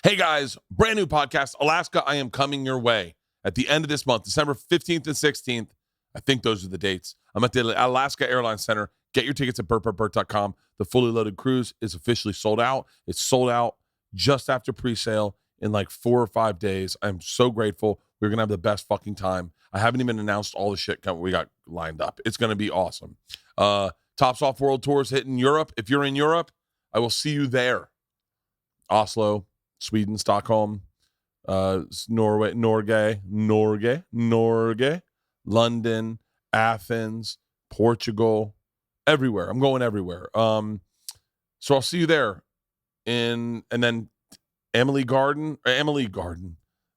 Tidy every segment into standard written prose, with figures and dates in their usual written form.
Hey guys, brand new podcast, Alaska, I am coming your way at the end of this month, December 15th and 16th. I think those are the dates. I'm at the Alaska Airlines Center. Get your tickets at Bert.com. The fully loaded cruise is officially sold out. It's sold out just after pre-sale in like 4 or 5 days. I'm so grateful. We're going to have the best fucking time. I haven't even announced all the shit we got lined up. It's going to be awesome. Tops Off World Tours hitting Europe. If you're in Europe, I will see you there. Oslo, Sweden, Stockholm, Norway, London, Athens, Portugal, everywhere. I'm going everywhere. So I'll see you there. And then the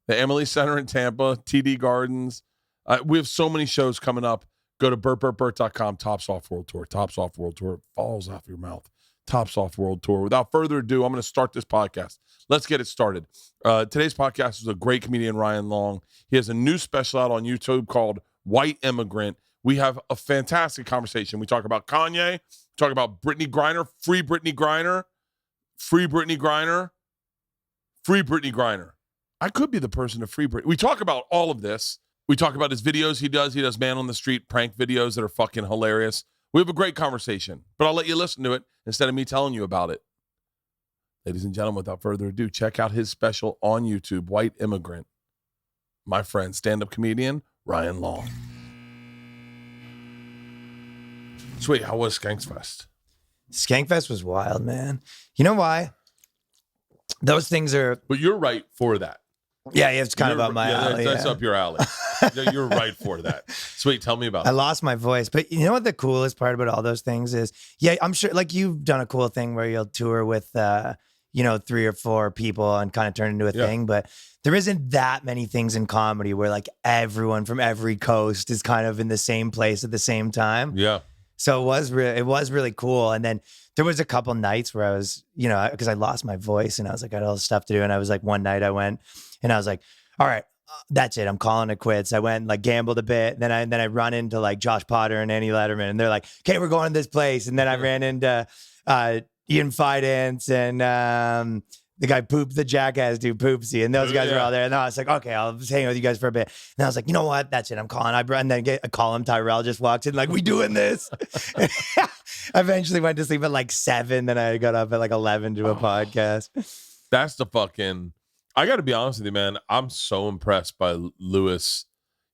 Emily Center in Tampa, TD Gardens. We have so many shows coming up. Go to Bert.com, Tops Off World Tour. Tops Off World Tour. It falls off your mouth. Tops Off World Tour. Without further ado, I'm going to start this podcast. Let's get it started. Today's podcast is a great comedian, Ryan Long. He has a new special out on YouTube called White Immigrant. We have a fantastic conversation. We talk about Kanye. We talk about Brittany Griner. Free Brittany Griner. Free Brittany Griner. Free Brittany Griner. I could be the person to free Brittany. We talk about all of this. We talk about his videos he does. He does man on the street prank videos that are fucking hilarious. We have a great conversation, but I'll let you listen to it instead of me telling you about it. Ladies and gentlemen, without further ado, check out his special on YouTube, White Immigrant. My friend, stand-up comedian, Ryan Long. Sweet, how was Skankfest? Skankfest was wild, man. You know why? Those things are... But you're right for that. Yeah, it's kind of up my alley. That's up your alley. You're right for that. Sweet, tell me about it. I lost my voice. But you know what the coolest part about all those things is? Yeah, I'm sure, like you've done a cool thing where you'll tour with, 3 or 4 people and kind of turn into a thing. But there isn't that many things in comedy where like everyone from every coast is kind of in the same place at the same time. Yeah. So it was really cool. And then there was a couple nights where I was, because I lost my voice and I was like, I had all this stuff to do. And I was like, one night I went and I was like, all right, that's it. I'm calling it quits. I went and like gambled a bit. Then I run into like Josh Potter and Annie Letterman and they're like, okay, we're going to this place. And then I ran into Ian Fidance and the guy Poop, the jackass dude, Poopsie, and those guys were all there. And I was like, okay, I'll just hang out with you guys for a bit. And I was like, you know what? That's it. I'm calling. And then I call him. Tyrell just walks in like, we doing this? I eventually went to sleep at like 7. Then I got up at like 11 to a podcast. That's the fucking... I got to be honest with you, man. I'm so impressed by Lewis.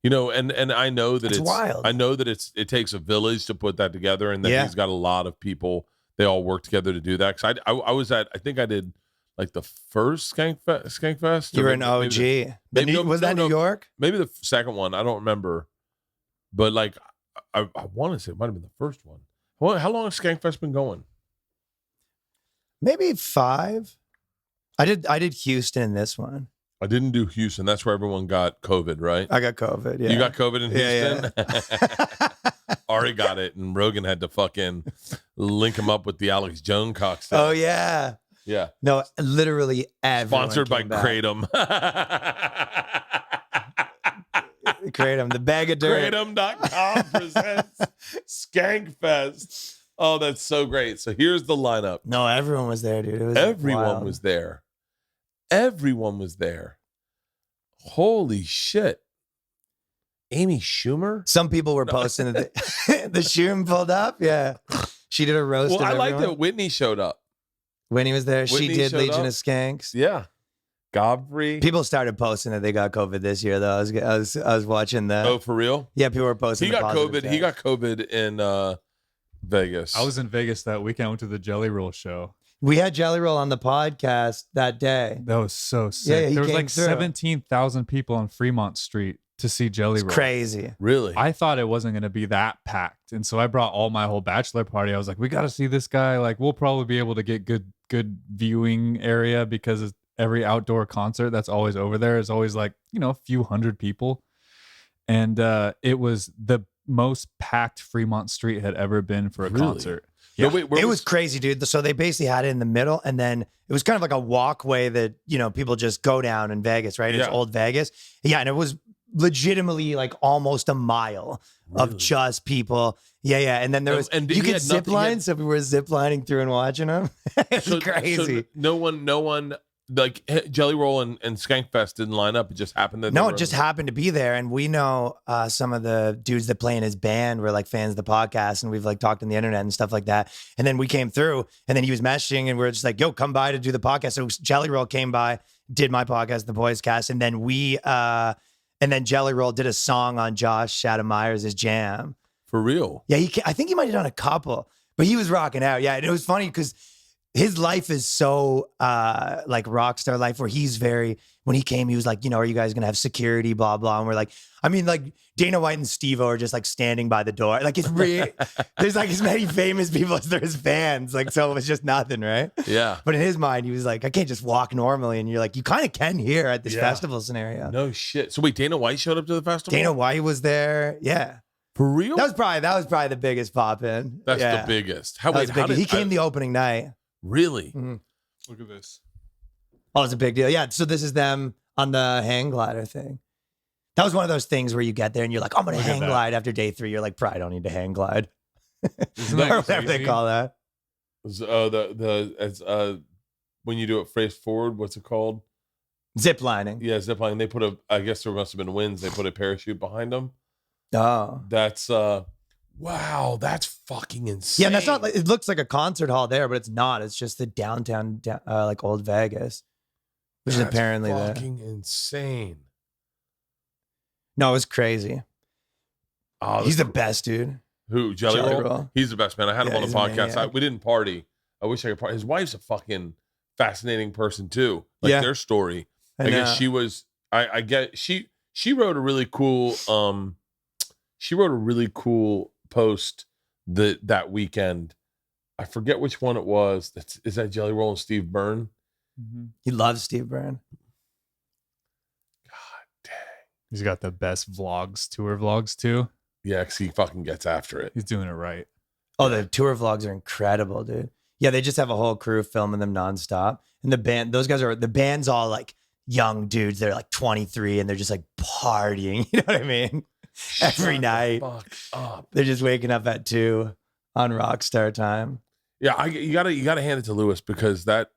And I know that it's wild. I know that it takes a village to put that together, and that he's got a lot of people. They all work together to do that. Because I was at, I think I did like the first Skankfest. You were an OG. Was that New York? Maybe the second one. I don't remember. But like, I want to say it might have been the first one. How long has Skankfest been going? Maybe 5. I did Houston in this one. I didn't do Houston. That's where everyone got COVID, right? I got COVID, yeah. You got COVID in Houston? Yeah. Ari got it, and Rogan had to fucking link him up with the Alex Jones cocktail. Oh, yeah. Yeah. No, literally everyone. Sponsored by Kratom. Kratom, the bag of dirt. Kratom.com presents Skankfest. Oh, that's so great. So here's the lineup. No, everyone was there, dude. Everyone was there. Everyone was there. Holy shit. Amy Schumer? Some people were posting that the Schumer pulled up. Yeah. She did a roast of I everyone. like that Whitney showed up. Whitney was there. Whitney she did Legion up. of Skanks. Yeah. Godfrey. People started posting that they got COVID this year, though. I was watching that. Oh, for real? Yeah, people were posting. He got COVID. He got COVID in Vegas. I was in Vegas that weekend. I went to the Jelly Roll show. We had Jelly Roll on the podcast that day. That was so sick. Yeah, there was came like through. 17,000 people on Fremont Street to see Jelly Roll. Crazy. Really? I thought it wasn't going to be that packed. And so I brought all my whole bachelor party. I was like, we got to see this guy. Like, we'll probably be able to get good viewing area because every outdoor concert that's always over there is always like, a few hundred people. And it was the most packed Fremont Street had ever been for a concert. Yeah. No, wait, it was crazy, dude. So they basically had it in the middle, and then it was kind of like a walkway that, people just go down in Vegas, right? It's old Vegas. Yeah, and it was legitimately like almost a mile of just people. Yeah. And then there was, and you could zip line, so we were zip lining through and watching them. It's crazy. So no one like Jelly Roll and Skankfest didn't line up. It just happened that No, it just happened to be there. And we know some of the dudes that play in his band were like fans of the podcast, and we've like talked on the internet and stuff like that. And then we came through, and then he was messaging, and we are just like, yo, come by to do the podcast. So Jelly Roll came by, did my podcast, the Boys Cast, and then then Jelly Roll did a song on Josh Shadowmeyer's jam. For real? Yeah, I think he might have done a couple, but he was rocking out. Yeah, and it was funny because his life is so like rock star life, where he's very, when he came, he was like, are you guys going to have security, blah, blah. And we're like, I mean, like Dana White and Steve-O are just like standing by the door. Like it's really, there's like as many famous people as there's fans. Like, so it was just nothing, right? Yeah. But in his mind, he was like, I can't just walk normally. And you're like, you kind of can here at this festival scenario. No shit. So wait, Dana White showed up to the festival? Dana White was there. Yeah. For real? That was probably the biggest pop in. That's the biggest. How did he came the opening night. Really? Mm-hmm. Look at this. Oh, it's a big deal. Yeah. So this is them on the hang glider thing. That was one of those things where you get there and you're like, I'm going to hang glide after day 3. You're like, probably don't need to hang glide. Isn't that or whatever they call that. When you do it face forward, what's it called? Zip lining. Yeah, zip lining. They put I guess there must have been winds. They put a parachute behind them. Oh. That's wow, that's fucking insane. Yeah, and that's not like, it looks like a concert hall there, but it's not. It's just the downtown like old Vegas, which is apparently fucking insane. No, it was crazy. Oh, he's the best, dude. Who? Jelly Roll? He's the best, man. I had him on the podcast. We didn't party. I wish I could party. His wife's a fucking fascinating person too. Like their story. I guess she was. I get she wrote a really cool. She wrote a really cool post that weekend. I forget which one it was. Is that Jelly Roll and Steve Byrne? Mm-hmm. He loves Steve Byrne. God dang. He's got the best tour vlogs too. Yeah, because he fucking gets after it. He's doing it right. Oh, the tour vlogs are incredible, dude. Yeah, they just have a whole crew filming them nonstop. And the band's all like young dudes. They're like 23 and they're just like partying. You know what I mean? Every night. Fuck up. They're just waking up at 2 on Rockstar time. Yeah, you gotta hand it to Lewis, because that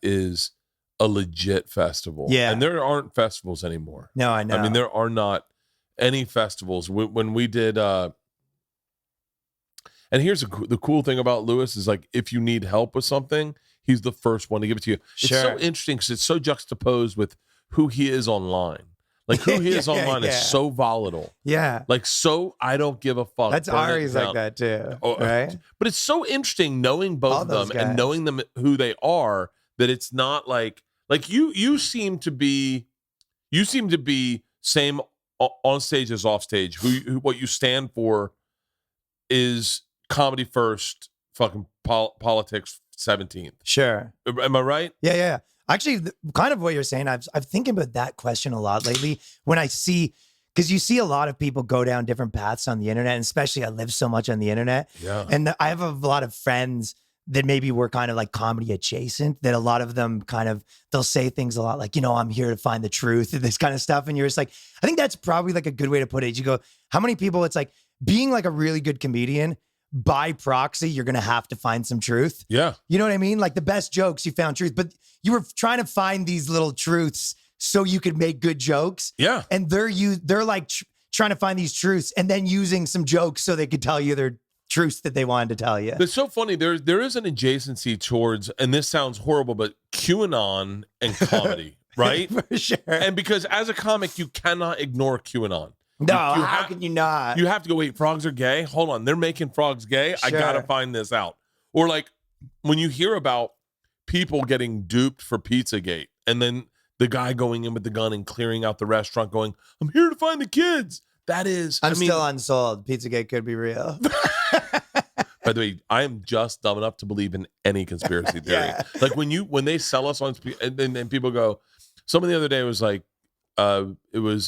is a legit festival. Yeah. And there aren't festivals anymore. No, I know. I mean, there are not any festivals. When we did and here's the cool thing about Lewis is, like, if you need help with something, he's the first one to give it to you. Sure. It's so interesting because it's so juxtaposed with who he is online. Like, who he is online is so volatile. Yeah. Like, so I don't give a fuck. That's Ari's like that too. Right? But it's so interesting knowing both of them and knowing them who they are, that it's not like you seem to be same on stage as off stage. Who what you stand for is comedy first, fucking politics 17th. Sure. Am I right? Yeah. Actually, kind of what you're saying, I've thinking about that question a lot lately when I see, because you see a lot of people go down different paths on the internet, and especially I live so much on the internet. Yeah. And I have a lot of friends that maybe were kind of like comedy adjacent, that a lot of them they'll say things a lot like, I'm here to find the truth and this kind of stuff. And you're just like, I think that's probably like a good way to put it. You go, how many people, it's like being like a really good comedian, by proxy, you're going to have to find some truth. Yeah. You know what I mean? Like the best jokes, you found truth, but you were trying to find these little truths so you could make good jokes. Yeah. And they're like trying to find these truths and then using some jokes so they could tell you their truths that they wanted to tell you. It's so funny. There is an adjacency towards, and this sounds horrible, but QAnon and comedy, right? For sure. And because as a comic, you cannot ignore QAnon. No, how can you not? You have to go, wait, frogs are gay? Hold on, they're making frogs gay? Sure. I gotta find this out. Or like when you hear about people getting duped for Pizzagate, and then the guy going in with the gun and clearing out the restaurant going, I'm here to find the kids. That is... I'm still unsold. Pizzagate could be real. By the way, I am just dumb enough to believe in any conspiracy theory. Yeah. Like when they sell us on... And then people go... Someone the other day was like... It was...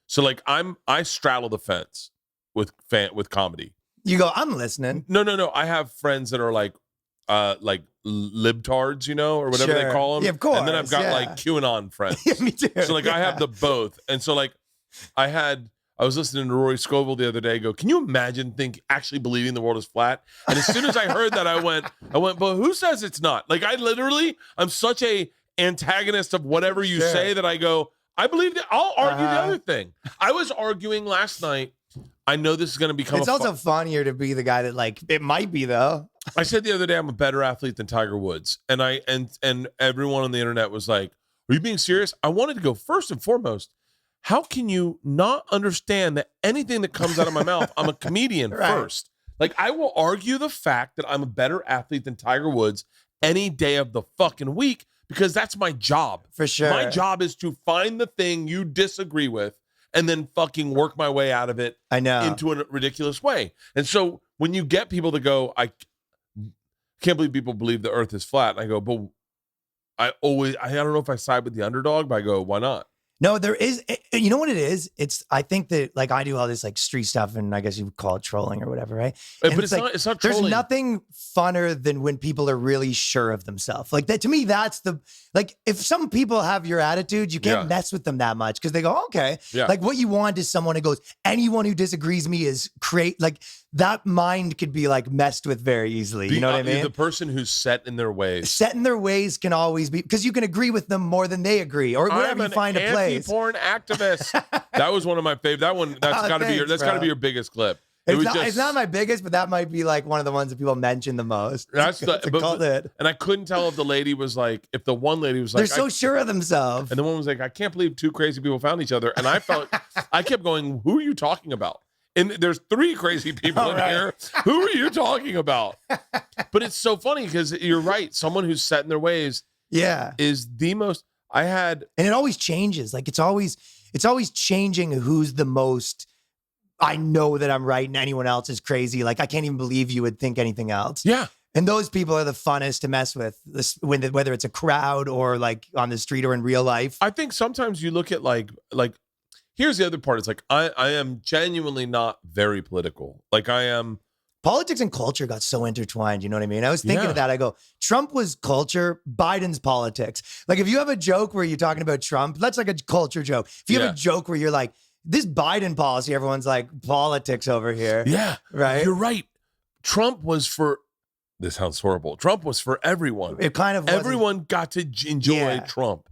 So like I straddle the fence with comedy. You go, I'm listening. No. I have friends that are like libtards, or whatever they call them. Yeah, of course. And then I've got like QAnon friends. Yeah, me too. So like I have the both. And so like I had I was listening to Rory Scovel the other day go, can you imagine actually believing the world is flat? And as soon as I heard that, I went, but who says it's not? Like I'm such a antagonist of whatever you say that I go, I believe that. I'll argue the other thing. I was arguing last night. I know this is going to become It's also funnier to be the guy that like, it might be though. I said the other day, I'm a better athlete than Tiger Woods. And everyone on the internet was like, are you being serious? I wanted to go first and foremost. How can you not understand that anything that comes out of my mouth, I'm a comedian first? Like, I will argue the fact that I'm a better athlete than Tiger Woods any day of the fucking week because that's my job. For sure. My job is to find the thing you disagree with and then fucking work my way out of it into a ridiculous way. And so when you get people to go, I can't believe people believe the earth is flat. And I go, but I don't know if I side with the underdog, but I go, why not? No, there is, you know what it is? I think that like I do all this like street stuff and I guess you would call it trolling or whatever, right? And but it's not trolling. There's nothing funner than when people are really sure of themselves. Like that, to me, that's if some people have your attitude, you can't mess with them that much because they go, okay. Yeah. Like what you want is someone who goes, anyone who disagrees me is like that mind could be like messed with very easily. You know what I mean? The person who's set in their ways. Set in their ways can always be, because you can agree with them more than they agree or whatever you find a place. Porn activist. That was one of my favorite. That one, that's got to be your biggest clip. It's not my biggest, but that might be like one of the ones that people mention the most. And I couldn't tell if the lady was like, if the one lady was like, they're so sure of themselves. And the one was like, I can't believe two crazy people found each other. And I felt, I kept going, who are you talking about? And there's 3 crazy people in here. Who are you talking about? But it's so funny because you're right. Someone who's set in their ways is the most and it always changes. Like it's always changing who's the most, I know that I'm right and anyone else is crazy. Like I can't even believe you would think anything else. Yeah. And those people are the funnest to mess with, whether it's a crowd or like on the street or in real life. I think sometimes you look at like here's the other part. It's like I am genuinely not very political. Like I am. Politics and culture got so intertwined. You know what I mean? I was thinking of that. I go, Trump was culture, Biden's politics. Like if you have a joke where you're talking about Trump, that's like a culture joke. If you have a joke where you're like, this Biden policy, everyone's like politics over here. Yeah. Right. You're right. Trump was for, this sounds horrible. Trump was for everyone. It kind of everyone got to enjoy Trump.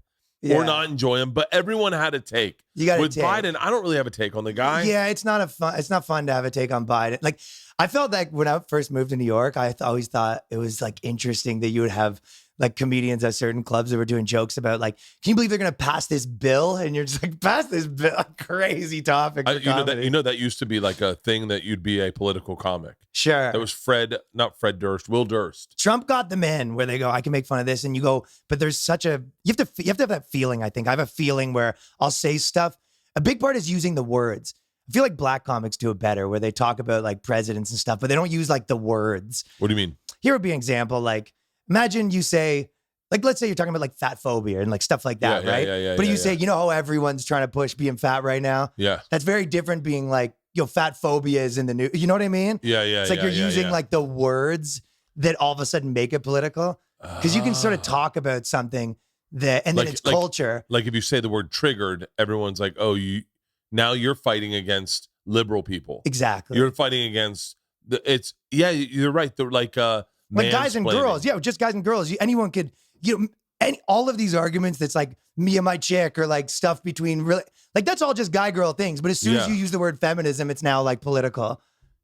Or not enjoy him, but everyone had a take. With Biden, I don't really have a take on the guy. Yeah, it's not fun to have a take on Biden. Like I felt like when I first moved to New York, I always thought it was like interesting that you would have like comedians at certain clubs that were doing jokes about like, can you believe they're going to pass this bill? And you're just like, pass this bill, crazy topic. You know that used to be like a thing that you'd be a political comic. Sure. That was Will Durst. Trump got them in where they go, I can make fun of this. And you go, but there's you have to have that feeling. I think I have a feeling where I'll say stuff. A big part is using the words. I feel like black comics do it better where they talk about like presidents and stuff, but they don't use like the words. What do you mean? Here would be an example. Like, imagine you say, like, let's say you're talking about like fat phobia and like stuff like that, right? But you say, you know how everyone's trying to push being fat right now? Yeah. That's very different being like, fat phobia is in the news. You know what I mean? Yeah. It's like you're using like the words that all of a sudden make it political. Because you can sort of talk about something and then it's culture. Like if you say the word triggered, everyone's like, oh, now you're fighting against liberal people. Exactly. You're fighting against you're right. They're like guys and girls. Yeah, just guys and girls. Anyone could, all of these arguments that's like me and my chick or like stuff between really, like that's all just guy girl things. But as soon as you use the word feminism, it's now like political.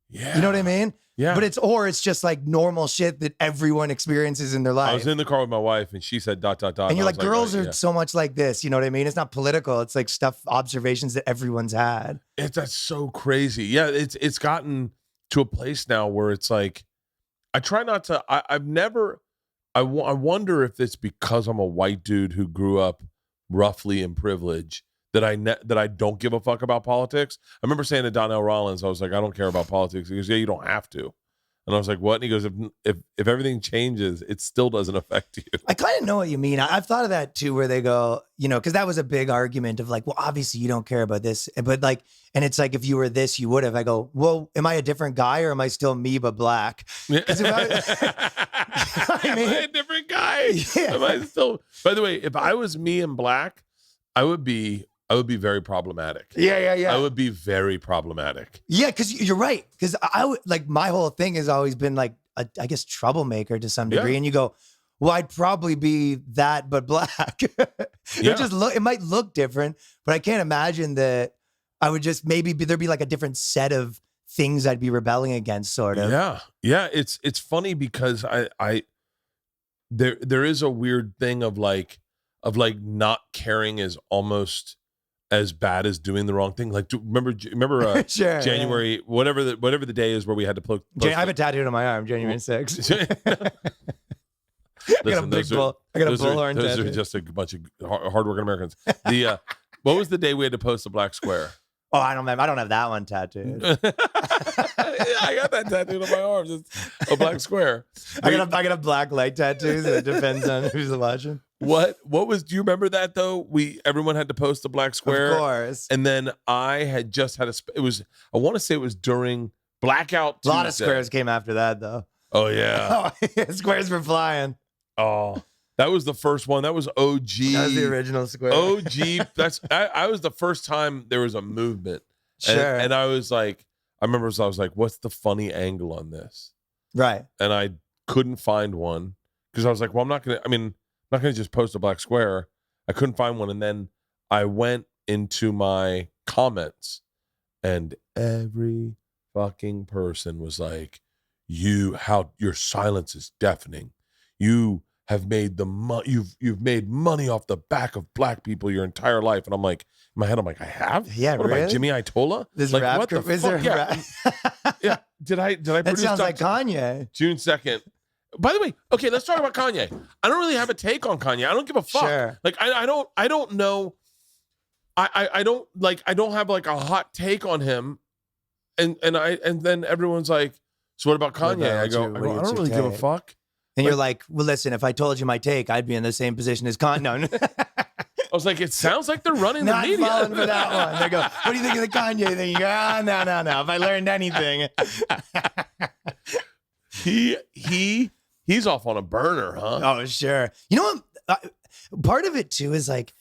Yeah. You know what I mean? Yeah. But it's just like normal shit that everyone experiences in their life. I was in the car with my wife and she said ... And you're like, girls are so much like this. You know what I mean? It's not political. It's like observations that everyone's had. That's so crazy. Yeah. It's gotten to a place now where it's like, I try not to, I wonder if it's because I'm a white dude who grew up roughly in privilege that I don't give a fuck about politics. I remember saying to Donnell Rollins, I was like, I don't care about politics. He goes, yeah, you don't have to. And I was like, what? And he goes, if everything changes, it still doesn't affect you. I kind of know what you mean. I've thought of that too, where they go, because that was a big argument of like, well, obviously you don't care about this, but like, and it's like, if you were this, you would have. I go, well, am I a different guy or am I still me but black? Because am I a different guy? Yeah. Am I still? By the way, if I was me and black, I would be I would be very problematic. Yeah. I would be very problematic. Yeah, because you're right. Because I would like my whole thing has always been like I guess troublemaker to some degree, and you go, well, I'd probably be that, but black. It might look different, but I can't imagine that I would just there'd be like a different set of things I'd be rebelling against, sort of. Yeah. It's funny because there is a weird thing of like not caring is almost as bad as doing the wrong thing. Like, remember Sure, January, whatever the day is where we had to post. I have a tattoo on my arm, January 6th. I got a big bull. I got a bullhorn tattoo. Those are just a bunch of hardworking Americans. What was the day we had to post the black square? Oh, I don't remember. I don't have that one tattooed. Yeah, I got that tattooed on my arms. It's a black square. I got a black light tattoo. So it depends on who's watching. What was? Do you remember that though? Everyone had to post the black square, of course. And then I had just had I want to say it was during blackout Tuesday. A lot of squares came after that though. Oh yeah, squares were flying. Oh, that was the first one. That was OG. That was the original square. OG. I was the first time there was a movement. Sure. And I was like, I was like, what's the funny angle on this? Right. And I couldn't find one because I was like, well, I'm not going to just post a black square. I couldn't find one. And then I went into my comments and every fucking person was like, your silence is deafening. You have made you've made money off the back of black people your entire life. And I'm like, in my head, I'm like, I have? Yeah, what really? am I, Jimmy Itola? This like, rap what the group, is fuck? there Yeah. Did I That produce sounds like Kanye. June 2nd. By the way, okay, let's talk about Kanye. I don't really have a take on Kanye. I don't give a fuck. Sure. Like I don't know. I don't have like a hot take on him. And then everyone's like, so what about Kanye? I go, I don't really give a fuck. And you're like, well, listen, if I told you my take, I'd be in the same position as Kanye. No. I was like, it sounds like they're running the media. Not falling for that one. They go, what do you think of the Kanye thing? You go, no. If I learned anything. He's off on a burner, huh? Oh, sure. You know what? Part of it too is like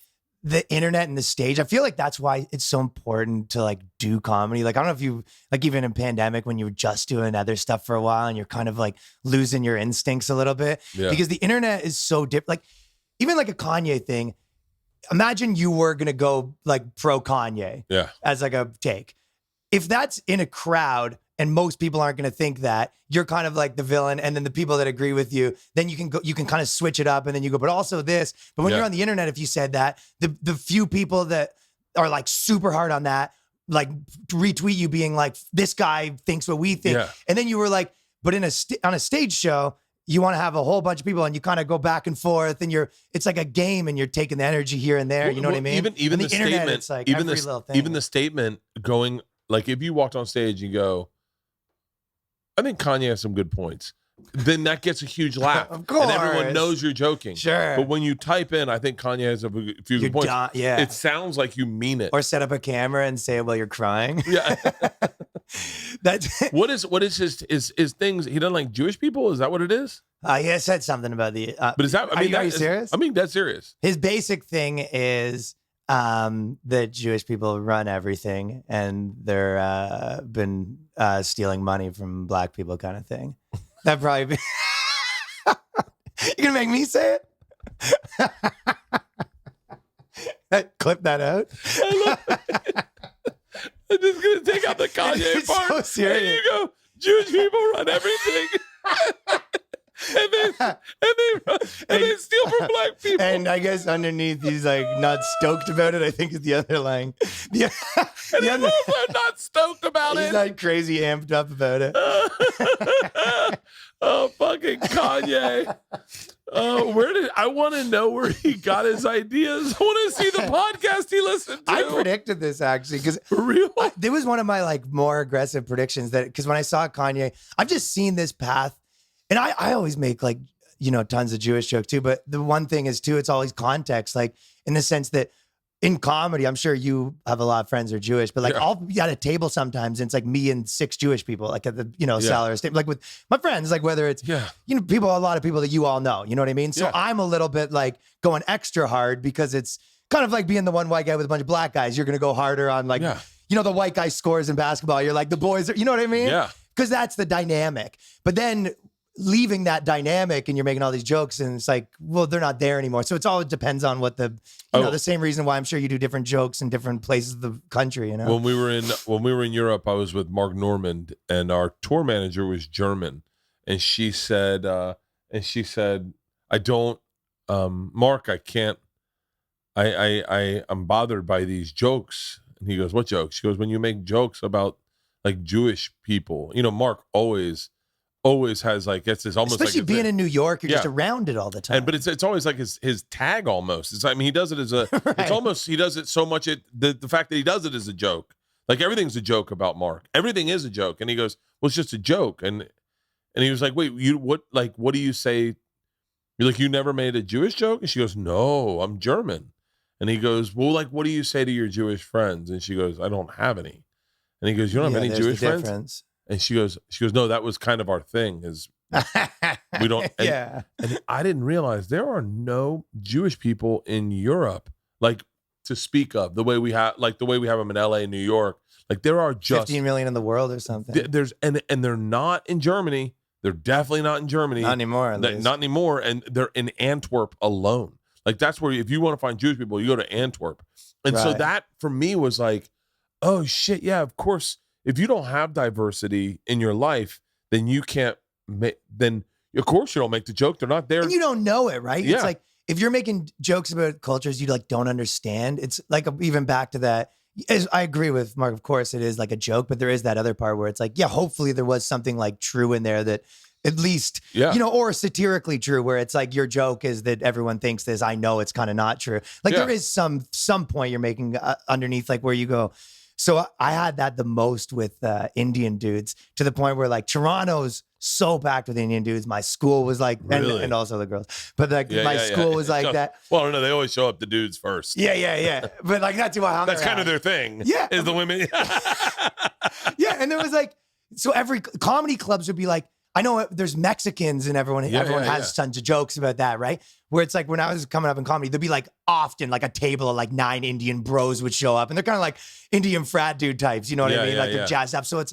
the internet and the stage. I feel like that's why it's so important to like do comedy. Like, I don't know if you like even in pandemic when you were just doing other stuff for a while and you're kind of like losing your instincts a little bit because the internet is so different. Like even like a Kanye thing. Imagine you were going to go like pro Kanye as like a take. If that's in a crowd and most people aren't going to think that, you're kind of like the villain. And then the people that agree with you, then you can kind of switch it up and then you go, but also this. But when you're on the internet, if you said that, the few people that are like super hard on that, like retweet you being like, this guy thinks what we think. Yeah. And then you were like, but on a stage show, you want to have a whole bunch of people and you kind of go back and forth and it's like a game and you're taking the energy here and there. You know what I mean? Even the internet, statement, it's like even every little thing. Even the statement going, like if you walked on stage and you go, I think Kanye has some good points, then that gets a huge laugh. Of course. And everyone knows you're joking. Sure. But when you type in, I think Kanye has a few good points. It sounds like you mean it. Or set up a camera and say it while you're crying. Yeah. That's what is his things? He doesn't like Jewish people? Is that what it is? He has said something about the. But is that? I mean, are you serious? I mean, that's serious. His basic thing is that Jewish people run everything, and they're been stealing money from black people, kind of thing. That probably be. You're gonna make me say it. Clip that out. I'm just gonna take out the Kanye part. So serious. And you go, Jewish people run everything. and they steal from black people. And I guess underneath he's like not stoked about it, I think is the underlying. And he's also not stoked about it. He's not crazy amped up about it. Oh, fucking Kanye. I want to know where he got his ideas. I want to see the podcast he listened to. I predicted this actually because for real. There was one of my like more aggressive predictions that because when I saw Kanye, I've just seen this path, and I always make like tons of Jewish jokes too. But the one thing is too, it's always context, like in the sense that in comedy, I'm sure you have a lot of friends who are Jewish, but like I'll be at a table sometimes and it's like me and 6 Jewish people, like at the, salary table, like with my friends, like whether it's, a lot of people that you all know, you know what I mean? So I'm a little bit like going extra hard because it's kind of like being the one white guy with a bunch of black guys. You're going to go harder on like, the white guy scores in basketball. You're like, the boys are, you know what I mean? Yeah. Because that's the dynamic. But then leaving that dynamic and you're making all these jokes and it's like, well, they're not there anymore. So it's all depends on what the same reason why I'm sure you do different jokes in different places of the country, When we were in Europe, I was with Mark Normand and our tour manager was German. And she said, I don't, Mark, I can't, I'm bothered by these jokes. And he goes, what jokes? She goes, when you make jokes about like Jewish people, Mark always has like, it's almost especially like being in New York, you're just around it all the time. But it's always like his tag almost. He does it as a, right. It's almost, he does it so much. The fact that he does it is a joke. Like everything's a joke about Mark. Everything is a joke. And he goes, well, it's just a joke. And he was like, wait, what do you say? You're like, you never made a Jewish joke? And she goes, no, I'm German. And he goes, well, like, what do you say to your Jewish friends? And she goes, I don't have any. And he goes, you don't have any Jewish friends? Difference. And she goes, no, that was kind of our thing is we don't. And I didn't realize there are no Jewish people in Europe, like to speak of the way we have them in LA and New York. Like there are just 15 million in the world or something. There's and they're not in Germany. They're definitely not in Germany. Not anymore. Not anymore. And they're in Antwerp alone. Like that's where, if you want to find Jewish people, you go to Antwerp. And so that for me was like, oh shit, yeah, of course. If you don't have diversity in your life, then you can't then of course you don't make the joke. They're not there. And you don't know it, right? Yeah. It's like if you're making jokes about cultures you like don't understand, it's like even back to that. I agree with Mark. Of course, it is like a joke, but there is that other part where it's like, yeah, hopefully there was something like true in there that at least, or satirically true, where it's like your joke is that everyone thinks this. I know it's kind of not true. Like there is some point you're making underneath, like where you go. So I had that the most with Indian dudes to the point where like Toronto's so packed with Indian dudes. My school was like, really? and also the girls, but like my school was like that. Well, no, they always show up the dudes first. Yeah. But like that's why that's kind of their thing. Yeah, is the women. Yeah, and there was like, so every comedy clubs would be like, I know there's Mexicans and everyone has tons of jokes about that, right? Where it's like when I was coming up in comedy, there'd be like often like a table of like 9 Indian bros would show up and they're kind of like Indian frat dude types, you know what I mean? Like they're jazzed up. So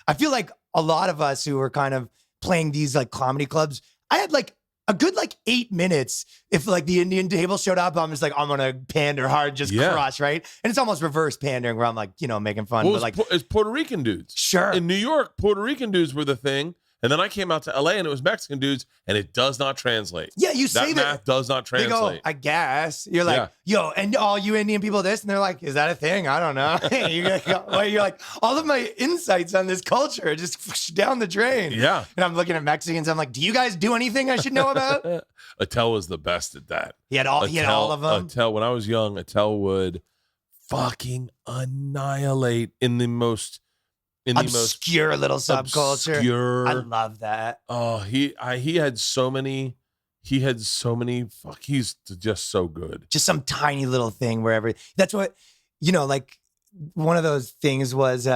I feel like a lot of us who were kind of playing these like comedy clubs, I had like a good like 8 minutes. If like the Indian table showed up, I'm just like, I'm gonna pander hard, just crush, right? And it's almost reverse pandering where I'm like, making fun. Well, but like it's Puerto Rican dudes. Sure. In New York, Puerto Rican dudes were the thing. And then I came out to LA and it was Mexican dudes and it does not translate. Yeah, you say that. Math does not translate. They go, I guess. You're like, yo, and all you Indian people this? And they're like, is that a thing? I don't know. You're like, all of my insights on this culture are just down the drain. Yeah. And I'm looking at Mexicans. I'm like, do you guys do anything I should know about? Attell was the best at that. He had all of them. Attell, when I was young, Attell would fucking annihilate in the most obscure little subculture. Obscure. I love that. Oh, he had so many. Fuck, he's just so good. Just some tiny little thing wherever. That's what, like one of those things was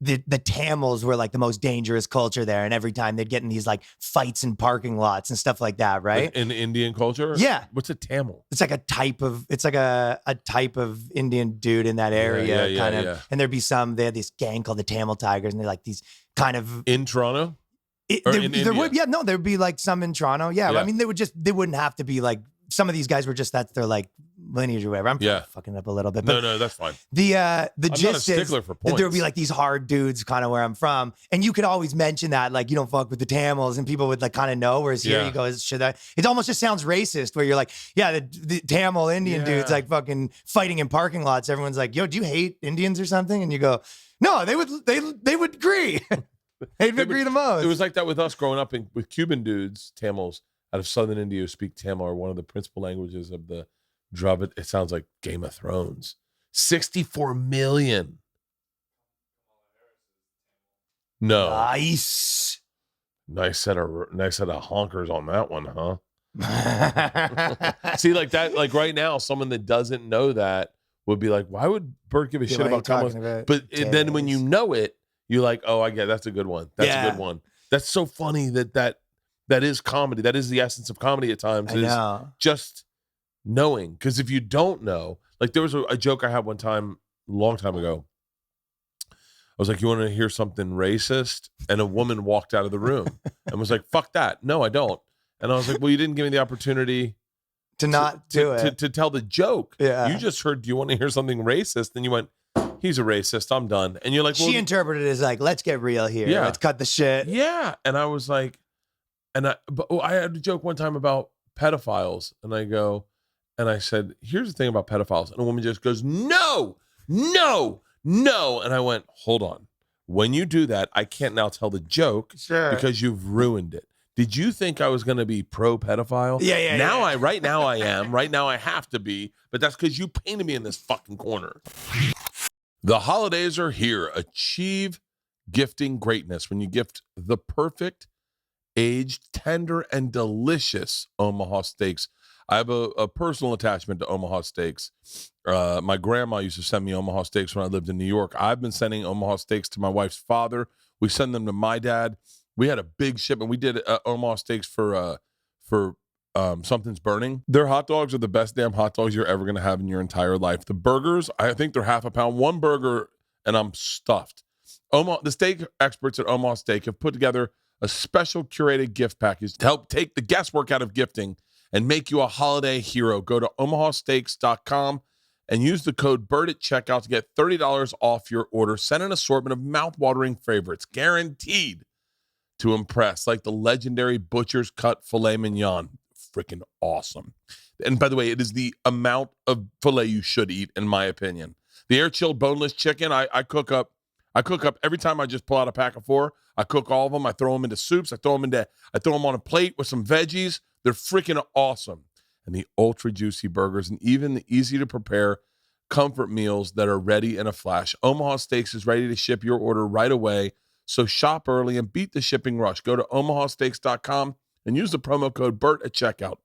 the Tamils were like the most dangerous culture there. And every time they'd get in these like fights in parking lots and stuff like that, right? In Indian culture? Yeah. What's a Tamil? It's like a type of Indian dude in that area, kind of. Yeah. And there'd be they had this gang called the Tamil Tigers, and they're like these kind of in Toronto. There'd be like some in Toronto. Yeah. I mean, they wouldn't have to be like, some of these guys were just, that's their like lineage or whatever. I'm fucking up a little bit. But no, that's fine. The gist is for points. There would be like these hard dudes kind of where I'm from. And you could always mention that, like, you don't fuck with the Tamils, and people would like kind of know. Whereas here you go, it almost just sounds racist where you're like, the Tamil Indian dudes like fucking fighting in parking lots. Everyone's like, yo, do you hate Indians or something? And you go, no, they would agree. They'd agree the most. It was like that with us growing up with Cuban dudes, Tamils out of southern India who speak Tamil, are one of the principal languages of the Dravid. It sounds like Game of Thrones. 64 million. No. Nice set of honkers on that one, huh? See, like that, like right now, someone that doesn't know that would be like, why would Bert give a shit about combos? But then when you know it, you're like, oh, I get it. That's a good one. That's a good one. That's so funny that is comedy. That is the essence of comedy at times. I know. Just knowing, because if you don't know, like there was a joke I had one time, a long time ago. I was like, you want to hear something racist? And a woman walked out of the room and was like, fuck that. No, I don't. And I was like, well, you didn't give me the opportunity to not do it. To tell the joke. Yeah. You just heard, do you want to hear something racist? And you went, he's a racist. I'm done. And you're like, well, she interpreted it as like, let's get real here. Yeah. Let's cut the shit. Yeah. And I was like, I had a joke one time about pedophiles. And I said, here's the thing about pedophiles. And a woman just goes, no. And I went, hold on. When you do that, I can't now tell the joke because you've ruined it. Did you think I was going to be pro pedophile? Yeah. Right now I am. Right now I have to be. But that's because you painted me in this fucking corner. The holidays are here. Achieve gifting greatness when you gift the perfect, aged, tender, and delicious Omaha steaks. I have a personal attachment to Omaha steaks. My grandma used to send me Omaha steaks when I lived in New York. I've been sending Omaha steaks to my wife's father. We send them to my dad. We had a big shipment. We did Omaha steaks for Something's Burning. Their hot dogs are the best damn hot dogs you're ever going to have in your entire life. The burgers, I think they're half a pound. One burger, and I'm stuffed. The steak experts at Omaha Steak have put together a special curated gift package to help take the guesswork out of gifting and make you a holiday hero. Go to omahasteaks.com and use the code BERT at checkout to get $30 off your order. Send an assortment of mouth-watering favorites, guaranteed to impress, like the legendary Butcher's Cut Filet Mignon. Freaking awesome. And by the way, it is the amount of filet you should eat, in my opinion. The air-chilled boneless chicken, I cook up every time. I just pull out a pack of 4. I cook all of them. I throw them into soups. I throw them on a plate with some veggies. They're freaking awesome. And the ultra juicy burgers and even the easy to prepare comfort meals that are ready in a flash. Omaha Steaks is ready to ship your order right away. So shop early and beat the shipping rush. Go to omahasteaks.com and use the promo code BERT at checkout.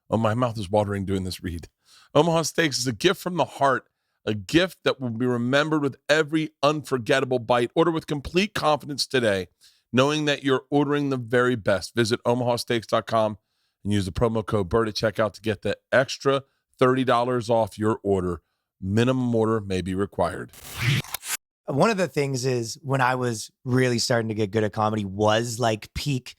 Oh, my mouth is watering doing this read. Omaha Steaks is a gift from the heart, a gift that will be remembered with every unforgettable bite. Order with complete confidence today, knowing that you're ordering the very best. Visit omahasteaks.com and use the promo code BERT at checkout to get the extra $30 off your order. Minimum order may be required. One of the things is when I was really starting to get good at comedy was like peak,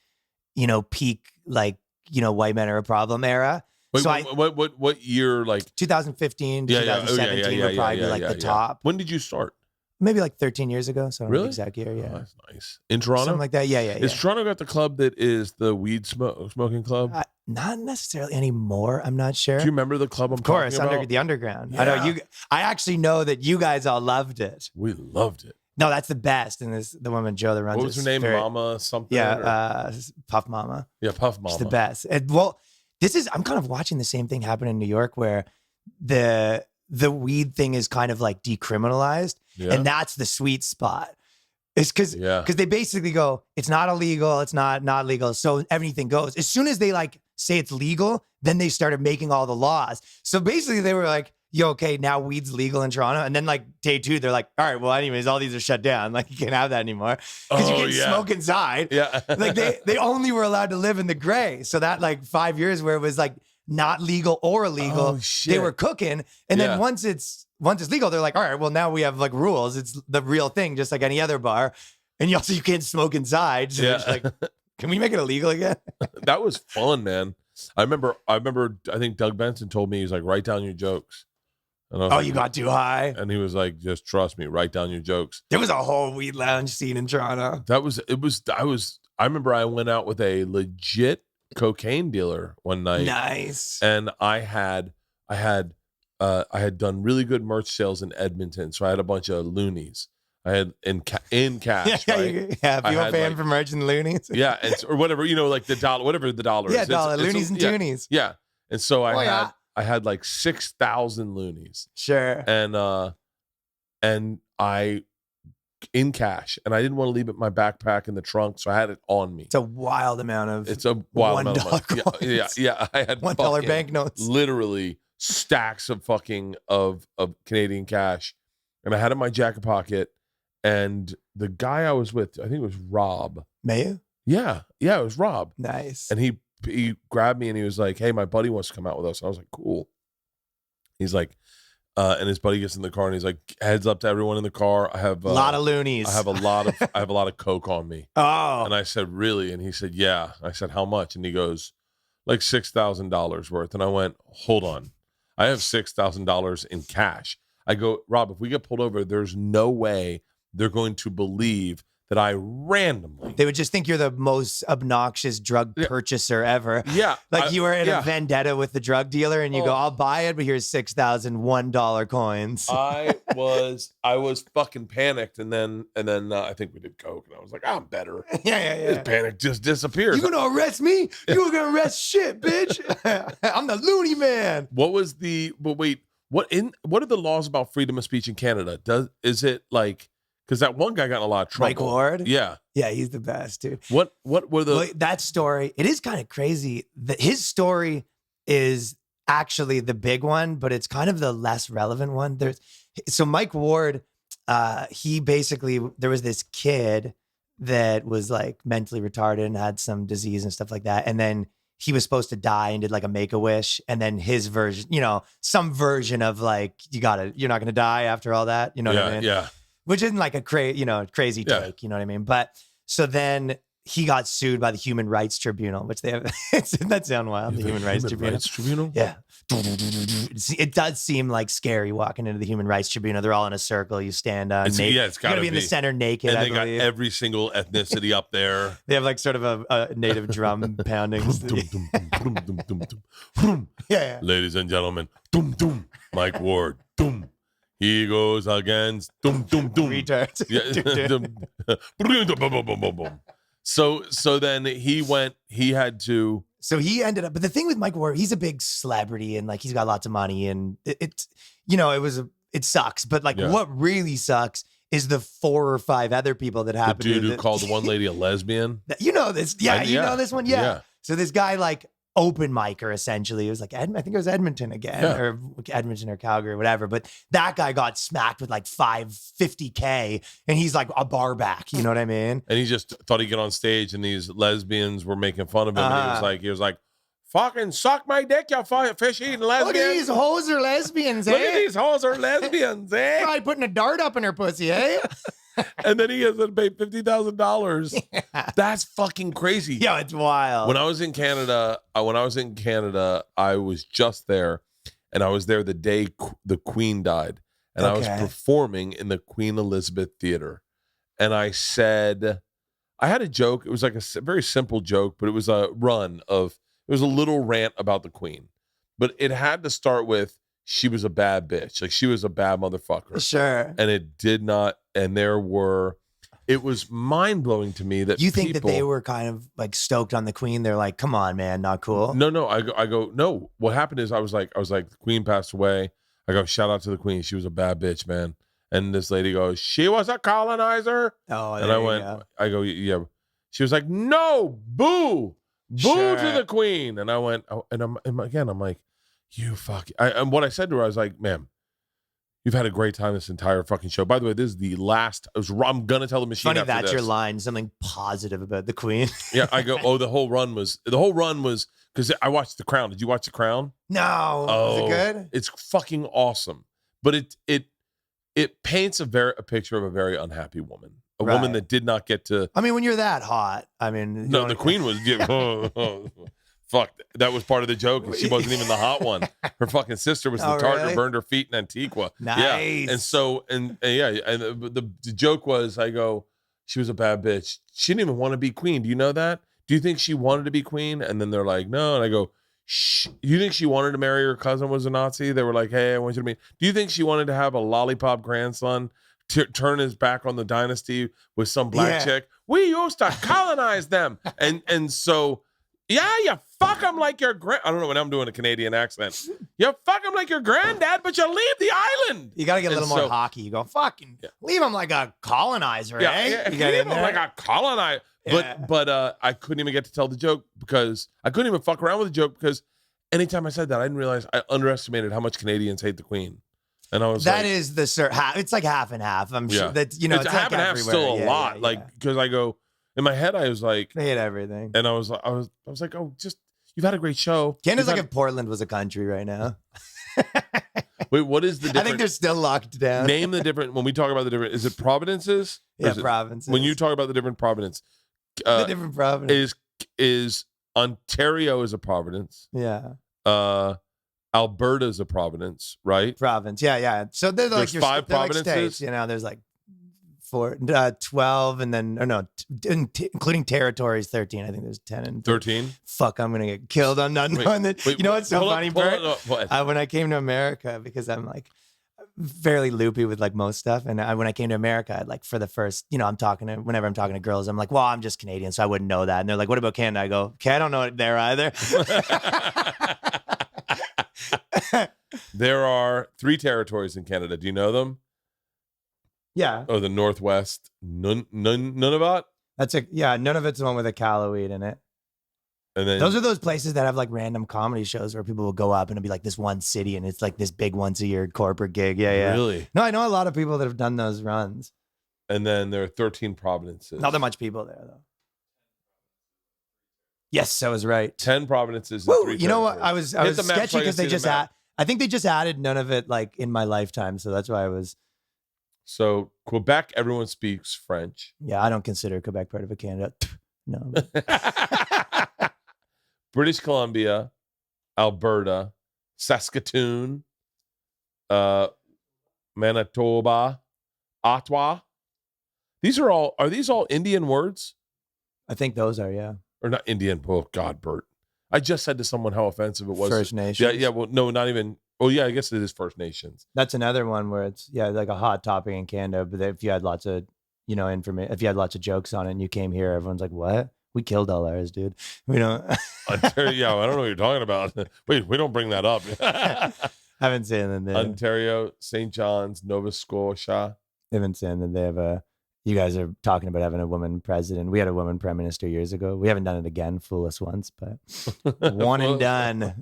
like, white men are a problem era. Wait, so what year? Like 2015 to 2017 would probably be like the top. When did you start? Maybe like 13 years ago. So really? Exact year. Yeah. Oh, that's nice. In Toronto? Something like that. Yeah. Is Toronto got the club that is the weed smoking club? Not necessarily anymore. I'm not sure. Do you remember the club I'm talking about? Of course, the underground. Yeah. I know you. I actually know that you guys all loved it. We loved it. No, that's the best. And the woman Joe that runs it. What was her name? Mama something? Yeah, Puff Mama. Yeah, Puff Mama. She's the best. I'm kind of watching the same thing happen in New York where the weed thing is kind of like decriminalized. Yeah. And that's the sweet spot. It's because they basically go, it's not illegal, it's not legal, so everything goes. As soon as they like say it's legal, then they started making all the laws. So basically they were like, yo, okay, now weed's legal in Toronto. And then like day 2, they're like, all right, well, anyways, all these are shut down. Like you can't have that anymore. Because you can smoke inside. Yeah. Like they only were allowed to live in the gray. So that like 5 years where it was like not legal or illegal, they were cooking. And then once it's legal, they're like, all right, well, now we have like rules. It's the real thing, just like any other bar. And you can't smoke inside. So they're just like, can we make it illegal again? That was fun, man. I remember, I think Doug Benson told me, he's like, write down your jokes. And I was like, you got too high? And he was like, just trust me, write down your jokes. There was a whole weed lounge scene in Toronto. I remember I went out with a legit cocaine dealer one night. Nice. And I had done really good merch sales in Edmonton. So I had a bunch of loonies. I had in cash. Right? People paying for merch in loonies. Yeah, or whatever, like the dollar, whatever the dollar is. Yeah, dollar, loonies and toonies. Yeah. And so I had like 6,000 loonies. Sure. And I in cash, and I didn't want to leave it in my backpack in the trunk, so I had it on me. It's a wild amount of $1 Yeah. I had $1 banknotes. Literally stacks of Canadian cash. And I had it in my jacket pocket. And the guy I was with, I think it was Rob. Mayu? Yeah, it was Rob. Nice. And he he grabbed me and he was like, "Hey, my buddy wants to come out with us." And I was like, "Cool." He's like, and his buddy gets in the car and he's like, "Heads up to everyone in the car. I have A lot of loonies. I have a lot of coke on me." Oh. And I said, "Really?" And he said, "Yeah." I said, "How much?" And he goes, "Like $6,000 worth." And I went, "Hold on. I have $6,000 in cash." I go, "Rob, if we get pulled over, there's no way they're going to believe that I randomly." They would just think you're the most obnoxious drug purchaser ever. Yeah. Like you were in a vendetta with the drug dealer and you go, "I'll buy it, but here's $6,001 coins." I was fucking panicked. And then I think we did coke and I was like, "I'm better." Yeah. This panic just disappears. You gonna arrest me? You were gonna arrest shit, bitch. I'm the loony man. What are the laws about freedom of speech in Canada? Is it like, because that one guy got in a lot of trouble. Mike Ward? Yeah. Yeah, he's the best, dude. What were the Well, that story, it is kind of crazy. His story is actually the big one, but it's kind of the less relevant one. So Mike Ward, he basically, there was this kid that was like mentally retarded and had some disease and stuff like that. And then he was supposed to die and did like a Make-A-Wish. And then his version, some version of like, you're not going to die after all that. You know what I mean? Yeah. Which isn't like a crazy take, you know what I mean? But so then he got sued by the Human Rights Tribunal, which they have. That sound wild. The Human Rights Tribunal. Yeah. It does seem like scary walking into the Human Rights Tribunal. They're all in a circle. You stand it's gotta be in the center naked. And they got every single ethnicity up there. They have like sort of a native drum pounding. Yeah. Ladies and gentlemen, Mike Ward, he goes against retards. So then he had to. So he ended up, but the thing with Mike Ward, he's a big celebrity and like he's got lots of money and it sucks. But like what really sucks is the 4 or 5 other people that happened. The dude who called the one lady a lesbian. You know this. Yeah, you know this one. Yeah. So this guy like open micer essentially. It was like I think it was Edmonton again or Edmonton or Calgary or whatever. But that guy got smacked with like $50K and he's like a bar back. You know what I mean? And he just thought he'd get on stage and these lesbians were making fun of him. And he was like, "Fucking suck my dick, you fish eating lesbians. Look at these hoes are lesbians, Look at these hoes are lesbians, eh? Probably putting a dart up in her pussy, eh?" And then he has to pay $50,000. Yeah. That's fucking crazy. Yeah, it's wild. When I was in Canada, I was just there, and I was there the day the Queen died, and I was performing in the Queen Elizabeth Theater, and I said, I had a joke. It was like a very simple joke, but it was a little rant about the Queen, but it had to start with, she was a bad bitch. Like she was a bad motherfucker. Sure. And it did not. And it was mind blowing to me that you think that they were kind of like stoked on the Queen. They're like, "Come on, man, not cool." No. I go, no. What happened is I was like, the Queen passed away. I go, shout out to the Queen. She was a bad bitch, man. And this lady goes, "She was a colonizer." Oh, and I go, yeah. She was like, "No, boo to the Queen." And I went, I'm like, "You fuck." And what I said to her, I was like, "Ma'am, you've had a great time this entire fucking show. By the way, this is the last. I'm gonna tell the machine." Funny, after that's this. your line. Something positive about the Queen. Yeah, I go, "Oh, the whole run was because I watched The Crown. Did you watch The Crown?" No. Was it good? It's fucking awesome. But it paints a picture of a very unhappy woman. A woman that did not get to. I mean, when you're that hot, I mean, no, the Queen was. Fuck, that was part of the joke. She wasn't even the hot one. Her fucking sister was the tart who burned her feet in Antigua. Nice. Yeah. And so, and the joke was, I go, she was a bad bitch. She didn't even want to be queen. Do you know that? Do you think she wanted to be queen? And then they're like, no. And I go, shh. You think she wanted to marry her cousin was a Nazi? They were like, hey, I want you to meet. Do you think she wanted to have a lollipop grandson? Turn his back on the dynasty with some black chick? We used to colonize them. And so, yeah, you fuck him like your I don't know when I'm doing a Canadian accent. You fuck him like your granddad, but you leave the island. You got to get a little more hockey. You go, fucking leave him like a colonizer, eh? Yeah, you leave him like a colonizer. Yeah. But I couldn't even get to tell the joke because I couldn't even fuck around with the joke because anytime I said that, I didn't realize I underestimated how much Canadians hate the Queen. And I was that like, is it's like half and half. I'm sure that, it's half like and half still a lot. Like, because I go, in my head, I was like, they hate everything. And I was like, oh, just You've had a great show. Canada's You've like if Portland was a country right now. Wait, what is the I difference? think they're still locked down. Name the different, when we talk about the different, is it provinces? Or Yeah, is it- provinces. When you talk about the different province, the different provinces. is Ontario is a province. Yeah. Alberta is a province, right? Province. Yeah. So they're like There's your 5 they're like provinces? states, there's like 12 and then, including territories, 13. I think there's 10 and 13. Fuck, I'm going to get killed on not knowing that. Wait, You know what's so hold on, funny, hold Bert? on, what? When I came to America, because I'm like fairly loopy with like most stuff. And when I came to America, like for the first, whenever I'm talking to girls, I'm like, well, I'm just Canadian, so I wouldn't know that. And they're like, what about Canada? I go, okay, I don't know it there either. There are 3 territories in Canada. Do you know them? Yeah. Oh, the Northwest. Nunavut? None of it's the one with a Callowweed in it. And then Those are those places that have like random comedy shows where people will go up and it'll be like this one city and it's like this big once a year corporate gig. Yeah. Really? No, I know a lot of people that have done those runs. And then there are 13 provinces. Not that much people there though. Yes, I was right. 10 provinces. And Woo, 3 you know what? territories. I Hit was the map so sketchy I can because they see the just map. I think they just added none of it like in my lifetime. So that's why I was. So Quebec, everyone speaks French. Yeah, I don't consider Quebec part of a Canada. No. British Columbia, Alberta, Saskatoon, Manitoba, Ottawa. Are these all Indian words? I think those are, yeah. Or not Indian? Oh God, Bert. I just said to someone how offensive it was. First Nations. Yeah. Well, no, not even. Oh yeah, I guess it is First Nations. That's another one where it's like a hot topic in Canada. But if you had lots of information, if you had lots of jokes on it, and you came here, everyone's like, "What? We killed all ours, dude. We don't." Ontario, I don't know what you're talking about. Wait, we don't bring that up. Haven't seen that. Ontario, St. John's, Nova Scotia. Haven't seen that they have you guys are talking about having a woman president. We had a woman prime minister years ago. We haven't done it again. Fool us once, but one and done.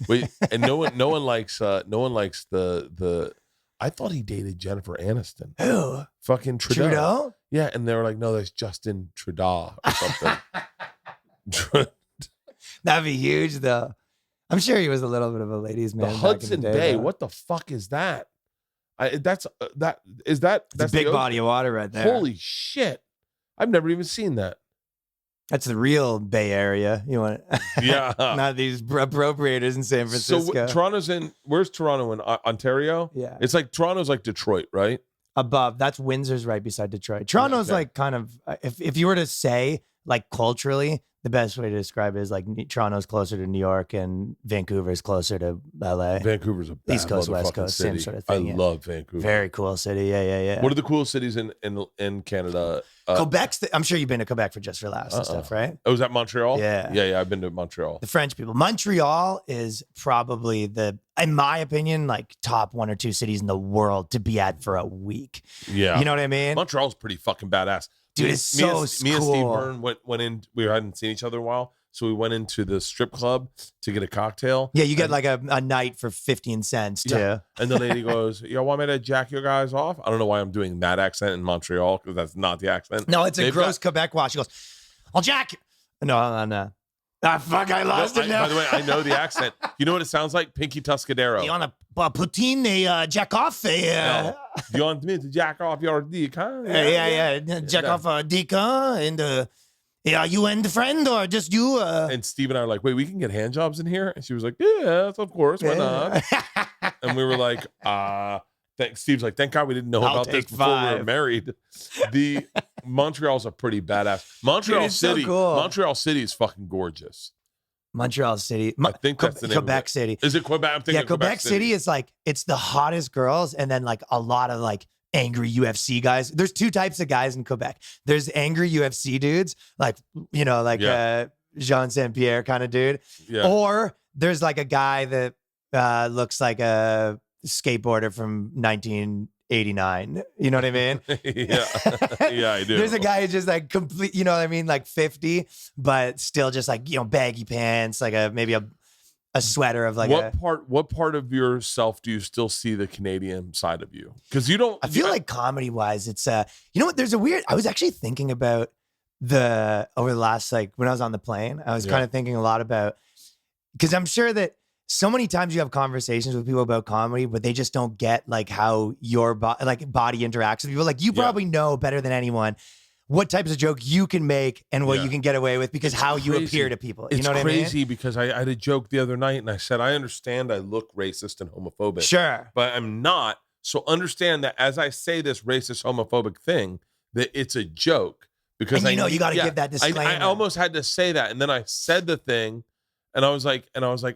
Wait, and no one likes the. I thought he dated Jennifer Aniston. Who? Fucking Trudeau. Trudeau? Yeah, and they were like, no, that's Justin Trudeau or something. That'd be huge, though. I'm sure he was a little bit of a ladies' man. The back Hudson in the day, Bay. though. What the fuck is that? That's It's a big body of water right there. Holy shit! I've never even seen that. That's the real Bay Area. You want? Yeah. Not these appropriators in San Francisco. So where's Toronto in Ontario? Yeah. It's like Toronto's like Detroit, right? Above. That's Windsor's right beside Detroit. Toronto's Okay. like kind of, if you were to say like culturally, the best way to describe it is like Toronto's closer to New York and Vancouver's closer to LA. Vancouver's a bad East Coast, West motherfucking Coast, city. same sort of thing. I yeah. love Vancouver. Very cool city. Yeah. What are the coolest cities in Canada? Quebec's, I'm sure you've been to Quebec for Just for Laughs and stuff, right? Oh, was that Montreal? Yeah. Yeah. I've been to Montreal. The French people. Montreal is probably in my opinion, like top 1 or 2 cities in the world to be at for a week. Yeah. You know what I mean? Montreal's pretty fucking badass. Dude, it's so Me and Steve cool. Byrne went in. We hadn't seen each other in a while, so we went into the strip club to get a cocktail. Yeah, you get like a night for 15 cents too. Yeah. And the lady goes, "You want me to jack your guys off?" I don't know why I'm doing that accent in Montreal because that's not the accent. No, it's a They've gross Quebecois. She goes, "I'll jack you." No. Ah, fuck, I lost it now. By the way, I know the accent. You know what it sounds like? Pinky Tuscadero. You want to poutine, jack off? No. You want me to jack off your dick, huh? Yeah. Jack off a dick, and you and the friend or just you? And Steve and I were like, "Wait, we can get hand jobs in here?" And she was like, "Yes, of course, why not?" And we were like, Steve's like, "Thank God we didn't know I'll about this take before we were 5. married." The Montreal's a pretty badass. Montreal Dude, it's so City. cool. Montreal City is fucking gorgeous. Montreal City. I think that's the name of Quebec it. City. Is it Quebec? I'm thinking Quebec City is like, it's the hottest girls and then like a lot of like angry UFC guys. There's 2 types of guys in Quebec. There's angry UFC dudes, like, Jean St. Pierre kind of dude. Yeah. Or there's like a guy that looks like a skateboarder from 1989. You know what I mean? Yeah, I do. There's a guy who's just like complete, you know what I mean? Like 50, but still just like, baggy pants, like maybe a sweater of like what part of yourself do you still see the Canadian side of you? Because you don't. I feel like comedy wise, it's you know what? There's I was actually thinking about over the last, like when I was on the plane, I was kind of thinking a lot about because I'm sure that so many times you have conversations with people about comedy, but they just don't get like how your body interacts with people. Like you probably know better than anyone what types of joke you can make and what you can get away with because It's how you crazy. appear to people. You It's know what I mean? crazy because I had a joke the other night and I said, I understand I look racist and homophobic. Sure. But I'm not. So understand that as I say this racist, homophobic thing, that it's a joke. Because and you got to give that disclaimer. I almost had to say that. And then I said the thing and I was like,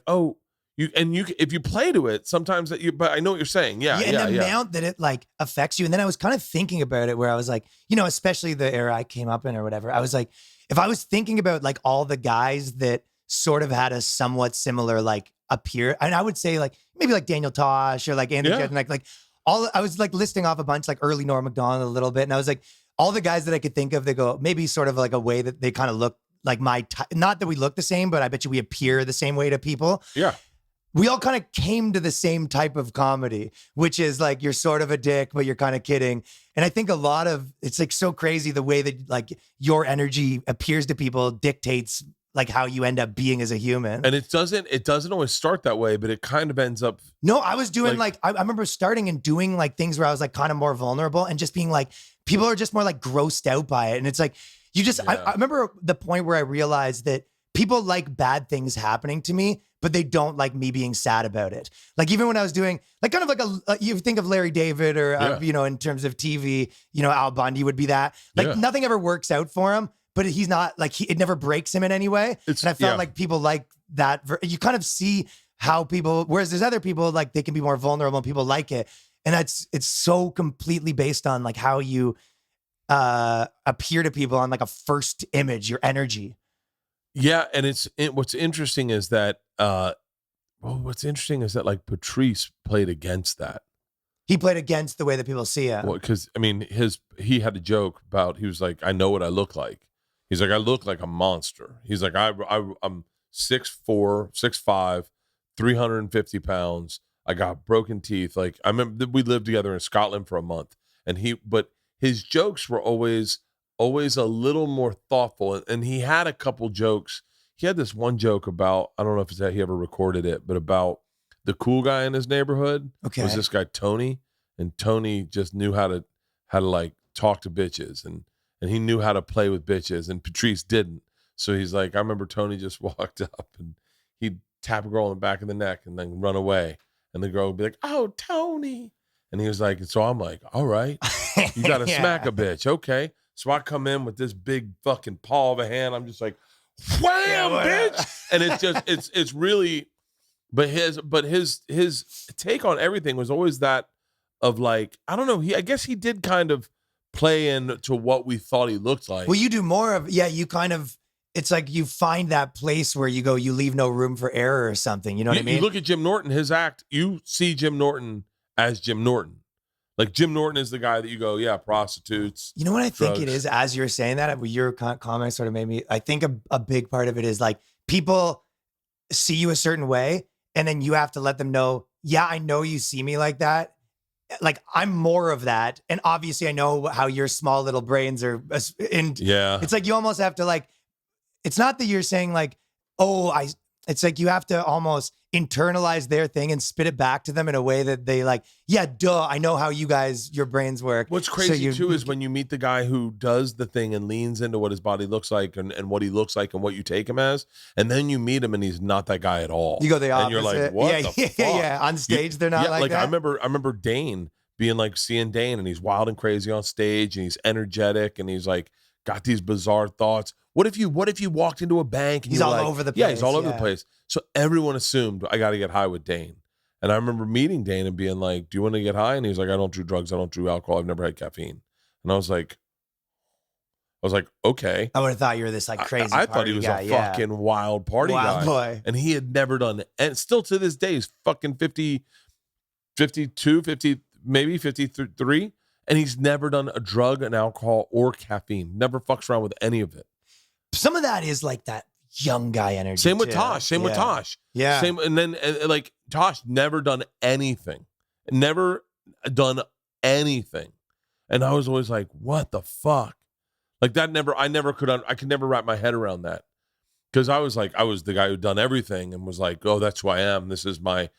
oh, if you play to it, sometimes but I know what you're saying. Yeah. And the amount that it like affects you. And then I was kind of thinking about it where I was like, especially the era I came up in or whatever. I was like, if I was thinking about like all the guys that sort of had a somewhat similar like appear, and I would say like maybe like Daniel Tosh or like Andy Jeselnik, like all I was like listing off a bunch like early Norm Macdonald a little bit. And I was like, all the guys that I could think of, they go maybe sort of like a way that they kind of look like my type. Not that we look the same, but I bet you we appear the same way to people. Yeah. We all kind of came to the same type of comedy, which is like you're sort of a dick, but you're kind of kidding. And I think it's like so crazy the way that like your energy appears to people dictates like how you end up being as a human. And it doesn't always start that way, but it kind of ends up. No, I was doing I remember starting and doing like things where I was like kind of more vulnerable and just being like, people are just more like grossed out by it. And it's like, I remember the point where I realized that people like bad things happening to me, but they don't like me being sad about it. Like even when I was doing like kind of like you think of Larry David or, in terms of TV, Al Bundy would be that. Like nothing ever works out for him, but he's not like, it never breaks him in any way. And I felt like people like that. You kind of see how people, whereas there's other people like they can be more vulnerable and people like it. And it's so completely based on like how you appear to people on like a first image, your energy. Yeah, and what's interesting is that like Patrice played against that. He played against the way that people see him. Well, because I mean, he had a joke about he was like, I know what I look like. He's like, I look like a monster. He's like, I'm 6'4", 6'5", 350 pounds. I got broken teeth. Like I remember we lived together in Scotland for a month, but his jokes were always a little more thoughtful. And he had a couple jokes. He had this one joke about, I don't know if it's that he ever recorded it, but about the cool guy in his neighborhood. Okay. It was this guy, Tony. And Tony just knew how to like talk to bitches and he knew how to play with bitches and Patrice didn't. So he's like, I remember Tony just walked up and he'd tap a girl in the back of the neck and then run away. And the girl would be like, oh, Tony. And he was like, so I'm like, all right, you got to smack a bitch. Okay. So I come in with this big fucking paw of a hand. I'm just like, wham, bitch. And it's just, it's really, but his take on everything was always that of like, I don't know. I guess he did kind of play into what we thought he looked like. Well, you do more of, you kind of, it's like you find that place where you go, you leave no room for error or something. You know what I mean? You look at Jim Norton, his act, you see Jim Norton as Jim Norton. Like Jim Norton is the guy that you go, yeah, prostitutes. You know what I drugs. think it is, as you're saying that, your comment sort of made me, I think a big part of it is like people see you a certain way and then you have to let them know, yeah, I know you see me like that. Like I'm more of that. And obviously I know how your small little brains are. And it's like, you almost have to like, it's not that you're saying like, it's like you have to almost internalize their thing and spit it back to them in a way that they like, yeah, duh, I know how your brains work. What's crazy too is when you meet the guy who does the thing and leans into what his body looks like and what he looks like and what you take him as, and then you meet him and he's not that guy at all. You go the opposite. And you're like, what the fuck? Yeah. On stage, they're not like that. I remember Dane being like, seeing Dane and he's wild and crazy on stage and he's energetic and he's like got these bizarre thoughts. What if you walked into a bank and he's all over the place? Yeah, he's all over the place. So everyone assumed I got to get high with Dane. And I remember meeting Dane and being like, do you want to get high? And he's like, I don't do drugs. I don't do alcohol. I've never had caffeine. And I was like, okay. I would have thought you were this like crazy I thought he was a fucking wild party guy. Boy. And he had never done it. And still to this day, he's fucking 50, 52, 50, maybe 53. And he's never done a drug, an alcohol, or caffeine. Never fucks around with any of it. Some of that is like that young guy energy. Same with Tosh. Yeah. And then like Tosh never done anything. And I was always like, what the fuck? Like that I could never wrap my head around that. Because I was the guy who'd done everything and was like, oh, that's who I am. This is my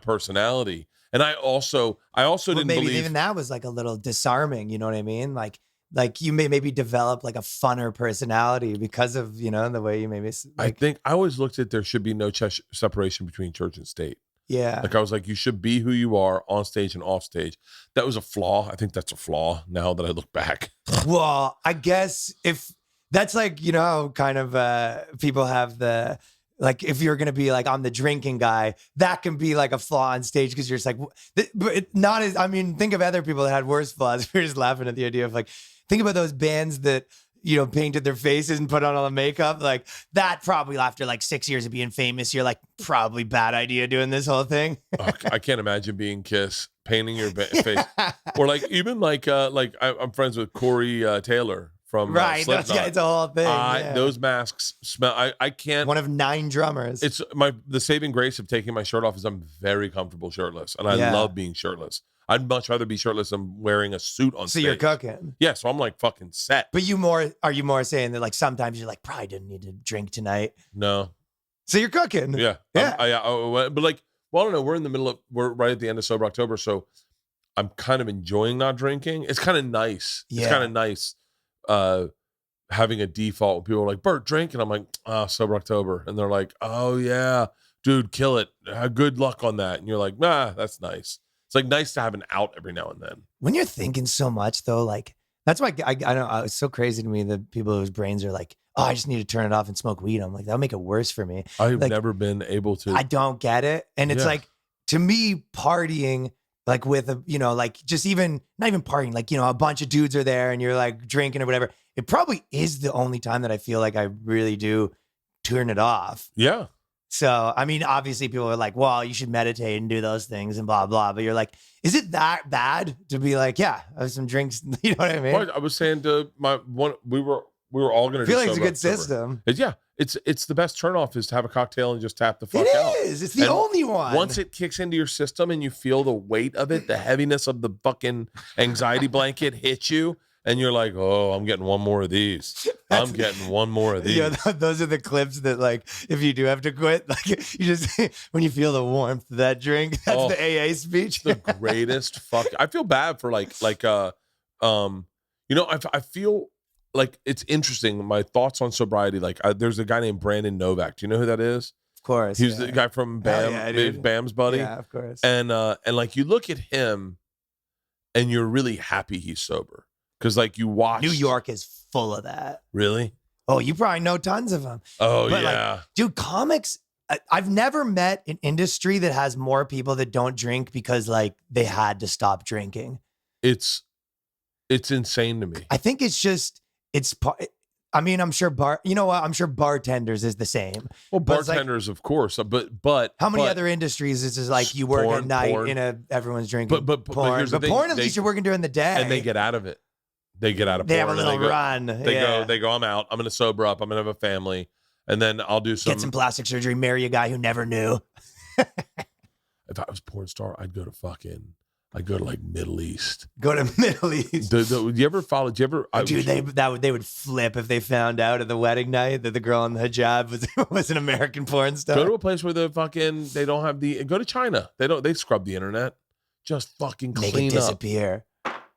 personality. And I also didn't maybe believe even that was like a little disarming. You know what I mean? Like you may maybe develop like a funner personality because of, the way you maybe. I think I always looked at there should be no separation between church and state. Yeah. Like I was like, you should be who you are on stage and off stage. That was a flaw. I think that's a flaw now that I look back. Well, I guess if that's like, kind of people have the, like, if you're going to be like, I'm the drinking guy, that can be like a flaw on stage because you're just like, but not as, I mean, think of other people that had worse flaws. We're just laughing at the idea of like, think about those bands that, painted their faces and put on all the makeup. Like that probably after like 6 years of being famous, you're like, probably bad idea doing this whole thing. Oh, I can't imagine being Kiss, painting your face. Or like, even like I'm friends with Corey Taylor from Slipknot. Yeah, it's a whole thing. Those masks smell. I can't. One of 9 drummers. It's the saving grace of taking my shirt off is I'm very comfortable shirtless, and I love being shirtless. I'd much rather be shirtless than wearing a suit on stage. So you're cooking. Yeah, so I'm like fucking set. But are you more saying that like sometimes you're like, probably didn't need to drink tonight? No. So you're cooking. Yeah. Yeah. But like, well, I don't know. We're right at the end of Sober October, so I'm kind of enjoying not drinking. It's kind of nice. Yeah. It's kind of nice having a default when people are like, Bert, drink. And I'm like, Sober October. And they're like, oh yeah, dude, kill it. Good luck on that. And you're like, nah, that's nice. It's like nice to have an out every now and then. When you're thinking so much though, like that's why I don't, it's so crazy to me that people whose brains are like, oh, I just need to turn it off and smoke weed. I'm like, that'll make it worse for me. I've like, never been able to. I don't get it. And it's like, to me, partying like with like just even, not even partying, like, a bunch of dudes are there and you're like drinking or whatever. It probably is the only time that I feel like I really do turn it off. Yeah. So, I mean, obviously people are like, well, you should meditate and do those things and blah, blah. But you're like, is it that bad to be like, yeah, I have some drinks? You know what I mean? Well, I was saying to we were all going to I feel like it's a good system. It's the best turnoff is to have a cocktail and just tap the fuck out. It is. It's the only one. Once it kicks into your system and you feel the weight of it, the heaviness of the fucking anxiety blanket hit you, and you're like, oh, I'm getting one more of these. I'm getting one more of these. Yeah, those are the clips that, like, if you do have to quit, like, you just, when you feel the warmth of that drink, that's the AA speech. The greatest fuck. I feel bad for I feel like it's interesting. My thoughts on sobriety. Like, there's a guy named Brandon Novak. Do you know who that is? Of course. He's the guy from Bam, Bam's buddy. Yeah, of course. And like you look at him and you're really happy he's sober. Because like you watch New York is full of that. Really? Oh, you probably know tons of them. Oh, but yeah. Like, dude, comics, I've never met an industry that has more people that don't drink because like they had to stop drinking. It's insane to me. I think it's just, I mean, I'm sure I'm sure bartenders is the same. Well, bartenders, like, of course, but how many other industries is like you work at night everyone's drinking but porn. Here's the thing, porn at least you're working during the day. And they get out of it. They get out of They porn. have a little run. They go, I'm out. I'm going to sober up. I'm going to have a family. And then I'll do get some plastic surgery, marry a guy who never knew. If I was a porn star, I'd go to like Middle East. Go to Middle East. Do you ever follow? Do you ever? Dude, they would flip if they found out at the wedding night that the girl in the hijab was an American porn star. Go to a place where they don't have go to China. They scrub the internet. Just fucking clean Make it disappear.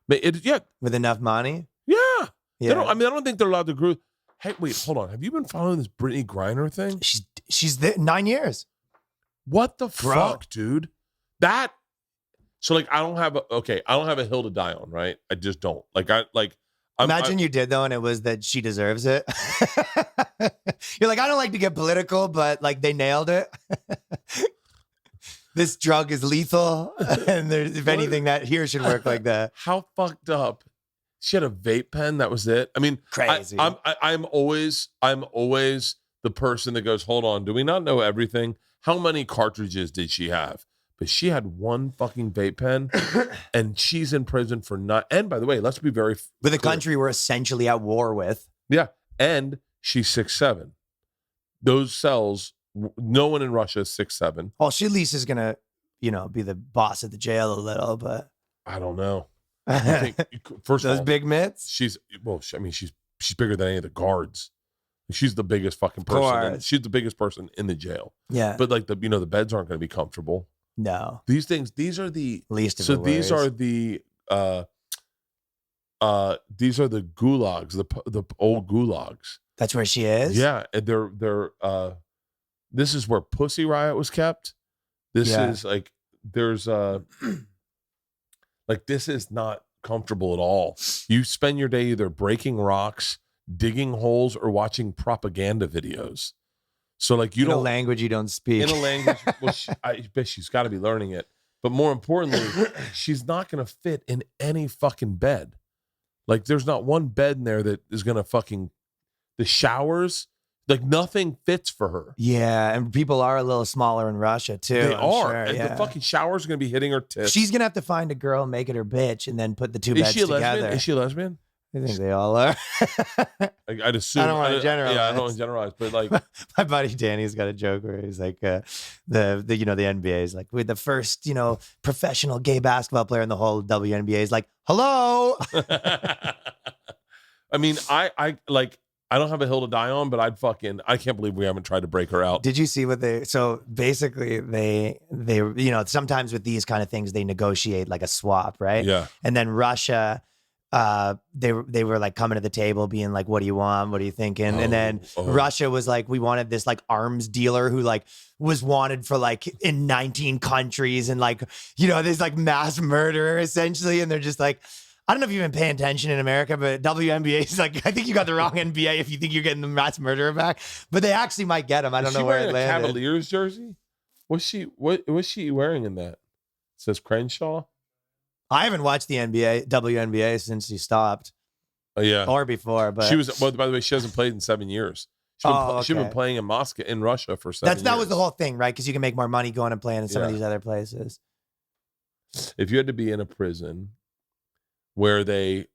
With enough money. Yeah. I don't think they're allowed to groove. Hey, wait, hold on. Have you been following this Brittany Griner thing? She's there 9 years. What the fuck, dude? So like I don't have a hill to die on, right? I just don't. Imagine you did though, and it was that she deserves it. You're like, I don't like to get political, but like they nailed it. This drug is lethal, and if anything, that here should work like that. How fucked up? She had a vape pen. That was it. I mean, crazy. I'm always the person that goes, hold on, do we not know everything? How many cartridges did she have? But she had one fucking vape pen, and she's in prison for not. And by the way, let's be very with a country we're essentially at war with. Yeah, and she's 6'7". Those cells, no one in Russia is 6'7". Well, she at least is gonna, be the boss of the jail a little, but I don't know. I think first those of all, big mitts. she's bigger than any of the guards. She's the biggest fucking person. course. She's the biggest person in the jail. Yeah. But like the beds aren't going to be comfortable. No. These are the Least of so the these worries. are the gulags, the old gulags. That's where she is? Yeah, and they're this is where Pussy Riot was kept. This Yeah. is like there's like this is not comfortable at all. You spend your day either breaking rocks, digging holes, or watching propaganda videos. So like you in a don't language you don't speak. in a language. Well, I bet she's got to be learning it. But more importantly, she's not going to fit in any fucking bed. Like there's not one bed in there that is going to fucking the showers. Like nothing fits for her. Yeah, and people are a little smaller in Russia too. They I'm are, sure, and yeah. the fucking showers are going to be hitting her tits. She's gonna have to find a girl, make it her bitch, and then put the two Is beds she a lesbian? together. Is she a lesbian? I think they all are. I'd assume. I don't wanna generalize. Yeah, I don't want to generalize, but like, My buddy Danny's got a joke where he's like, the NBA is like, we're the first professional gay basketball player in the whole WNBA is like, hello. I mean, I don't have a hill to die on, but I can't believe we haven't tried to break her out. Did you see what so basically they sometimes with these kind of things they negotiate like a swap, right? Yeah. And then Russia, they were like coming to the table being like, what do you want? What are you thinking? And then Russia was like, we wanted this like arms dealer who like was wanted for like in 19 countries and like, this like mass murderer essentially. And they're just like, I don't know if you've been paying attention in America, but WNBA is like, I think you got the wrong NBA if you think you're getting the mass murderer back. But they actually might get him. I don't know where it landed. landed. Cavaliers jersey? What was she wearing in that? It says Crenshaw. I haven't watched the WNBA since she stopped. Oh yeah, or before. But she was. Well, by the way, she hasn't played in 7 years. She's been playing in Moscow, in Russia for 7 years. That was the whole thing, right? Because you can make more money going and playing in some of these other places. If you had to be in a prison where they,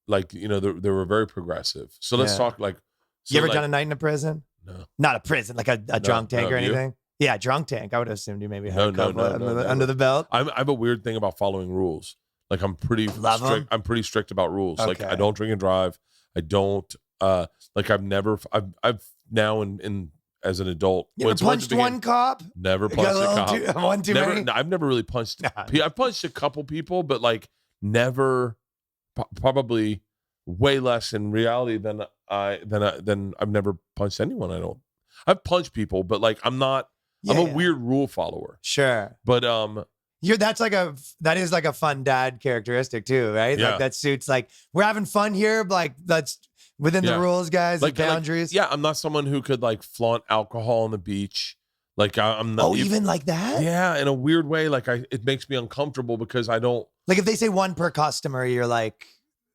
like, they were very progressive. So let's talk like. So you ever done a night in a prison? No, not a prison, like a drunk tank or anything. Yeah, drunk tank. I would have assumed you maybe had a couple under the belt. I have a weird thing about following rules. Like I'm pretty strict. I'm pretty strict about rules. Okay. Like I don't drink and drive. I don't. Like I've now in as an adult. You ever punched one cop? Never punched a cop. One too many? No, I've never really punched. I've punched a couple people, but like never. Probably way less in reality than I've never punched anyone. I've punched people, but like I'm not. I'm a weird rule follower. Sure, but that is like a fun dad characteristic too, right? Yeah. Like that suits like we're having fun here, like that's within the rules, guys, like boundaries. I'm not someone who could like flaunt alcohol on the beach. Like I'm not. Oh, even like that? Yeah, in a weird way. Like it makes me uncomfortable because I don't. Like if they say one per customer, you're like,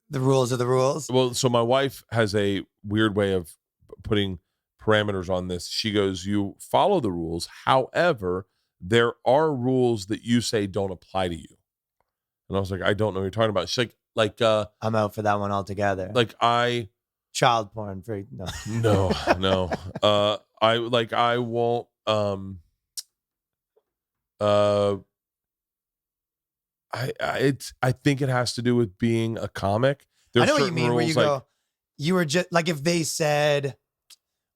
the rules are the rules. Well, so my wife has a weird way of putting parameters on this. She goes, you follow the rules. However, there are rules that you say don't apply to you. And I was like, I don't know what you're talking about. She's like, I'm out for that one altogether. Like child porn for no. No. I won't I think it has to do with being a comic. I know what you mean. Where you go, you were just like, if they said,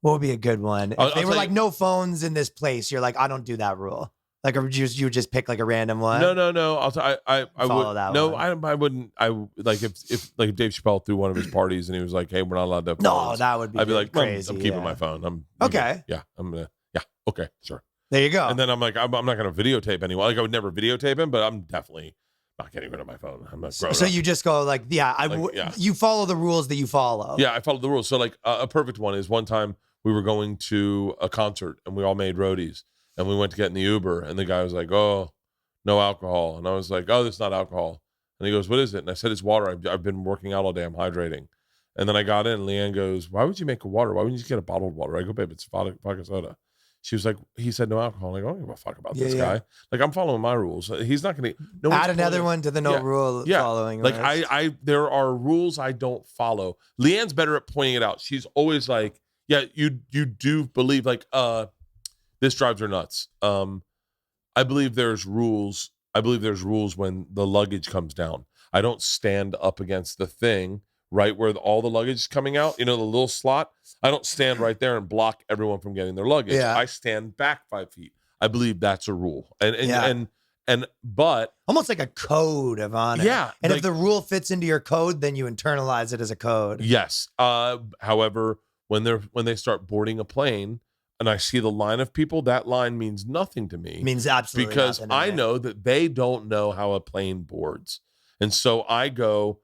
what would be a good one? If they were like, no phones in this place, you're like, I don't do that rule. Like, or you would just pick like a random one. No. I follow would. That no, one. I wouldn't. I like if like Dave Chappelle threw one of his parties and he was like, hey, we're not allowed to have phones. No, that would be. I'd be like, crazy. I'm keeping my phone. I'm okay. Yeah, I'm gonna. Yeah, okay, sure. There you go. And then I'm like, I'm not gonna videotape anyone. Like I would never videotape him, but I'm definitely not getting rid of my phone. I'm not. So you just go like, you follow the rules that you follow. Yeah, I follow the rules. So like a perfect one is one time we were going to a concert and we all made roadies and we went to get in the Uber and the guy was like, oh, no alcohol. And I was like, oh, that's not alcohol. And he goes, what is it? And I said, it's water. I've been working out all day. I'm hydrating. And then I got in and Leanne goes, why would you make a water? Why wouldn't you just get a bottled water? I go, babe, it's vodka soda. She was like, he said no alcohol. I'm like, I don't give a fuck about this guy. Like, I'm following my rules. He's not going to add another one to the rule following. Like there are rules I don't follow. Leanne's better at pointing it out. She's always like, yeah, you do believe like, this drives her nuts. I believe there's rules. I believe there's rules when the luggage comes down. I don't stand up against the thing right where all the luggage is coming out, the little slot. I don't stand right there and block everyone from getting their luggage. Yeah. I stand back 5 feet. I believe that's a rule. Yeah. But almost like a code of honor. Yeah, And like- if the rule fits into your code, then you internalize it as a code. yes. However, when they start boarding a plane and I see the line of people, that line means nothing to me. It means absolutely because nothing to I me. know that they don't know how a plane boards. And so I go,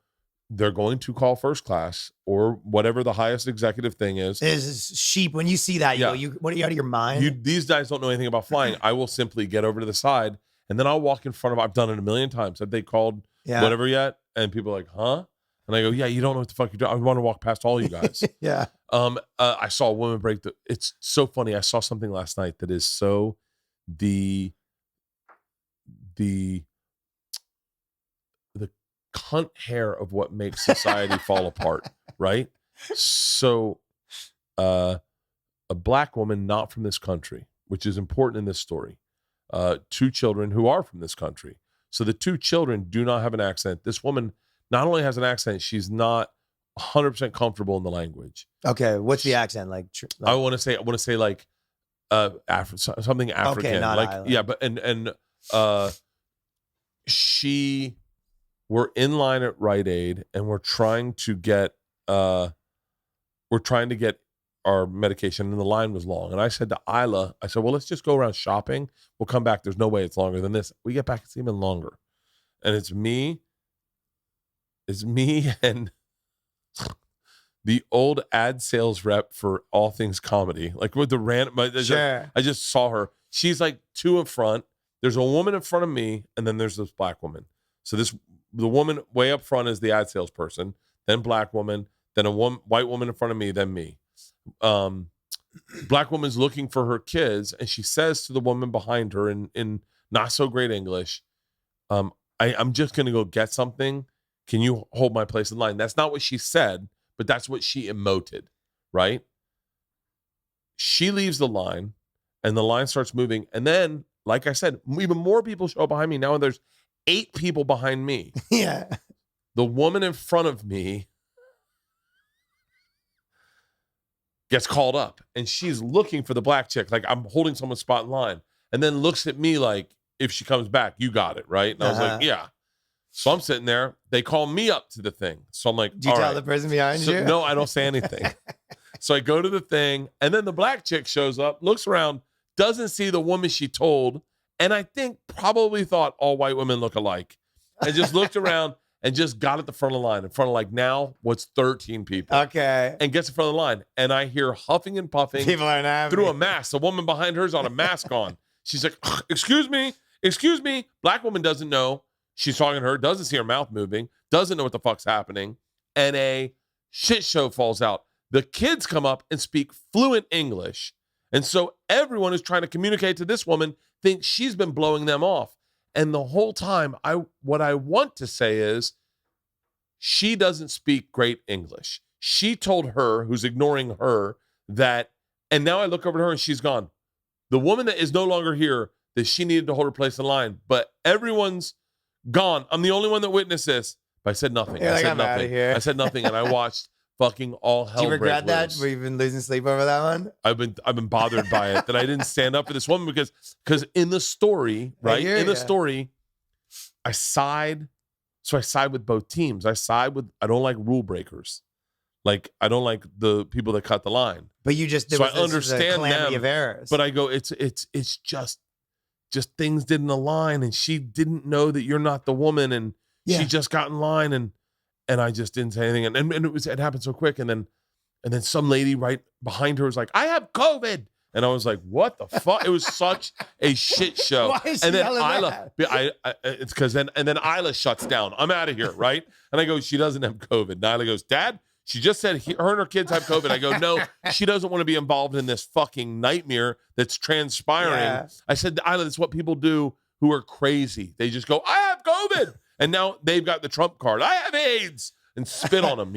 they're going to call first class or whatever the highest executive thing is. This is sheep. When you see that, you Yeah. go, what are you out of your mind? These guys don't know anything about flying. I will simply get over to the side and then I'll walk in front of, I've done it a million times. Have they called whatever yet? And people are like, huh? And I go, yeah, you don't know what the fuck you're doing. I want to walk past all you guys. Yeah. I saw a woman break it's so funny. I saw something last night that is so the cunt hair of what makes society fall apart, right? So a black woman not from this country, which is important in this story, 2 children who are from this country. So the 2 children do not have an accent. This woman not only has an accent, she's not 100% comfortable in the language. Okay. What's the accent like? I want to say like something African, not like island. yeah, but and we're in line at Rite Aid and we're trying to get our medication and the line was long. And I said to Isla, well, let's just go around shopping. We'll come back. There's no way it's longer than this. We get back, it's even longer. And it's me and the old ad sales rep for all things comedy, like with the random. Sure. I just saw her. She's like 2 in front. There's a woman in front of me, and then there's this black woman. So the woman way up front is the ad salesperson, then black woman, then a white woman in front of me, then me. Black woman's looking for her kids, and she says to the woman behind her in not so great English, I'm just gonna go get something. Can you hold my place in line? That's not what she said, but that's what she emoted, right? She leaves the line and the line starts moving. And then, like I said, even more people show up behind me. Now there's 8 people behind me. Yeah. The woman in front of me gets called up and she's looking for the black chick. Like I'm holding someone's spot in line and then looks at me like, if she comes back, you got it, right? And I was like, yeah. So I'm sitting there. They call me up to the thing. So I'm like, Do you tell the person behind you? No, I don't say anything. So I go to the thing, and then the black chick shows up, looks around, doesn't see the woman she told, and I think probably thought all white women look alike. And just looked around and just got at the front of the line, in front of like now what's 13 people. Okay. And gets in front of the line. And I hear huffing and puffing People aren't having through it. a mask. The woman behind her's on a mask on. She's like, excuse me. Black woman doesn't know. She's talking to her, doesn't see her mouth moving, doesn't know what the fuck's happening. And a shit show falls out. The kids come up and speak fluent English. And so everyone who's trying to communicate to this woman thinks she's been blowing them off. And the whole time, what I want to say is, she doesn't speak great English. She told her, who's ignoring her, that, and now I look over to her and she's gone. The woman that is no longer here, that she needed to hold her place in line, but everyone's gone. I'm the only one that witnessed this. But I said nothing. You're I like, said I'm outta nothing. here. I said nothing, and I watched fucking all hell Do you regret break that? loose. Were you been losing sleep over that one? I've been bothered by it that I didn't stand up for this woman because in the story, right? hear In the ya. story, I side with both teams. I don't like rule breakers. Like I don't like the people that cut the line. But you just, there So was I understand calamity them, of errors. But I go, it's just things didn't align, and she didn't know that you're not the woman, and she just got in line, and I just didn't say anything, and it happened so quick, and then some lady right behind her was like, I have COVID, and I was like, what the fuck? It was such a shit show. Why is she and then yelling Isla, that? it's because then Isla shuts down. I'm out of here, right? And I go, she doesn't have COVID. And Isla goes, Dad, she just said her and her kids have COVID. I go, no, she doesn't want to be involved in this fucking nightmare that's transpiring. Yeah. I said, Isla, that's what people do who are crazy. They just go, I have COVID. And now they've got the Trump card. I have AIDS. And spit on them,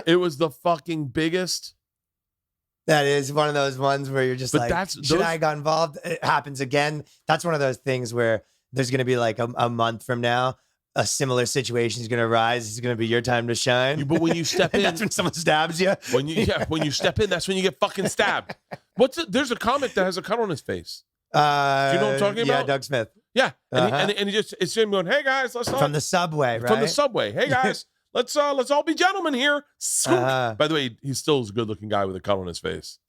It was the fucking biggest. That is one of those ones where you're just But like, that's- should those- I got involved? It happens again. That's one of those things where there's going to be like a month from now, a similar situation is going to arise. It's going to be your time to shine. But when you step And in, that's when someone stabs you. when you step in, that's when you get fucking stabbed. There's a comic that has a cut on his face. Do you know what I'm talking about? Yeah, Doug Smith. Yeah, and it's him going, "Hey guys, let's From the subway, right? from the subway. Hey guys, let's all be gentlemen here." By the way, he's still a good-looking guy with a cut on his face.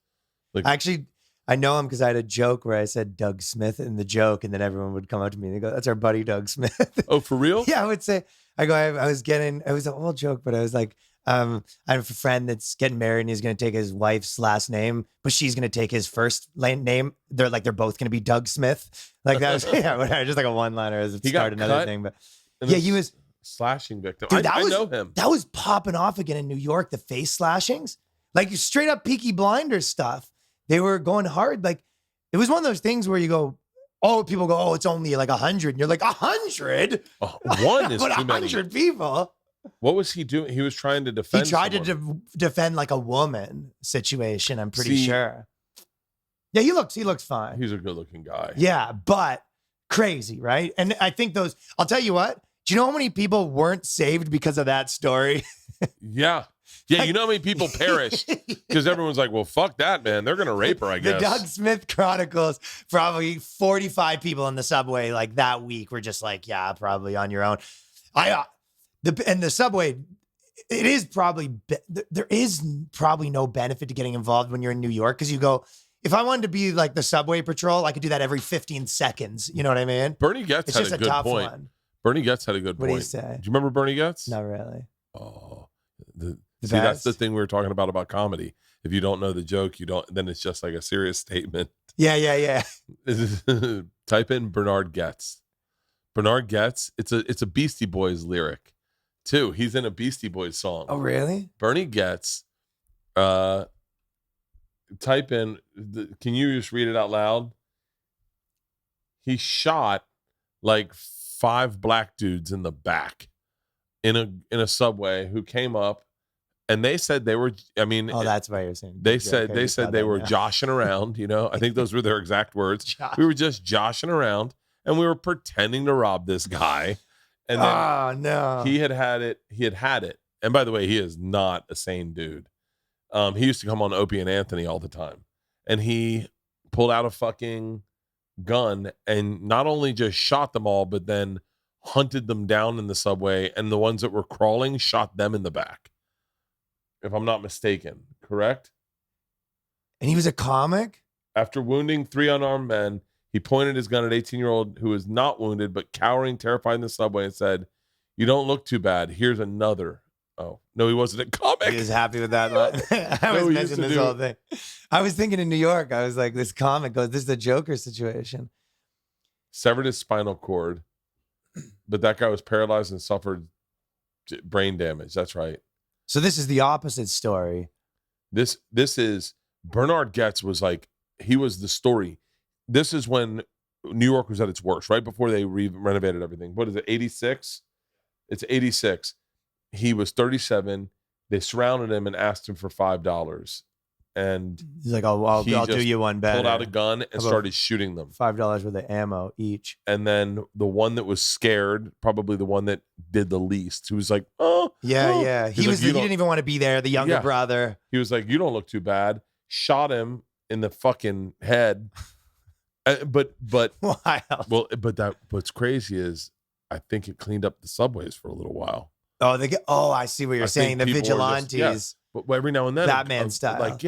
Actually, I know him because I had a joke where I said Doug Smith in the joke, and then everyone would come up to me and they go, "That's our buddy Doug Smith." Oh, for real? Yeah, I would say. I was it was an old joke, but I was like, I have a friend that's getting married and he's going to take his wife's last name, but she's going to take his first name. They're both going to be Doug Smith. Like that was, whatever, just like a one-liner as it started another thing. But yeah, he was slashing victim. Dude, I know him. That was popping off again in New York, the face slashings, like straight up Peaky Blinders stuff. They were going hard. Like it was one of those things where you go, oh, people go, oh, it's only like 100. And you're like, 100? One is but too many. 100 people. What was he doing? He was trying to defend. He tried someone. to defend like a woman situation. I'm pretty sure. Yeah, he looks fine. He's a good-looking guy. Yeah, but crazy, right? And I think I'll tell you what. Do you know how many people weren't saved because of that story? Yeah. Yeah, you know how many people perished because everyone's like, well, fuck that, man. They're going to rape her, I guess. The Doug Smith Chronicles, probably 45 people in the subway like that week were just like, yeah, probably on your own. The subway, it is probably, there is probably no benefit to getting involved when you're in New York because you go, if I wanted to be like the subway patrol, I could do that every 15 seconds. You know what I mean? Bernie Goetz It's had just a a good tough point. one. Bernie Goetz had a good What point. did he say? Do you remember Bernie Goetz? Not really. Oh, The see, that's best? the thing we were talking about comedy. If you don't know the joke, then it's just like a serious statement. Yeah. Type in Bernard Goetz. Bernard Goetz. It's a Beastie Boys lyric, too. He's in a Beastie Boys song. Oh, really? Bernie Goetz. Type in. Can you just read it out loud? He shot like 5 black dudes in the back in a subway who came up, and they said they were. I mean, that's why you're saying. They said they were joshing around. You know, I think those were their exact words. We were just joshing around, and we were pretending to rob this guy. And then oh no, he had it. And by the way, he is not a sane dude. He used to come on Opie and Anthony all the time, and he pulled out a fucking gun and not only just shot them all, but then hunted them down in the subway, and the ones that were crawling shot them in the back. If I'm not mistaken, correct? And he was a comic? After wounding 3 unarmed men, he pointed his gun at 18-year-old who was not wounded but cowering, terrified in the subway and said, "You don't look too bad. Here's another." Oh, no, he wasn't a comic. He was happy with that. I was missing this whole thing. I was thinking in New York, I was like, this comic goes, this is the Joker situation. Severed his spinal cord, but that guy was paralyzed and suffered brain damage. That's right. So this is the opposite story. This is Bernard Goetz was like, he was the story. This is when New York was at its worst, right before they renovated everything. What is it, 86? It's 86. He was 37. They surrounded him and asked him for $5. And he's like, I'll do you one better. Pulled out a gun and started shooting them. $5 worth of ammo each. And then the one that was scared, probably the one that did the least, who was like, oh. Yeah. He didn't even want to be there, the younger brother. He was like, you don't look too bad. Shot him in the fucking head. But wild. Well, but what's crazy is I think it cleaned up the subways for a little while. Oh, I see what you're saying. The vigilantes. But every now and then, Batman style.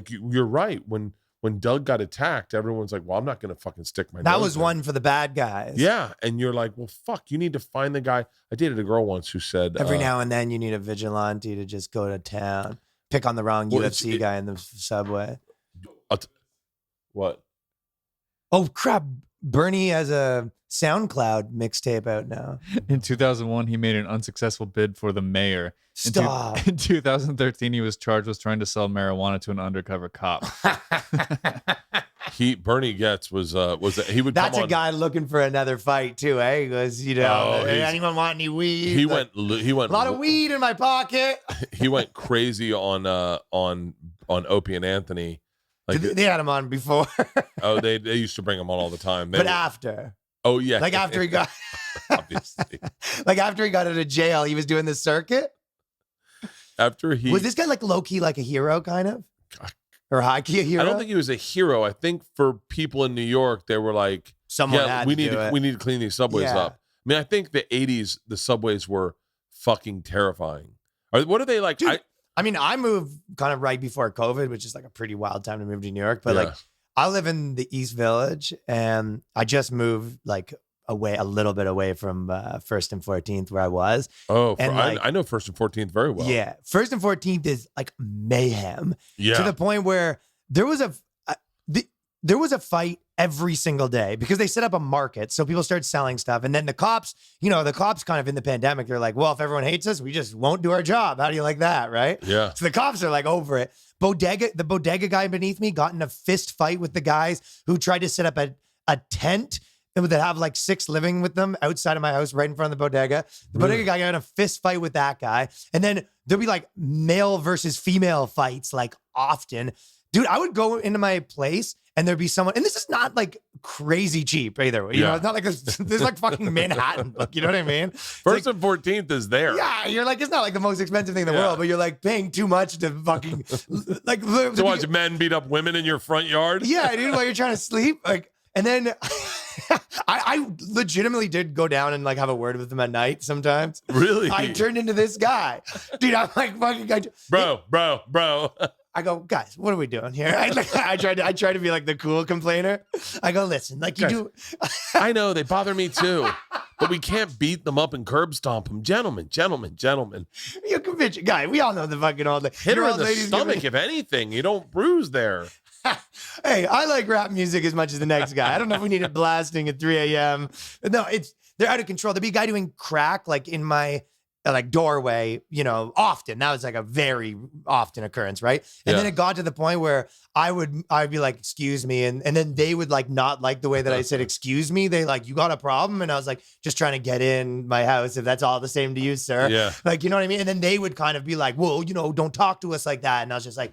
You're right. When Doug got attacked, everyone's like, well, I'm not going to fucking stick my nose That was in. one for the bad guys. Yeah. And you're like, well, fuck, you need to find the guy. I dated a girl once who said, every now and then you need a vigilante to just go to town, pick on the wrong UFC guy in the subway. What? Oh, crap. Bernie has a SoundCloud mixtape out now. In 2001, he made an unsuccessful bid for the mayor. Stop. In 2013, he was charged with trying to sell marijuana to an undercover cop. Bernie Goetz was he would. That's a guy looking for another fight too, eh? He goes, anyone want any weed? He went a lot of weed in my pocket. He went crazy on Opie and Anthony. Like they had him on before. Oh, they used to bring him on all the time. But after. Oh yeah. Like after he got obviously. Like after he got out of jail, he was doing the circuit. After he Was this guy like low key, like a hero, kind of, or high key a hero? I don't think he was a hero. I think for people in New York, they were like, Someone yeah, had we to need do to it. we need to clean these subways Yeah. up. I mean, I think the 80s, the subways were fucking terrifying. What are they like? Dude, I mean, I moved kind of right before COVID, which is like a pretty wild time to move to New York. But like, I live in the East Village, and I just moved like away a little bit away from First and 14th where I was. Oh, and like, I know First and 14th very well. Yeah, First and 14th is like mayhem. Yeah. To the point where there was a fight every single day because they set up a market. So people started selling stuff. And then the cops kind of in the pandemic, they're like, well, if everyone hates us, we just won't do our job. How do you like that? Right. Yeah. So the cops are like over it. The bodega guy beneath me got in a fist fight with the guys who tried to set up a tent that have like 6 living with them outside of my house right in front of the bodega. The bodega guy got in a fist fight with that guy. And then there'll be like male versus female fights like often. Dude, I would go into my place and there'd be someone, and this is not like crazy cheap either. You know, it's not like there's like fucking Manhattan. Like, you know what I mean? First and 14th is there. Yeah, you're like, it's not like the most expensive thing in the world, but you're like paying too much to fucking like to watch men beat up women in your front yard. Yeah, dude, while you're trying to sleep. Like, and then I legitimately did go down and like have a word with them at night sometimes. Really? I turned into this guy. Dude, I'm like fucking guy. Bro. I go, guys, what are we doing here? I try to be like the cool complainer. I go, listen, like you do. I know they bother me too, but we can't beat them up and curb stomp them. Gentlemen. You convince guy. We all know the fucking old hit her in the stomach. If anything, you don't bruise there. Hey, I like rap music as much as the next guy. I don't know if we need it blasting at 3 a.m. No, they're out of control. There'd be a guy doing crack like in my like doorway, you know, often. That was like a very often occurrence, right? And then it got to the point where I'd be like, excuse me, and then they would like not like the way that I said excuse me. They like, you got a problem? And I was like, just trying to get in my house, if that's all the same to you, sir. Yeah. Like, you know what I mean? And then they would kind of be like, well, you know, don't talk to us like that. And I was just like,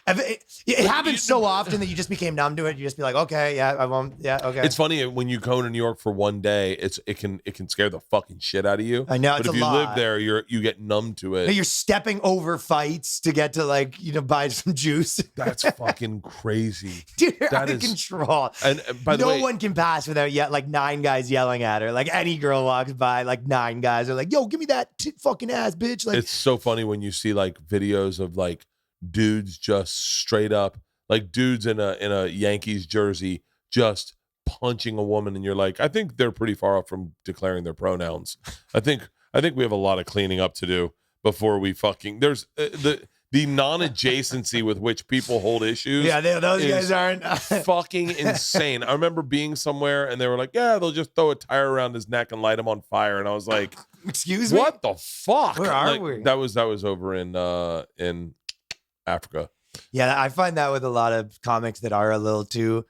it happens so often that you just became numb to it. You just be like, okay, yeah, I won't. Yeah, okay. It's funny when you go to New York for one day. It can scare the fucking shit out of you. I know, but it's if a you lot. live there, you get numb to it. You're stepping over fights to get to like, you know, buy some juice. That's fucking crazy. Dude, you're That out of is- control. And by the No way, one can pass without yet like 9 guys yelling at her. Like any girl walks by, like 9 guys are like, yo, give me that fucking ass, bitch. Like, it's so funny when you see like videos of like dudes just straight up, like dudes in a Yankees jersey just punching a woman, and you're like, I think they're pretty far off from declaring their pronouns. I think we have a lot of cleaning up to do before we fucking. There's the non-adjacency with which people hold issues. yeah, those is guys aren't. fucking insane. I remember being somewhere and they were like, yeah, they'll just throw a tire around his neck and light him on fire, and I was like, Excuse me? what the fuck? Where are Like, we? That was over in Africa. Yeah, I find that with a lot of comics that are a little too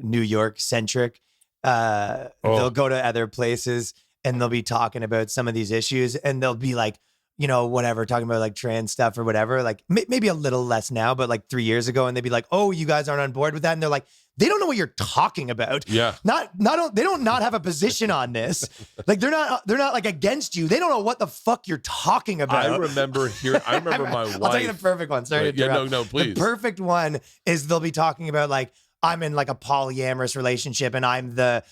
New York centric. They'll go to other places and they'll be talking about some of these issues, and they'll be like, you know, whatever, talking about like trans stuff or whatever, like maybe a little less now, but like 3 years ago, and they'd be like, oh, you guys aren't on board with that. And they're like, they don't know what you're talking about. Yeah. They don't have a position on this. Like they're not like against you. They don't know what the fuck you're talking about. I remember my wife. I'll tell you the perfect one. Sorry to Yeah, interrupt. no, please. The perfect one is they'll be talking about like, I'm in like a polyamorous relationship and I'm the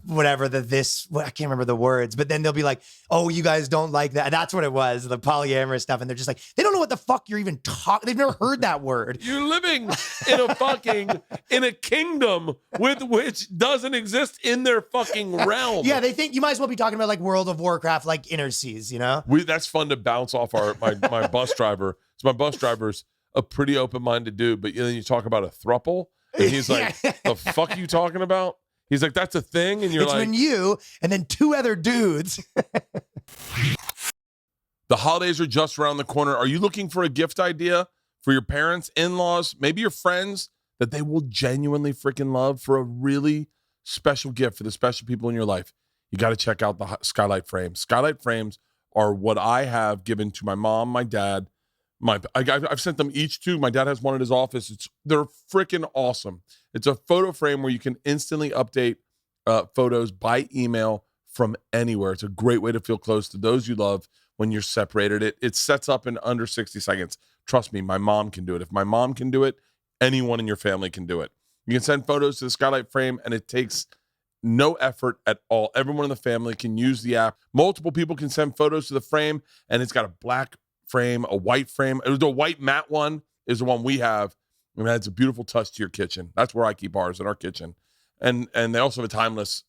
whatever I can't remember the words, but then they'll be like, oh, you guys don't like that. That's what it was, the polyamorous stuff. And they're just like, they don't know what the fuck you're even talking. They've never heard that word. You're living in a kingdom with which doesn't exist in their fucking realm. Yeah, they think you might as well be talking about like World of Warcraft, like Inner Seas, you know? That's fun to bounce off my bus driver. So my bus driver's a pretty open-minded dude, but then you talk about a thruple, and he's like, the fuck are you talking about? He's like, that's a thing? And you're It's like, when you and then 2 other dudes. the holidays are just around the corner. Are you looking for a gift idea for your parents, in-laws, maybe your friends that they will genuinely freaking love, for a really special gift for the special people in your life? You got to check out the Skylight Frames. Skylight Frames are what I have given to my mom, my dad. I've sent them each to. My dad has one at his office. They're freaking awesome. It's a photo frame where you can instantly update photos by email from anywhere. It's a great way to feel close to those you love when you're separated. It sets up in under 60 seconds. Trust me, my mom can do it. If my mom can do it, anyone in your family can do it. You can send photos to the Skylight Frame, and it takes no effort at all. Everyone in the family can use the app. Multiple people can send photos to the frame, and it's got a black frame, a white frame. It was the white matte one is the one we have, and it adds a beautiful touch to your kitchen. That's where I keep ours, in our kitchen. And they also have a timeless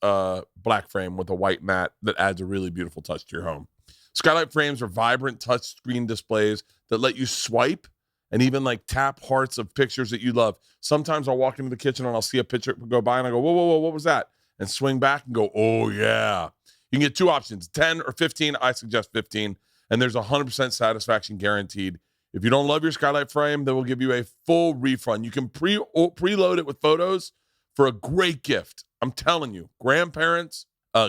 black frame with a white matte that adds a really beautiful touch to your home. Skylight Frames are vibrant touchscreen displays that let you swipe and even like tap hearts of pictures that you love. Sometimes I'll walk into the kitchen and I'll see a picture go by and I go, whoa, whoa, whoa, what was that? And swing back and go, oh yeah. You can get two options, 10 or 15. I suggest 15. And there's 100% satisfaction guaranteed. If you don't love your Skylight Frame, they will give you a full refund. You can preload it with photos for a great gift. I'm telling you, grandparents,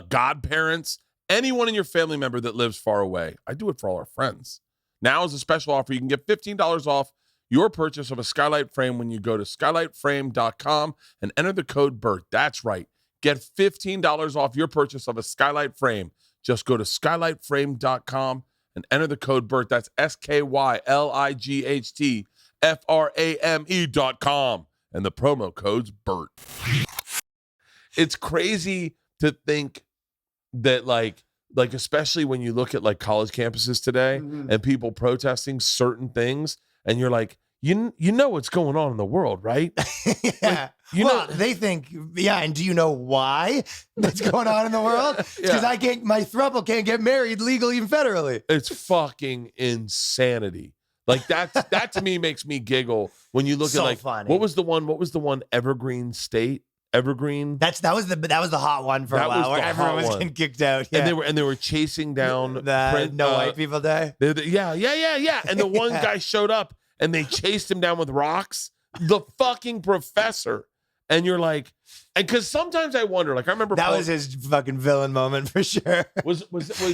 godparents, anyone in your family member that lives far away. I do it for all our friends. Now is a special offer. You can get $15 off your purchase of a Skylight Frame when you go to skylightframe.com and enter the code BERT. That's right. Get $15 off your purchase of a Skylight Frame. Just go to skylightframe.com and enter the code BERT. That's SKYLIGHTFRAME.com. And the promo code's BERT. It's crazy to think that like especially when you look at like college campuses today and people protesting certain things, and you're like, you know what's going on in the world, right? Yeah. Like, they think, yeah. And do you know why that's going on in the world? Because my throuple can't get married legally and federally. It's fucking insanity. Like that to me makes me giggle when you look at like, funny. What was the one Evergreen State? Evergreen. That was the hot one for a while where everyone was getting kicked out. Yeah. And they were chasing down the White People Day. Yeah. And the one guy showed up and they chased him down with rocks. The fucking professor. And you're like, and because sometimes I wonder, like I remember that was his fucking villain moment for sure. Was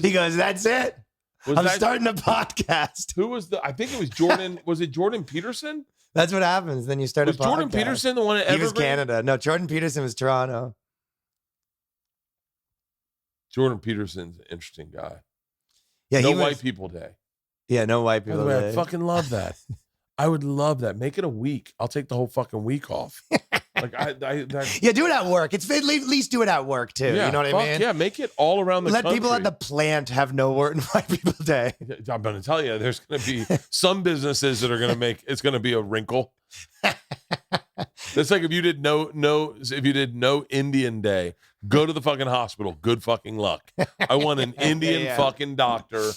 he goes, that's it. I'm starting a podcast. Who was I think it was Jordan. Was it Jordan Peterson? That's what happens. Then you start a podcast. Jordan Peterson the one at Evergreen? He was Canada. No, Jordan Peterson was Toronto. Jordan Peterson's an interesting guy. Yeah, no White People Day. Yeah, no White People Day. I fucking love that. I would love that. Make it a week. I'll take the whole fucking week off. Like yeah, do it at work. It's at least do it at work too. Yeah, you know what I mean? Yeah, make it all around the country. Let people at the plant have no White People Day. I'm going to tell you, there's going to be some businesses that are going to make it's going to be a wrinkle. It's like if you did no Indian Day, go to the fucking hospital. Good fucking luck. I want an Indian fucking doctor.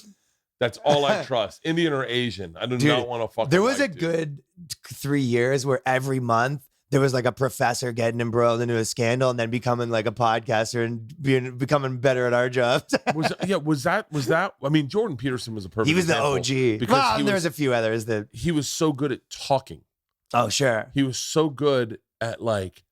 That's all I trust. Indian or Asian. I do not want to fucking. There was a good 3 years where every month there was like a professor getting embroiled into a scandal and then becoming like a podcaster and becoming better at our jobs. was that? I mean, Jordan Peterson was a perfect. He was example the OG. Well, there's a few others that he was so good at talking. Oh, sure. He was so good at like.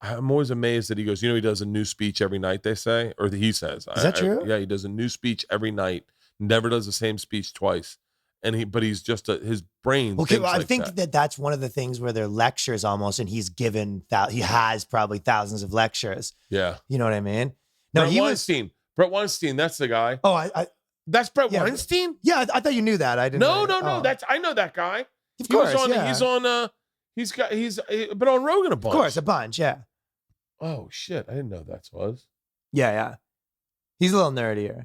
I'm always amazed that he goes. He does a new speech every night. They say, or he says. Is that true? Yeah, he does a new speech every night. Never does the same speech twice. But he's just his brain. Okay, well, I think that's one of the things where they're lectures almost, and he's he has probably thousands of lectures. Yeah, you know what I mean. No, Brett Weinstein. Brett Weinstein, that's the guy. Oh, that's Brett Weinstein. Yeah, I thought you knew that. I didn't. No. I know that guy. Of course, He's been on Rogan a bunch. Of course, a bunch. Yeah. Oh shit! I didn't know that was. Yeah. He's a little nerdier.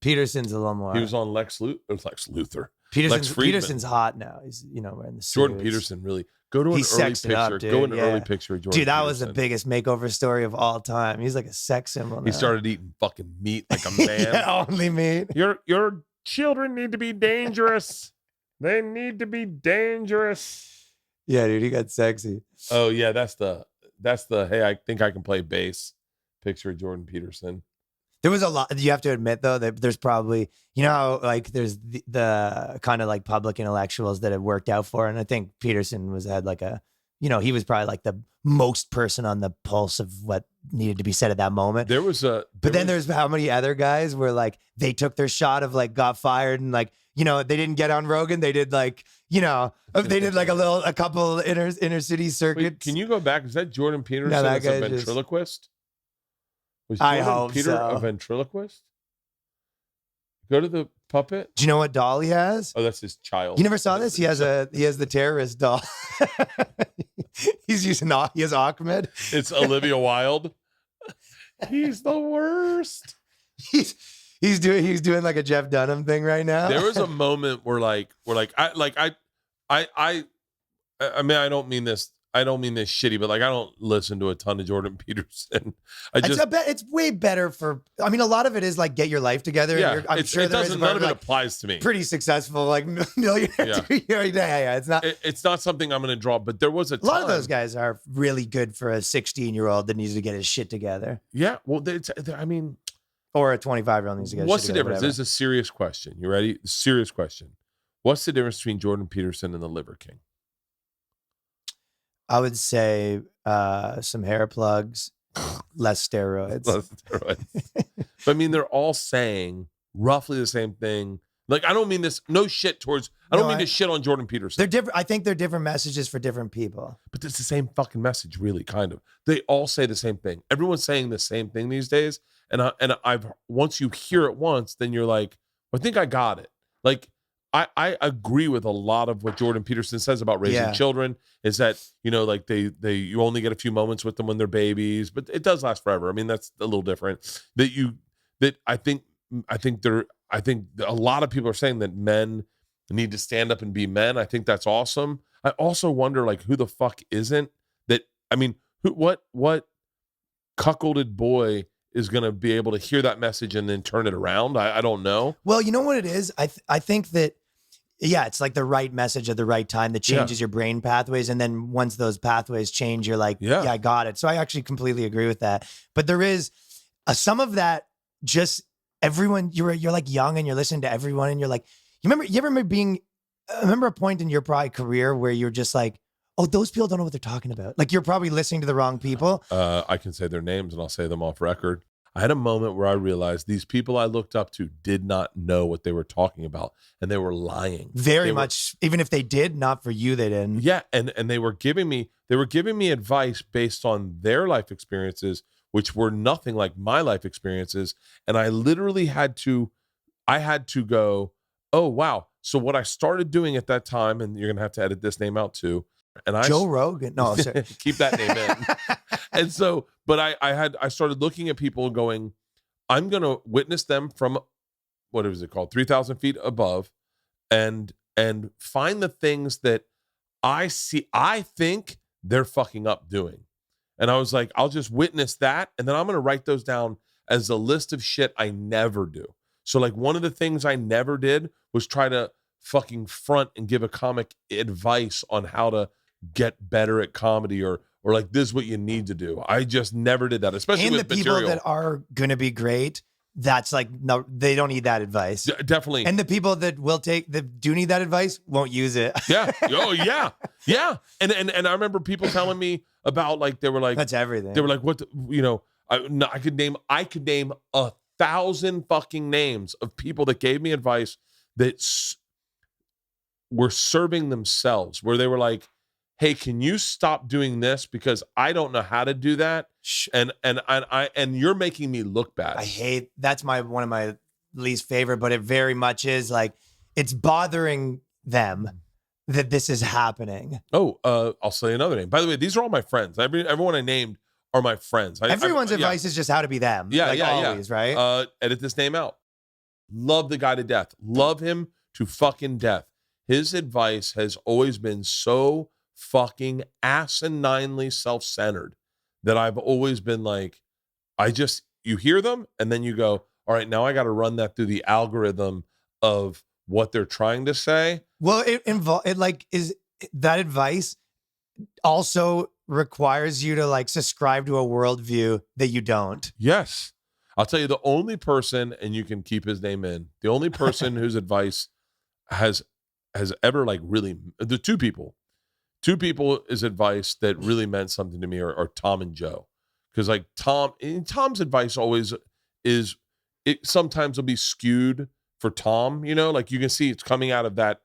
Peterson's a little more. He was on Lex Luthor. Peterson's hot now. He's wearing the suits. Jordan Peterson really go to an early picture. Go an early picture of Jordan. Dude, that Peterson. was the biggest makeover story of all time. He's like a sex symbol now. He started eating fucking meat like a man. Yeah, only meat. Your children need to be dangerous. They need to be dangerous. Yeah, dude, he got sexy. Oh yeah, that's the hey, I think I can play bass picture of Jordan Peterson. There was a lot. You have to admit, though, that there's probably, like there's the kind of like public intellectuals that have worked out for. And I think Peterson had like he was probably like the most person on the pulse of what needed to be said at that moment. There's how many other guys where like they took their shot of like got fired and like, they didn't get on Rogan. They did like, they did like a couple inner city circuits. Wait, can you go back? Is that Jordan Peterson as a ventriloquist? Was I Jordan hope Peter so. a ventriloquist? Go to the puppet. Do you know what doll he has? Oh, that's his child. You never saw this? He has the terrorist doll. He has Ahmed. It's Olivia Wilde. He's the worst. He's doing like a Jeff Dunham thing right now. There was a moment where I mean, I don't mean this shitty, but like I don't listen to a ton of Jordan Peterson. It's way better for. I mean, a lot of it is like get your life together. Yeah, and I'm sure none of it applies to me. Pretty successful, like millionaire. Yeah. It's not. It's not something I'm going to draw. But there was a lot of those guys are really good for a 16-year-old that needs to get his shit together. Yeah, well, I mean, or a 25-year-old needs to get. What's his the shit difference? Together, This is a serious question. You ready? Serious question. What's the difference between Jordan Peterson and the Liver King? I would say some hair plugs, less steroids. But I mean, they're all saying roughly the same thing. Like, I don't mean this, no shit towards, I don't mean to shit on Jordan Peterson. They're different. I think they're different messages for different people. But it's the same fucking message, really, kind of. They all say the same thing. Everyone's saying the same thing these days. And I've once you hear it once, then you're like, I think I got it. Like, I agree with a lot of what Jordan Peterson says about raising children. Is that, you know, like you only get a few moments with them when they're babies, but it does last forever. I mean, that's a little different. I think a lot of people are saying that men need to stand up and be men. I think that's awesome. I also wonder, like, who the fuck isn't that? I mean, what cuckolded boy is going to be able to hear that message and then turn it around? I don't know. Well, you know what it is? I think that, yeah, it's like the right message at the right time that changes your brain pathways. And then once those pathways change, you're like, yeah, I got it. So I actually completely agree with that. But there is some of that, just everyone, you're like young and you're listening to everyone and you're like, you remember a point in your probably career where you're just like, oh, those people don't know what they're talking about. Like, you're probably listening to the wrong people. I can say their names and I'll say them off record. I had a moment where I realized these people I looked up to did not know what they were talking about, and they were lying. Very much, even if they did, not for you, they didn't. Yeah, and they were giving me advice based on their life experiences, which were nothing like my life experiences, and I literally had to go, oh wow. So what I started doing at that time, and you're gonna have to edit this name out too. And Joe Rogan. No, sorry. Keep that name in. And so, but I started looking at people and going, I'm going to witness them from, what is it called? 3,000 feet above, and find the things that I think they're fucking up doing. And I was like, I'll just witness that. And then I'm going to write those down as a list of shit I never do. So like one of the things I never did was try to fucking front and give a comic advice on how to get better at comedy or like, this is what you need to do. I just never did that, especially with material. And the people that are going to be great, that's like, no, they don't need that advice. Definitely. And the people that do need that advice won't use it. Yeah. Oh yeah. Yeah. And I remember people telling me about, like, they were like, that's everything. They were like, I could name 1,000 fucking names of people that gave me advice that were serving themselves, where they were like, hey, can you stop doing this because I don't know how to do that, and you're making me look bad. I hate that's one of my least favorite, but it very much is like it's bothering them that this is happening. Oh, I'll say another name. By the way, these are all my friends. Everyone I named are my friends. Everyone's advice is just how to be them. Yeah, always, right? Edit this name out. Love the guy to death. Love him to fucking death. His advice has always been so fucking asininely self-centered that I've always been like, you hear them and then you go, all right, now I got to run that through the algorithm of what they're trying to say. Well, is that advice also requires you to like subscribe to a worldview that you don't. Yes. I'll tell you, the only person, and you can keep his name in, the only person whose advice has ever like really, the two people is advice that really meant something to me are Tom and Joe. Because like Tom's advice always is, it sometimes will be skewed for Tom, you know, like you can see it's coming out of that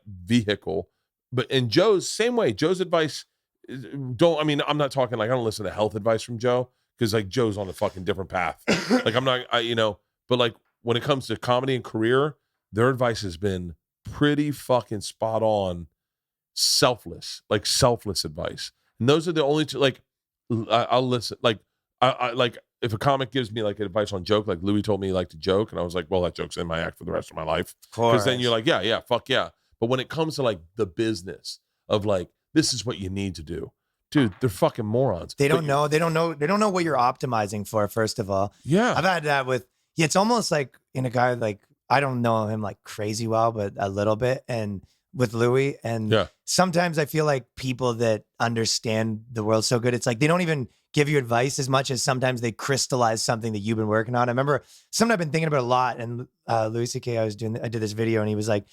vehicle. But in Joe's same way, Joe's advice, I'm not talking like, I don't listen to health advice from Joe, because like Joe's on a fucking different path. Like I'm not, but like when it comes to comedy and career, their advice has been pretty fucking spot on, selfless advice. And those are the only two, like, I'll listen. Like, I like, if a comic gives me like advice on joke, like Louis told me he liked to joke, and I was like, well, that joke's in my act for the rest of my life. Because then you're like, yeah, fuck yeah. But when it comes to like the business of like, this is what you need to do, dude, they're fucking morons. They don't know what you're optimizing for, first of all. Yeah. I've had that with, it's almost like in a guy, like, I don't know him like crazy well, but a little bit. And with Louis, and sometimes I feel like people that understand the world so good, it's like they don't even give you advice as much as sometimes they crystallize something that you've been working on. I remember something I've been thinking about a lot, and Louis C.K. I did this video, and he was like,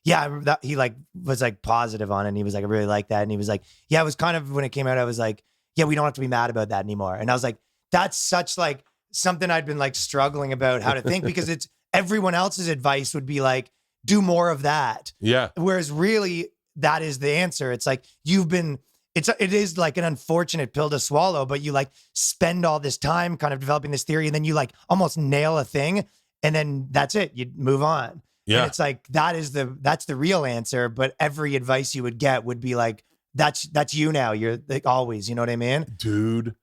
yeah, he like was like positive on it, and he was like, I really like that, and he was like, yeah, it was kind of, when it came out, I was like, yeah, we don't have to be mad about that anymore. And I was like, that's such like something I'd been like struggling about how to think, because it's everyone else's advice would be like, do more of that. Yeah. Whereas really that is the answer. It's like it is like an unfortunate pill to swallow, but you like spend all this time kind of developing this theory, and then you like almost nail a thing, and then that's it. You move on. Yeah. And it's like, that's the real answer. But every advice you would get would be like, that's you now. You're like always, you know what I mean? Dude,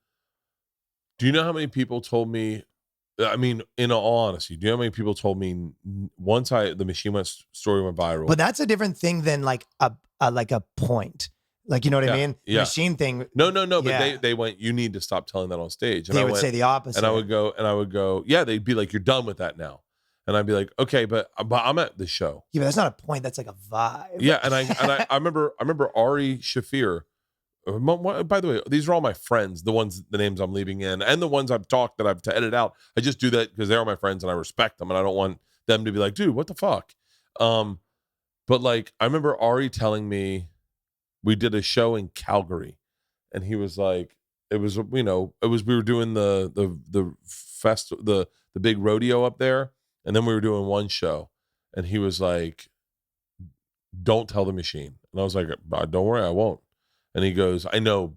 do you know how many people told me, I mean, in all honesty, do you know how many people told me once the Machine story went viral? But that's a different thing than like a point. Like, you know what I mean? The Machine thing. No. But they went, you need to stop telling that on stage. And they would say the opposite. And I would go, yeah, they'd be like, you're done with that now. And I'd be like, okay, but I'm at the show. Yeah, but that's not a point. That's like a vibe. Yeah. And I remember Ari Shafir. By the way, these are all my friends, the names I'm leaving in, and the ones I've talked that I've to edit out. I just do that because they're my friends and I respect them, and I don't want them to be like, dude, what the fuck? But like, I remember Ari telling me we did a show in Calgary, and he was like, we were doing the fest, the big rodeo up there, and then we were doing one show, and he was like, don't tell the Machine. And I was like, don't worry, I won't. And he goes, I know,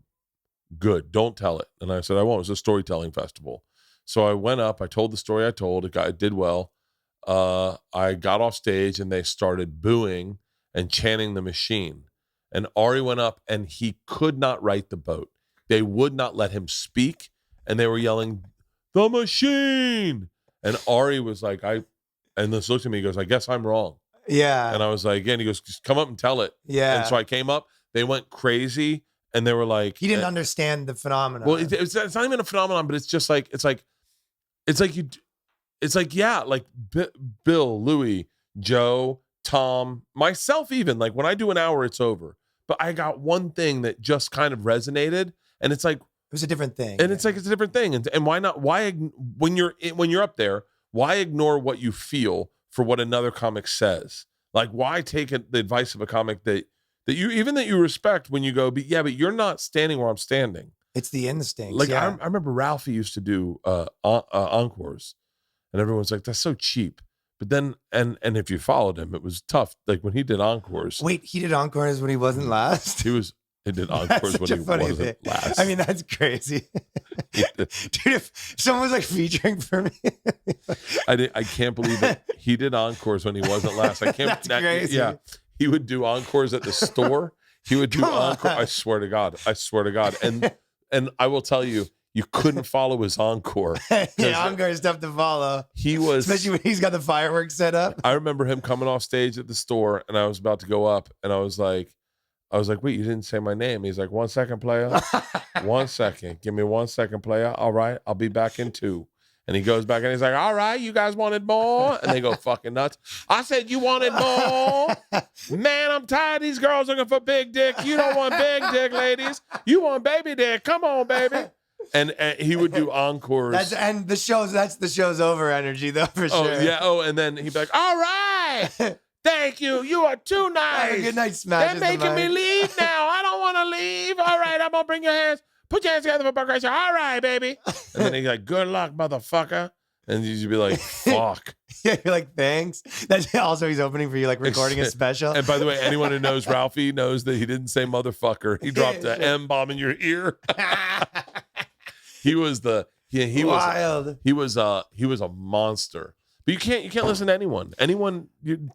good, don't tell it. And I said, I won't. It's a storytelling festival. So I went up, I told the story I told, it did well. I got off stage and they started booing and chanting the Machine. And Ari went up and he could not right the boat. They would not let him speak. And they were yelling, the Machine. And Ari was like, and this looked at me, he goes, I guess I'm wrong. Yeah. And I was like, again, he goes, just come up and tell it. Yeah. And so I came up. They went crazy, and they were like, he didn't understand the phenomenon. Well, it's not even a phenomenon, but it's just like, it's like, yeah, like Bill, Louis, Joe, Tom, myself, even like when I do an hour, it's over. But I got one thing that just kind of resonated, and it's like, it was a different thing. And it's like, it's a different thing. And why not? Why, when you're up there, why ignore what you feel for what another comic says? Like, why take the advice of a comic that you respect when you go, but you're not standing where I'm standing. It's the instinct. Like, I remember Ralphie used to do encores, and everyone's like, that's so cheap. But then, and if you followed him, it was tough. Like when he did encores. Wait, he did encores when he wasn't last? He did encores when he wasn't last. I mean, that's crazy. Dude, if someone was like featuring for me. I can't believe it. He did encores when he wasn't last. I can't. That's crazy. Yeah. He would do encores at the store. He would do encore. I swear to God. And I will tell you, you couldn't follow his encore. Yeah, encore is tough to follow. He was, especially when he's got the fireworks set up. I remember him coming off stage at the store, and I was about to go up, and I was like, wait, you didn't say my name. He's like, 1 second, player. 1 second. Give me 1 second, player. All right, I'll be back in 2. And he goes back and he's like, all right, you guys wanted more? And they go fucking nuts. I said, you wanted more? Man, I'm tired. These girls looking for big dick. You don't want big dick, ladies. You want baby dick. Come on, baby. And he would do encores. That's the show's over energy, though, for sure. Oh, yeah. Oh, and then he'd be like, all right. Thank you. You are too nice. Have a good night, smash. They're making me leave now. I don't want to leave. All right, I'm going to bring your hands. Put your hands together for Bert Kreischer. All right, baby. And then he's like, good luck, motherfucker. And you'd be like, fuck. Yeah, you're like, thanks. That's also he's opening for you, like recording a special. And by the way, anyone who knows Ralphie knows that he didn't say motherfucker. He dropped an M-bomb in your ear. he was the he Wild. was a monster. But you can't listen to anyone.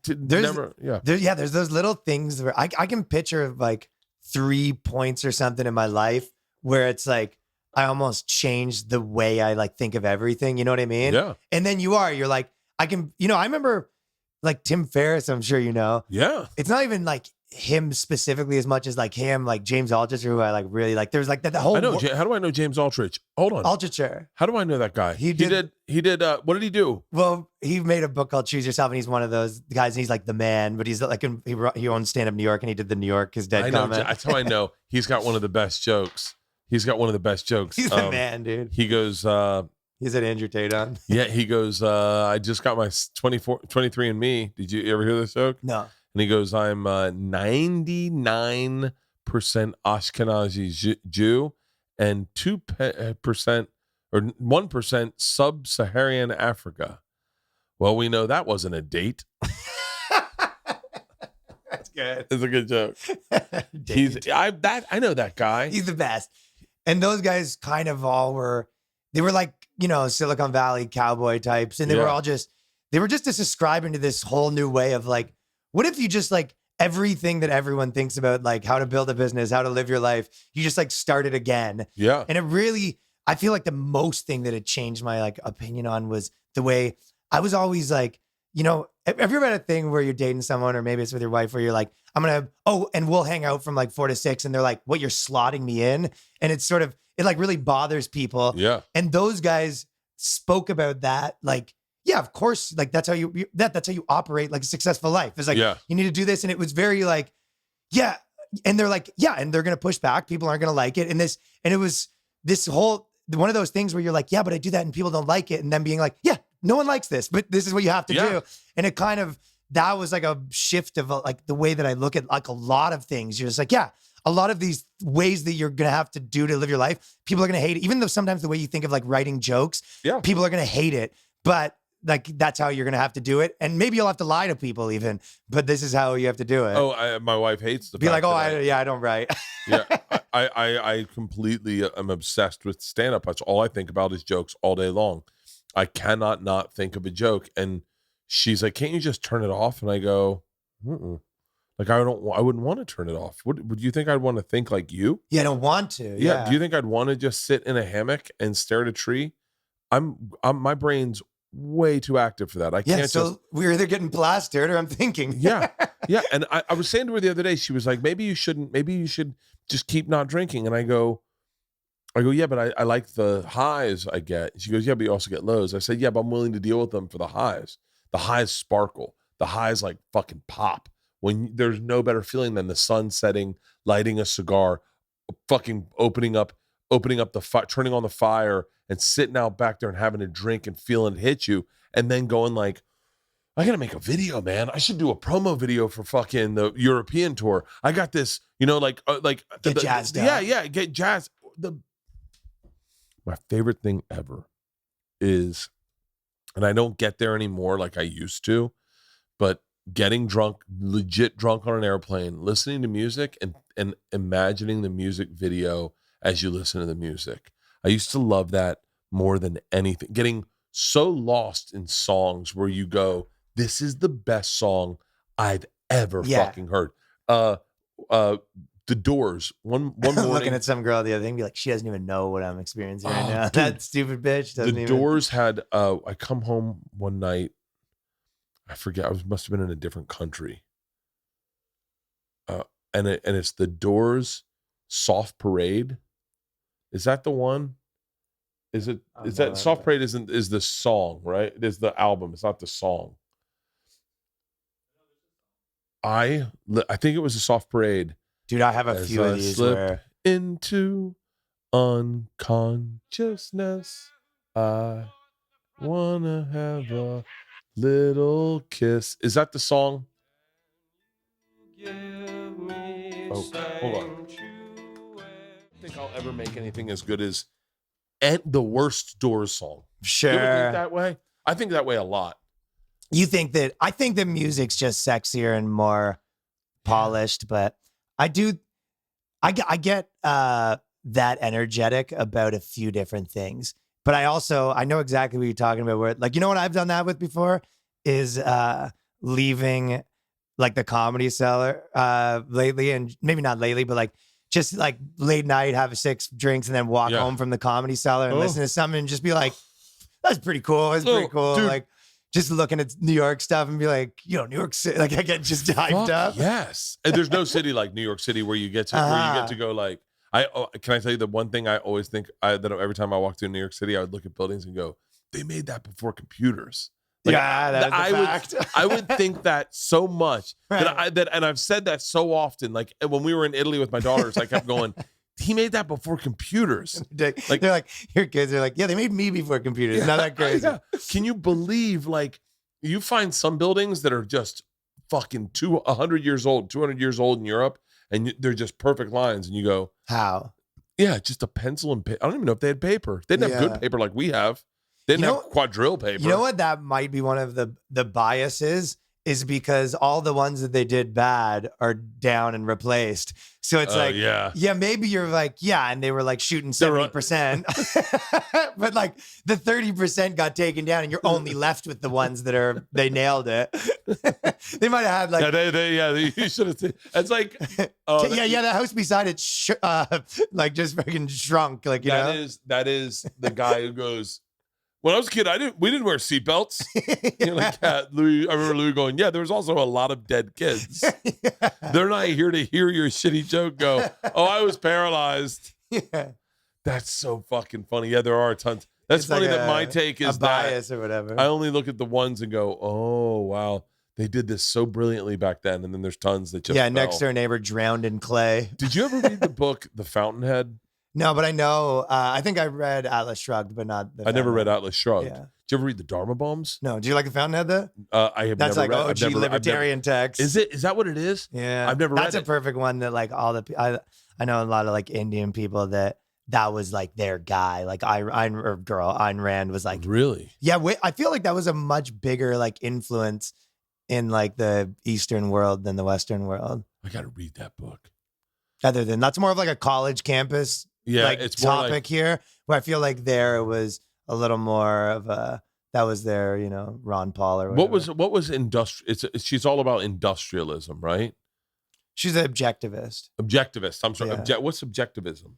There's those little things where I can picture like 3 points or something in my life where it's like I almost changed the way I like think of everything. You know what I mean? Yeah. And then you're like, I can, I remember like Tim Ferriss, I'm sure you know. Yeah. It's not even like him specifically as much as like him, like James Altucher, who I like really like. There's like the whole. I know. How do I know James Altucher? Hold on. Altucher. How do I know that guy? He did. What did he do? Well, he made a book called Choose Yourself, and he's one of those guys. And he's like the man, but he's like he owns Stand Up New York, and he did the New York his dead comment. That's how I know. He's got one of the best jokes. He's the man, dude. He goes. He's at Andrew Tate on. Yeah, he goes. I just got my 23andMe. Did you ever hear this joke? No. And he goes, I'm 99% Ashkenazi Jew and 2% or 1% sub-Saharan Africa. Well, we know that wasn't a date. That's good. It's a good joke. I know that guy. He's the best. And those guys kind of they were like, Silicon Valley cowboy types. And they were just subscribing to this whole new way of like, what if you just like everything that everyone thinks about, like how to build a business, how to live your life, you just like start it again. Yeah. And it really, I feel like the most thing that it changed my like opinion on was the way I was always like, have you ever had a thing where you're dating someone or maybe it's with your wife where you're like, and we'll hang out from like 4 to 6 and they're like, what, you're slotting me in? And it's sort of, it like really bothers people. Yeah. And those guys spoke about that. Like, yeah, of course. Like that's how that's how you operate like a successful life. It's like, you need to do this. And it was very like, yeah. And they're like, yeah. And they're going to push back. People aren't going to like it. And it was this whole, one of those things where you're like, yeah, but I do that and people don't like it. And then being like, yeah, no one likes this, but this is what you have to do. And it kind of, that was like a shift of like the way that I look at like a lot of things. You're just like, yeah, a lot of these ways that you're going to have to do to live your life, people are going to hate it. Even though sometimes the way you think of like writing jokes, people are going to hate it, but like, that's how you're going to have to do it. And maybe you'll have to lie to people even, but this is how you have to do it. Oh, my wife hates the Be like, I don't write. Yeah. I completely am obsessed with stand-up. That's all I think about is jokes all day long. I cannot not think of a joke. And she's like, can't you just turn it off? And I go, like, I wouldn't want to turn it off. Would you think I'd want to think like you? Yeah, I don't want to. Yeah. Do you think I'd want to just sit in a hammock and stare at a tree? My brain's way too active for that. I can't. So we're either getting plastered or I'm thinking. Yeah. And I was saying to her the other day, she was like, maybe you should just keep not drinking. And I go, yeah, but I like the highs I get. She goes, yeah, but you also get lows. I said, yeah, but I'm willing to deal with them for the highs. The highs sparkle. The highs like fucking pop. When there's no better feeling than the sun setting, lighting a cigar, fucking opening up the fire, turning on the fire and sitting out back there and having a drink and feeling it hit you. And then going like, I got to make a video, man. I should do a promo video for fucking the European tour. I got this, get jazzed up. Yeah. Get jazzed. My favorite thing ever is, and I don't get there anymore like I used to, but getting drunk, legit drunk on an airplane, listening to music and imagining the music video as you listen to the music. I used to love that more than anything. Getting so lost in songs where you go, this is the best song I've ever fucking heard. The Doors. One morning, looking at some girl the other day and be like, she doesn't even know what I'm experiencing right now. Dude, that stupid bitch doesn't even. The Doors had. I come home one night. I forget. I must have been in a different country. And it's the Doors, Soft Parade. Is that the one? Is that Soft Parade? Is the song, right? It is the album. It's not the song. I think it was a Soft Parade. Dude, I have a few of these where into unconsciousness, I wanna have a little kiss. Is that the song? Oh, hold on. I think I'll ever make anything as good as the worst Doors song. Sure. You ever think that way? I think that way a lot. You think that? I think the music's just sexier and more polished, but I get that energetic about a few different things. But I know exactly what you're talking about. Where like, you know what I've done that with before is leaving like the Comedy Cellar lately, and maybe not lately, but like just like late night, have 6 drinks, and then walk home from the Comedy Cellar and listen to something and just be like, that's pretty cool. It's pretty cool. Dude. Like just looking at New York stuff and be like, New York City. Like I get just hyped up. Yes, and there's no city like New York City where you get to go like. Can I tell you the one thing I always think that every time I walk through New York City, I would look at buildings and go, they made that before computers. Like, I would think that so much that and I've said that so often. Like when we were in Italy with my daughters, I kept going, he made that before computers. Like they're like, your kids are like, yeah, they made me before computers. Yeah, not that crazy. Yeah. Can you believe like you find some buildings that are just fucking 100 years old, 200 years old in Europe, and they're just perfect lines, and you go, how? Yeah, just a pencil and paper. I don't even know if they had paper. They didn't have good paper like we have. They didn't have quadrille paper. You know what? That might be one of the biases, is because all the ones that they did bad are down and replaced. So it's like, maybe you're like, and they were like shooting 70%, but like the 30% got taken down and you're only left with the ones that they nailed it. They might have had like, you should have seen. It's like, the house beside it, like just fucking shrunk. Like, that is the guy who goes, when I was a kid, we didn't wear seatbelts. Louis, I remember Louis going, there was also a lot of dead kids. They're not here to hear your shitty joke go, oh, I was paralyzed. Yeah. That's so fucking funny. Yeah, there are tons. That's funny that my take is a bias or whatever. I only look at the ones and go, oh, wow. They did this so brilliantly back then. And then there's tons that just fell. Next door neighbor drowned in clay. Did you ever read the book, The Fountainhead? No, but I know. I think I read Atlas Shrugged, but not. I never read Atlas Shrugged. Yeah. Did you ever read the Dharma Bombs? No. Do you like the Fountainhead though? I have. That's never like read. OG libertarian text. Is it? Is that what it is? Yeah, I've never read it. That's a perfect one that like all the. I know a lot of like Indian people that was like their guy. Like Ayn Rand was like. Really? Yeah. I feel like that was a much bigger like influence in like the Eastern world than the Western world. I got to read that book. Other than that's more of like a college campus. Like it's topic like, here, where I feel like there it was a little more of that was their Ron Paul or whatever. What was industrial? She's all about industrialism, right? She's an objectivist. I'm sorry. Yeah. What's objectivism?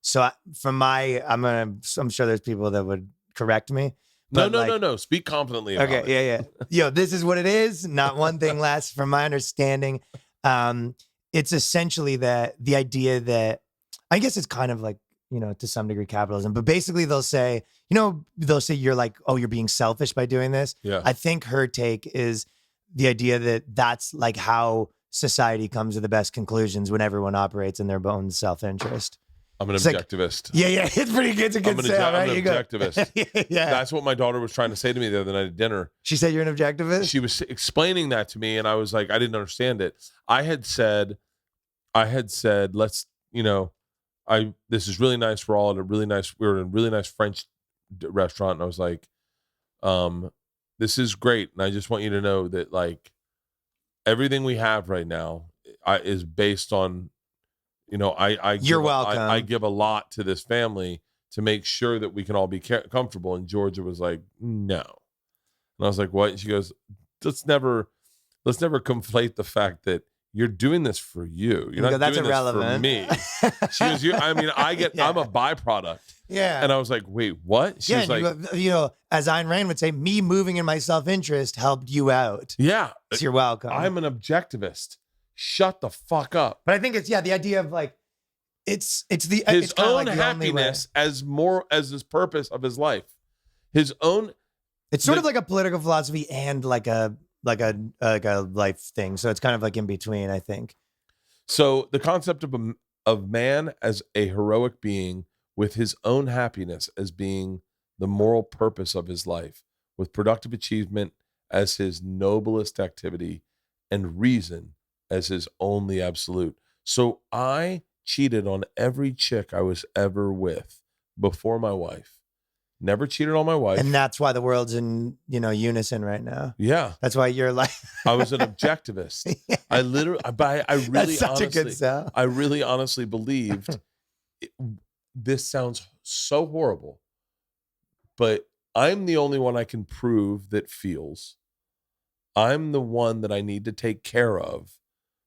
So I'm sure there's people that would correct me. No. Speak confidently about it. Yeah. Yo, this is what it is. Not one thing less, from my understanding. It's essentially the idea that. I guess it's kind of like, to some degree capitalism, but basically they'll say you're like, oh, you're being selfish by doing this. Yeah. I think her take is the idea that that's like how society comes to the best conclusions when everyone operates in their own self-interest. I'm an objectivist. Yeah. It's pretty good. It's a good sale, right? I'm an objectivist. Yeah. That's what my daughter was trying to say to me the other night at dinner. She said you're an objectivist? She was explaining that to me and I was like, I didn't understand it. I had said, let's, this is really nice. We were in a really nice French restaurant. And I was like, this is great. And I just want you to know that like everything we have right now is based on, you're welcome. I give a lot to this family to make sure that we can all be comfortable. And Georgia was like, no. And I was like, what? And she goes, let's never conflate the fact that you're doing this for you. You're not doing irrelevant. This for me. She goes, I'm a byproduct. Yeah. And I was like, wait, what? She was like, as Ayn Rand would say, me moving in my self-interest helped you out. Yeah. So you're welcome. I'm an objectivist. Shut the fuck up. But I think it's, the idea of like, it's his own happiness as his purpose of his life. His own. It's sort of like a political philosophy and like a life thing. So it's kind of like in between, I think. So the concept of man as a heroic being with his own happiness as being the moral purpose of his life, with productive achievement as his noblest activity and reason as his only absolute. So I cheated on every chick I was ever with before my wife. Never cheated on my wife. And that's why the world's in, unison right now. Yeah. That's why you're like I was an objectivist. Yeah. I really That's such a good sell. I really honestly believed this sounds so horrible, but I'm the only one I can prove that feels. I'm the one that I need to take care of.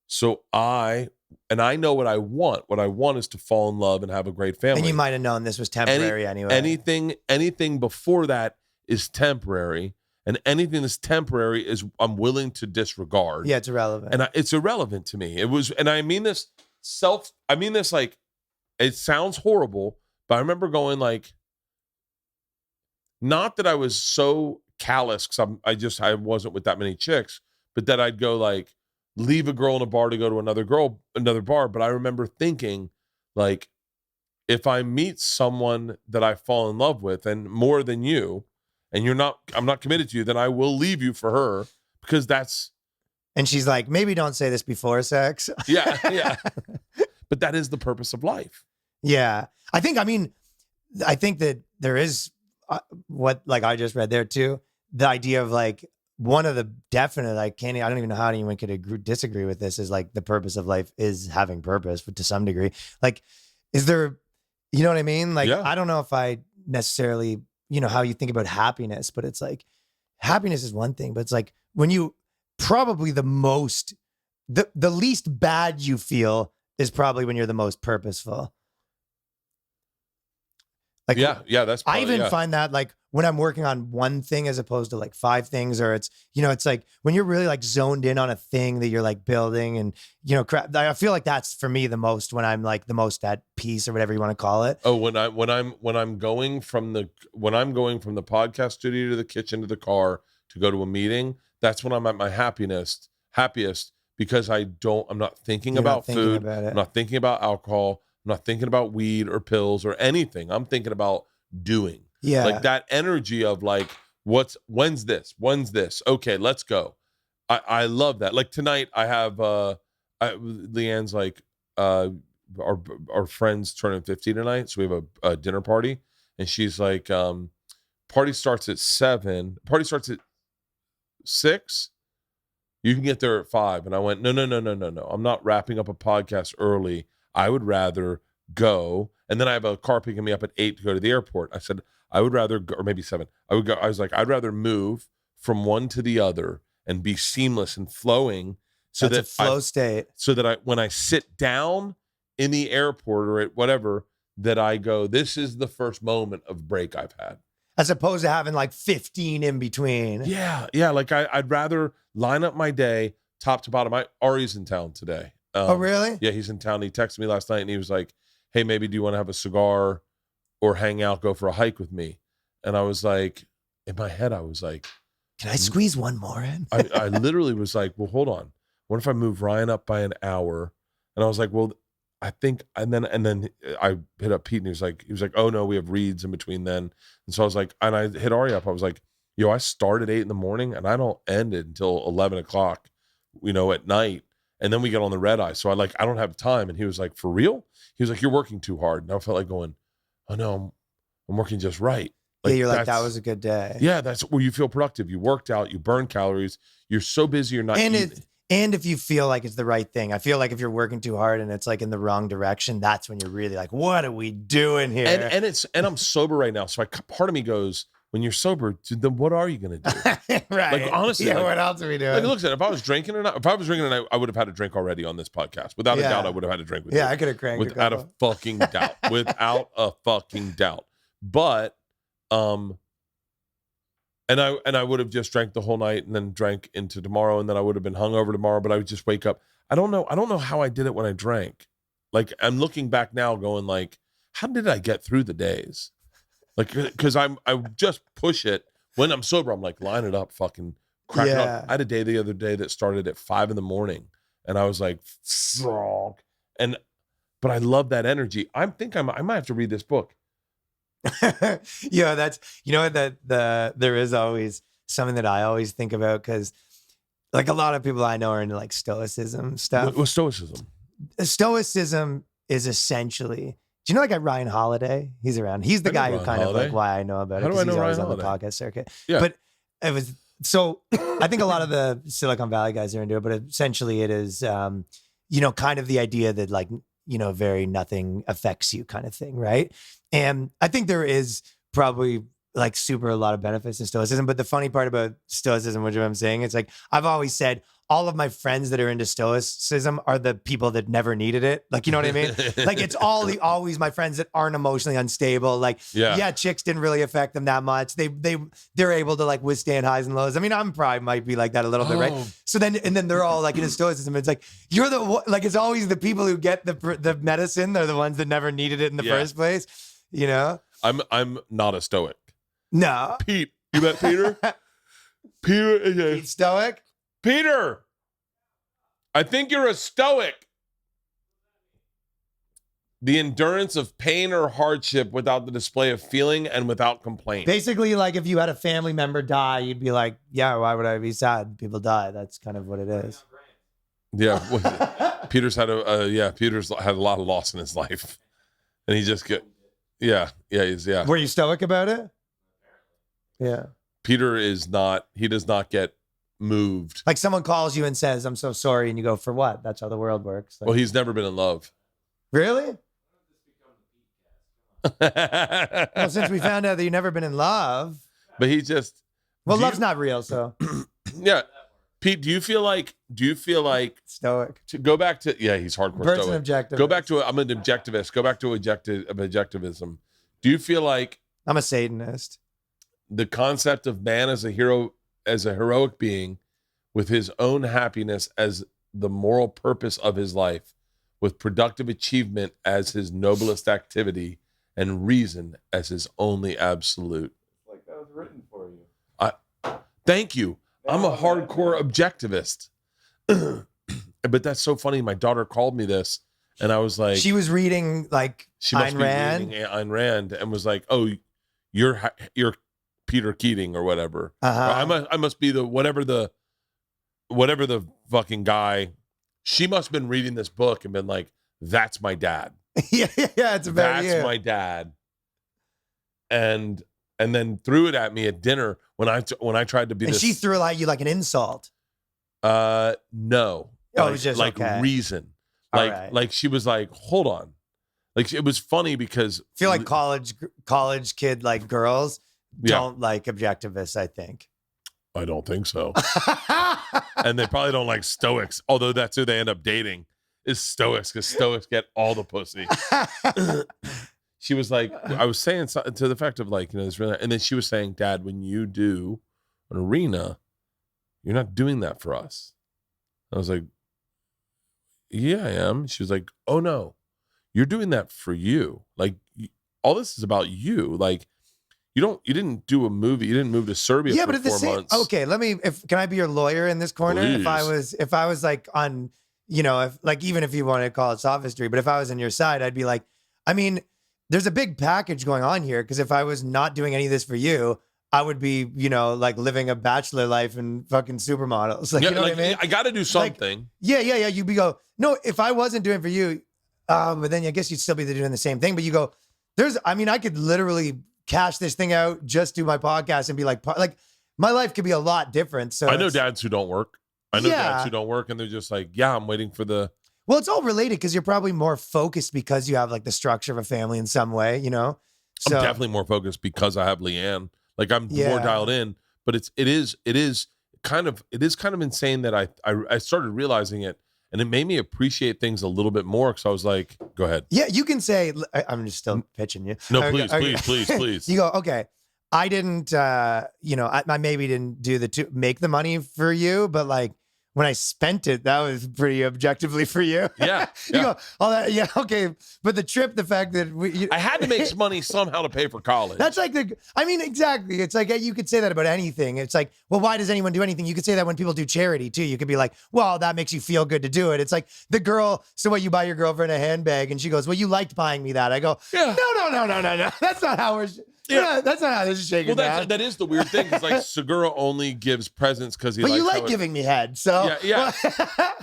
So I know what I want. What I want is to fall in love and have a great family. And you might have known this was temporary anyway. Anything before that is temporary, and anything that's temporary is I'm willing to disregard. Yeah, it's irrelevant. And it's irrelevant to me. It was, and I mean this like, it sounds horrible, but I remember going like, not that I was so callous because I wasn't with that many chicks, but that I'd go like leave a girl in a bar to go to another bar. But I remember thinking like, if I meet someone that I fall in love with and more than you, and I'm not committed to you, then I will leave you for her, because that's. And she's like, maybe don't say this before sex. Yeah. But that is the purpose of life. Yeah. I think that there is what, like I just read there too, the idea of like one of the definite, I don't even know how anyone could disagree with this, is like the purpose of life is having purpose, but to some degree, like, is there, you know what I mean? Like, yeah. I don't know if I necessarily, how you think about happiness, but it's like, happiness is one thing, but it's like when you probably the least bad you feel is probably when you're the most purposeful. Like, yeah, that's probably, I even find that like when I'm working on one thing as opposed to like 5 things, or it's, it's like when you're really like zoned in on a thing that you're like building, and, I feel like that's for me the most, when I'm like the most at peace, or whatever you want to call it. Oh, when I'm going from the podcast studio to the kitchen to the car to go to a meeting, that's when I'm at my happiest, because I'm not thinking about food. I'm not thinking about alcohol. I'm not thinking about weed or pills or anything. I'm thinking about doing. Yeah. Like that energy of like, when's this? Okay, let's go. I love that. Like tonight I have, Leanne's like, our friend's turning 50 tonight. So we have a dinner party, and she's like, party starts at 7. Party starts at 6. You can get there at 5. And I went, no. I'm not wrapping up a podcast early. I would rather go. And then I have a car picking me up at 8 to go to the airport. I said, I would rather go, or maybe 7. I was like, I'd rather move from one to the other and be seamless and flowing. So that's a flow state. So that when I sit down in the airport or at whatever, that I go, this is the first moment of break I've had. As opposed to having like 15 in between. Yeah. Like I'd rather line up my day top to bottom. Ari's in town today. Oh, really? Yeah, he's in town. He texted me last night and he was like, hey, maybe do you want to have a cigar or hang out, go for a hike with me? And I was like, in my head, I was like, can I squeeze one more in? I literally was like, well, hold on. What if I move Ryan up by an hour? And I was like, well, I think, and then I hit up Pete, and he was like, oh no, we have reads in between then. And so I was like, and I hit Ari up. I was like, yo, I start at 8 a.m. and I don't end it until 11 o'clock, at night. And then we get on the red eye. So I don't have time. And he was like, for real? He was like, you're working too hard. And I felt like going, oh no, I'm working just right. Like, yeah, you're like, that was a good day. Yeah, that's where you feel productive. You worked out, you burn calories, you're so busy, you're not eating. And if you feel like it's the right thing, I feel like if you're working too hard and it's like in the wrong direction, that's when you're really like, what are we doing here? And I'm sober right now. So part of me goes, when you're sober, then what are you going to do? Right. Like, honestly. Yeah, what else are we doing? Like, look, if I was drinking or not, if I was drinking tonight, I would have had a drink already on this podcast. Without a doubt, I would have had a drink with you. Yeah, I could have cranked without a fucking doubt. Without a fucking doubt. But, and I would have just drank the whole night and then drank into tomorrow, and then I would have been hungover tomorrow, but I would just wake up. I don't know how I did it when I drank. Like, I'm looking back now going like, how did I get through the days? Like, because I just push it. When I'm sober, I'm like, line it up, fucking crack it up. I had a day the other day that started at 5 a.m. and I was like, but I love that energy. I might have to read this book. Yeah, that's, there is always something that I always think about, because like a lot of people I know are into like stoicism stuff. What's stoicism? Stoicism is essentially, do you know like Ryan Holiday? He's around. He's the guy who kind of like why I know about it. How do I know he's always Ryan on the Holiday? podcast circuit. Yeah. But it was, so I think a lot of the Silicon Valley guys are into it, but essentially it is, kind of the idea that like very nothing affects you kind of thing, right? And I think there is probably like super a lot of benefits to stoicism. But the funny part about stoicism, which I'm saying, it's like I've always said all of my friends that are into stoicism are the people that never needed it. Like, you know what I mean? Like it's always my friends that aren't emotionally unstable. Like, yeah, chicks didn't really affect them that much. They're able to like withstand highs and lows. I mean, I'm probably might be like that a little bit, right? So then they're all like into stoicism. It's like, it's always the people who get the medicine. They're the ones that never needed it in the first place. You know? I'm not a stoic. No. Pete, you met Peter? Peter is Pete stoic? Peter, I think you're a stoic. The endurance of pain or hardship without the display of feeling and without complaint. Basically, like if you had a family member die, you'd be like, yeah, why would I be sad? People die. That's kind of what it is. Yeah. Peter's had Peter's had a lot of loss in his life. And he just he's. Were you stoic about it? Yeah. Peter does not get moved. Like someone calls you and says, I'm so sorry. And you go, for what? That's how the world works. Like, well, he's never been in love. Really? Well, since we found out that you've never been in love. But he just. Well, love's not real, so. Yeah. Pete, do you feel like stoic? To go back to, he's hardcore Bert's stoic. An objectivist. Go back to, I'm an objectivist. Go back to objectivism. Do you feel like. I'm a Satanist. The concept of man as a hero, as a heroic being with his own happiness as the moral purpose of his life, with productive achievement as his noblest activity and reason as his only absolute. Like that was written for you. Thank you. I'm a hardcore objectivist. But that's so funny. My daughter called me this and I was like, she was reading like Ayn Rand. Reading Ayn Rand and was like, oh, you're Peter Keating or whatever. I must be whatever the fucking guy. She must have been reading this book and been like, that's my dad. yeah, it's about that's my dad. And then threw it at me at dinner when I tried to be. And she threw it at you like an insult. No. Oh, it was just like okay. Reason. Like she was like, hold on. Like it was funny because I feel like college kid like girls don't like objectivists, I think. I don't think so. And they probably don't like stoics, although that's who they end up dating is stoics, because stoics get all the pussy. She was like, I was saying to the effect of like, this really, and then she was saying, Dad, when you do an arena, you're not doing that for us. I was like, yeah, I am. She was like, oh no, you're doing that for you. Like all this is about you. Like, you didn't do a movie. You didn't move to Serbia for 4 months. Okay, can I be your lawyer in this corner? Please. If I was like on, even if you want to call it sophistry, but if I was on your side, I'd be like, I mean, there's a big package going on here. Because if I was not doing any of this for you, I would be, like living a bachelor life and fucking supermodels. Like, you know what I mean? I got to do something. Like, yeah. You'd be no, if I wasn't doing it for you, but then I guess you'd still be doing the same thing. But you go, I could literally cash this thing out, just do my podcast and be like my life could be a lot different. So I know dads who don't work. Dads who don't work and they're just like, yeah, I'm waiting for the. Well, it's all related because you're probably more focused because you have like the structure of a family in some way, So, I'm definitely more focused because I have Leanne. Like I'm more dialed in, but it is kind of insane that I started realizing it. And it made me appreciate things a little bit more because I was like, go ahead. Yeah, you can say, I'm just still pitching you. No, please. You go, okay, I didn't, I maybe didn't make the money for you, but like when I spent it, that was pretty objectively for you. Yeah. You go, all that, yeah, okay. But the trip, the fact that I had to make some money somehow to pay for college. That's like exactly. It's like, you could say that about anything. It's like, well, why does anyone do anything? You could say that when people do charity too. You could be like, well, that makes you feel good to do it. It's like the girl, so what, you buy your girlfriend a handbag and she goes, well, you liked buying me that. I go, no. That's not how we're, that's not how this is shaking down. That is the weird thing. Because like Segura only gives presents because he likes. But you like giving me head, so. Yeah.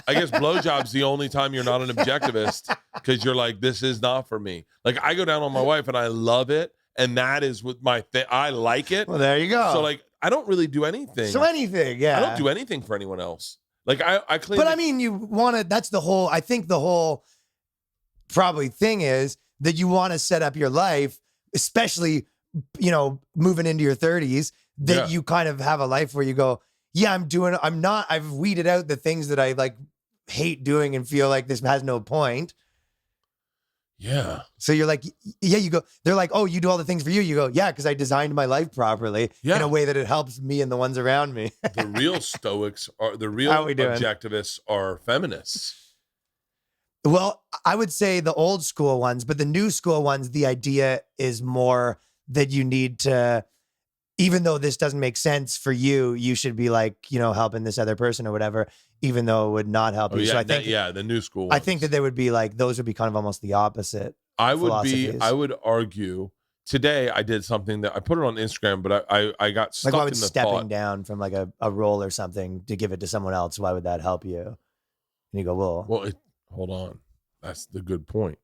I guess blowjob's the only time you're not an objectivist because you're like, this is not for me. Like I go down on my wife and I love it. And that is with my thing. I like it. Well, there you go. So like, I don't really do anything. So anything, yeah. I don't do anything for anyone else. Like I claim. But I mean, you want to, that's the whole, I think the whole probably thing is that you want to set up your life, especially, you know, moving into your 30s, that you kind of have a life where you go, yeah, I've weeded out the things that I like hate doing and feel like this has no point. Yeah. So you're like, yeah, you go, they're like, oh, you do all the things for you. You go, yeah, because I designed my life properly in a way that it helps me and the ones around me. The real Stoics the real objectivists are feminists. Well, I would say the old school ones, but the new school ones, the idea is more that you need to, even though this doesn't make sense for you, you should be like, you know, helping this other person or whatever, even though it would not help you. Yeah, So I think, the new school ones. I think that they would be like, those would be kind of almost the opposite. I would argue today I did something that I put it on Instagram, but I got stuck like, why in would the stepping thought. down from like a role or something to give it to someone else, why would that help you? And you go, well, Hold on. That's the good point.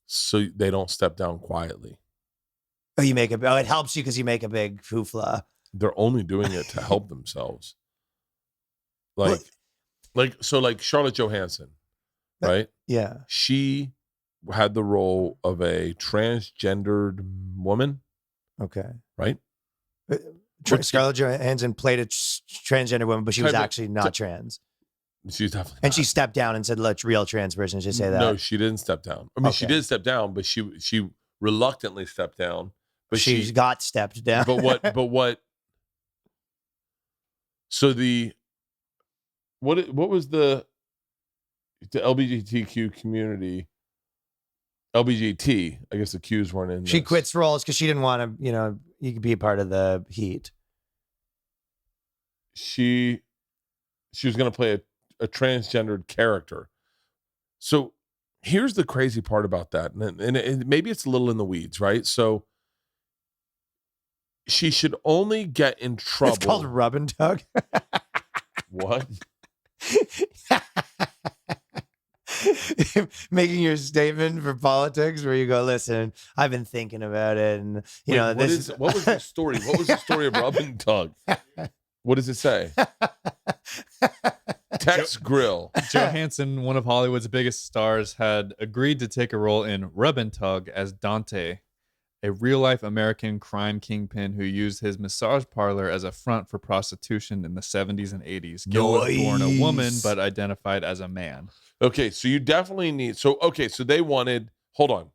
So they don't step down quietly. oh, it helps you because you make a big hoofla. They're only doing it to help themselves. Like Charlotte Johansson, right? Yeah. She had the role of a transgendered woman, Okay. right? Scarlett Johansson played a transgender woman, but she was actually not trans. She's definitely And not. she stepped down and said, "Let real trans persons just say that." No, she didn't step down. I mean, she Okay. did step down, but she reluctantly stepped down. But she got stepped down. But what? So what was the LGBTQ community? LBGT, I guess the Q's weren't in. She this. quits roles because she didn't want to, you know, you could be a part of the heat. She was going to play a transgendered character. So here's the crazy part about that, and maybe it's a little in the weeds, right? So she should only get in trouble. It's called rub and tug. What? Making your statement for politics where you go, listen, I've been thinking about it, and you know, what was the story? What was the story of rub and tug? What does it say? Tex Grill. Johansson, one of Hollywood's biggest stars, had agreed to take a role in Rub and Tug as Dante, a real-life American crime kingpin who used his massage parlor as a front for prostitution in the 70s and 80s. Gil was born a woman, but identified as a man. Okay, so you definitely need... So they wanted... Hold on.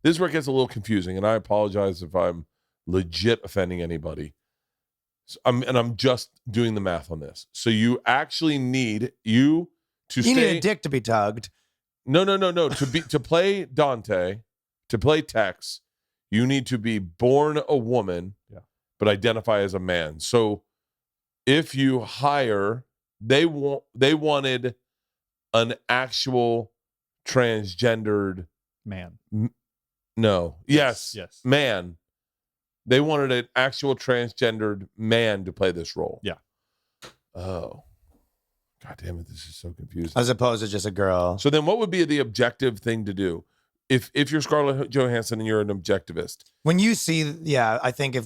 This is where it gets a little confusing, and I apologize if I'm legit offending anybody. I'm just doing the math on this. So you actually need you need a dick to be tugged. No. To play Dante, to play Tex, you need to be born a woman, but identify as a man. So if you hire, they wanted an actual transgendered man. No. Yes. Man. They wanted an actual transgendered man to play this role. Yeah. Oh. God damn it. This is so confusing. As opposed to just a girl. So then what would be the objective thing to do? If you're Scarlett Johansson and you're an objectivist. When you see, I think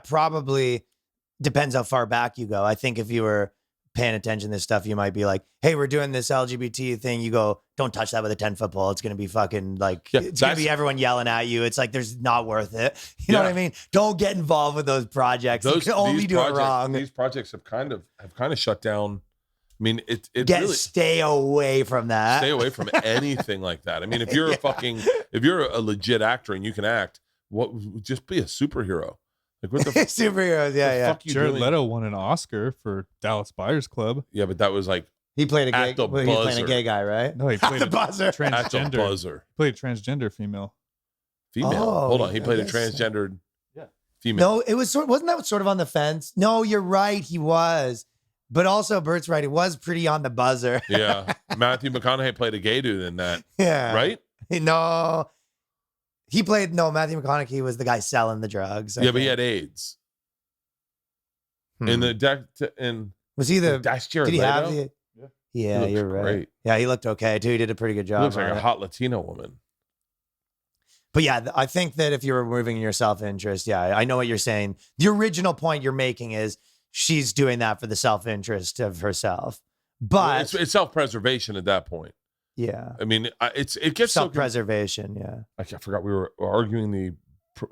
probably depends how far back you go. I think if you were paying attention to this stuff, you might be like, hey, we're doing this LGBT thing. You go, don't touch that with a 10-foot pole. It's going to be fucking like, it's going to be everyone yelling at you. It's like, there's not worth it. You know what I mean? Don't get involved with those projects. You can only do it wrong. These projects have kind of shut down. I mean, stay away from that. Stay away from anything like that. I mean, if you're if you're a legit actor and you can act, just be a superhero. Like what the superheroes? Fuck you Jared doing? Leto won an Oscar for Dallas Buyers Club. Yeah, but that was like he played a gay. He was playing a gay guy, right? No, he played the buzzer. Transgender. At the buzzer. He played a transgender female. Hold on, he played a transgendered female. No, it was wasn't that sort of on the fence? No, you're right, he was. But also, Bert's right. It was pretty on the buzzer. Yeah, Matthew McConaughey played a gay dude in that. Yeah, right. No, Matthew McConaughey was the guy selling the drugs. But he had AIDS. In the was he the? That's Jared did he Leto? have the? Yeah, He you're looked right. great. Yeah, he looked okay too. He did a pretty good job. He looks like a hot Latino woman. But yeah, I think that if you're removing your self-interest, I know what you're saying. The original point you're making is she's doing that for the self-interest of herself. But it's self-preservation at that point. Yeah. I mean, it gets so self-preservation. Yeah. I forgot we were arguing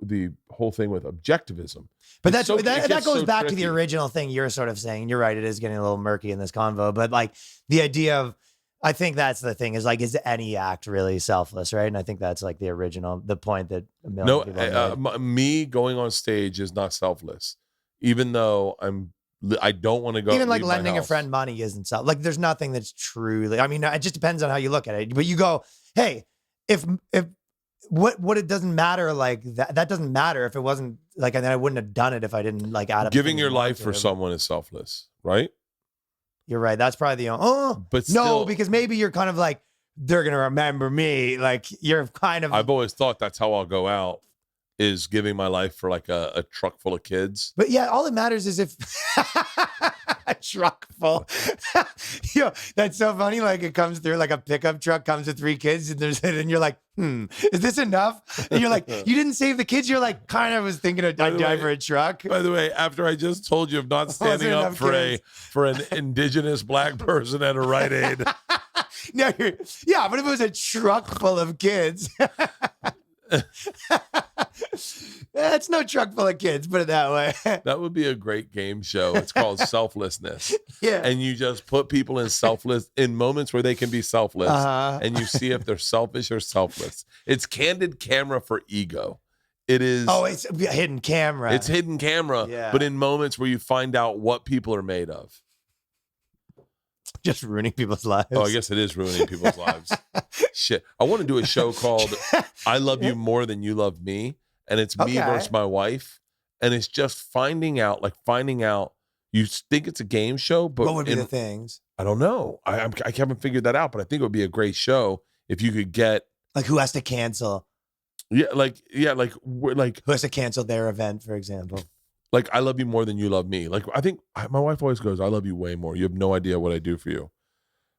the whole thing with objectivism. But It's that goes so back to tricky. the original thing you're sort of saying. You're right. It is getting a little murky in this convo, but like the idea of, I think that's the thing is like, is any act really selfless? Right. And I think that's like the point that a million people made. Me going on stage is not selfless, even though I don't want to go. Even like lending a friend money isn't self. Like there's nothing that's truly, I mean, it just depends on how you look at it, but you go, hey, if what it doesn't matter, like that doesn't matter if it wasn't like, and then I wouldn't have done it if I didn't like add up. Giving your life for someone is selfless, right? You're right. That's probably but no, because maybe you're kind of like, they're going to remember me. Like you're kind of, I've always thought that's how I'll go out, is giving my life for like a truck full of kids. But yeah, all that matters is if a truck full, that's so funny. Like it comes through like a pickup truck comes with 3 kids and you're like, is this enough? And you're like, you didn't save the kids. You're like, kind of was thinking of I'd die for a truck. By the way, after I just told you of not standing up for an indigenous black person at a Rite Aid. No, yeah, but if it was a truck full of kids, it's no truck full of kids, put it that way. That would be a great game show. It's called Selflessness. Yeah. And you just put people in moments where they can be selfless, and you see if they're selfish or selfless. It's candid camera for ego. It is. Oh, it's a hidden camera. It's hidden camera, yeah. But in moments where you find out what people are made of. Just ruining people's lives. Oh, I guess it is ruining people's lives. Shit. I want to do a show called I Love You More Than You Love Me. And it's me versus my wife. And it's just finding out, you think it's a game show, but what would be the things? I don't know. I haven't figured that out, but I think it would be a great show if you could get. Like who has to cancel? Who has to cancel their event, for example. Like, I love you more than you love me. Like, I think my wife always goes, I love you way more. You have no idea what I do for you.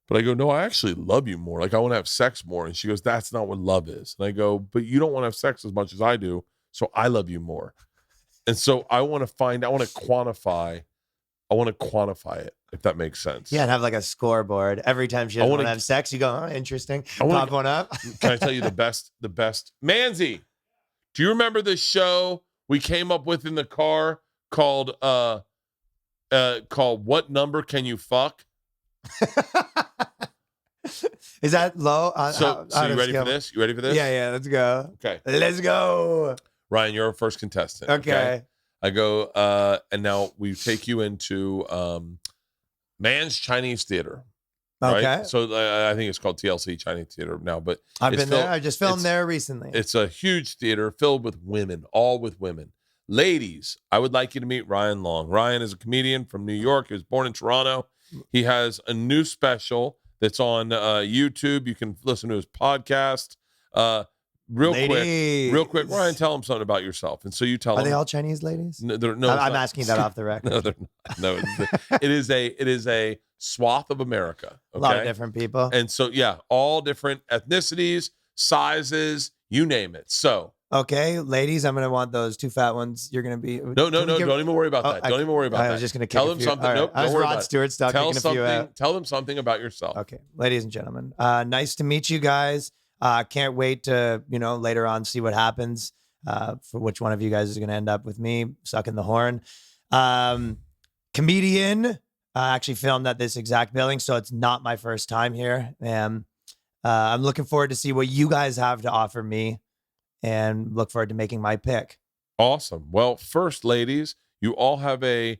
But I go, no, I actually love you more. Like, I want to have sex more. And she goes, that's not what love is. And I go, but you don't want to have sex as much as I do. So I love you more. And so I want to quantify it, if that makes sense. Yeah, and have like a scoreboard. Every time she doesn't want to have sex, you go, oh, interesting. Pop one up. Can I tell you the best? Manzi, do you remember the show we came up with in the car called What Number Can You Fuck? Is that low? So you ready for this? You ready for this? Yeah, let's go. Okay. Let's go. Ryan, you're our first contestant. Okay. I go, and now we take you into Man's Chinese Theater. Right? Okay. So I think it's called TLC Chinese Theater now, but I've been there. I just filmed there recently. It's a huge theater filled with women, all with women. Ladies, I would like you to meet Ryan Long. Ryan is a comedian from New York. He was born in Toronto. He has a new special that's on YouTube. You can listen to his podcast. Real quick, Ryan, tell them something about yourself. And so you tell them. Are they all Chinese ladies? No, I'm asking that off the record. No, they're not. No, it is a swath of America. Okay? A lot of different people. And so, yeah, all different ethnicities, sizes, you name it. So. Okay, ladies, I'm going to want those 2 fat ones. You're going to be. No. Don't even worry about that. Don't even worry about that. I was just going to tell them something. Nope, I was Rod Stewart stuff. Tell them something about yourself. Okay, ladies and gentlemen, nice to meet you guys. Can't wait to, later on see what happens for which one of you guys is going to end up with me sucking the horn. Comedian, actually filmed at this exact building, so it's not my first time here. I'm looking forward to see what you guys have to offer me and look forward to making my pick. Awesome. Well, first, ladies, you all have a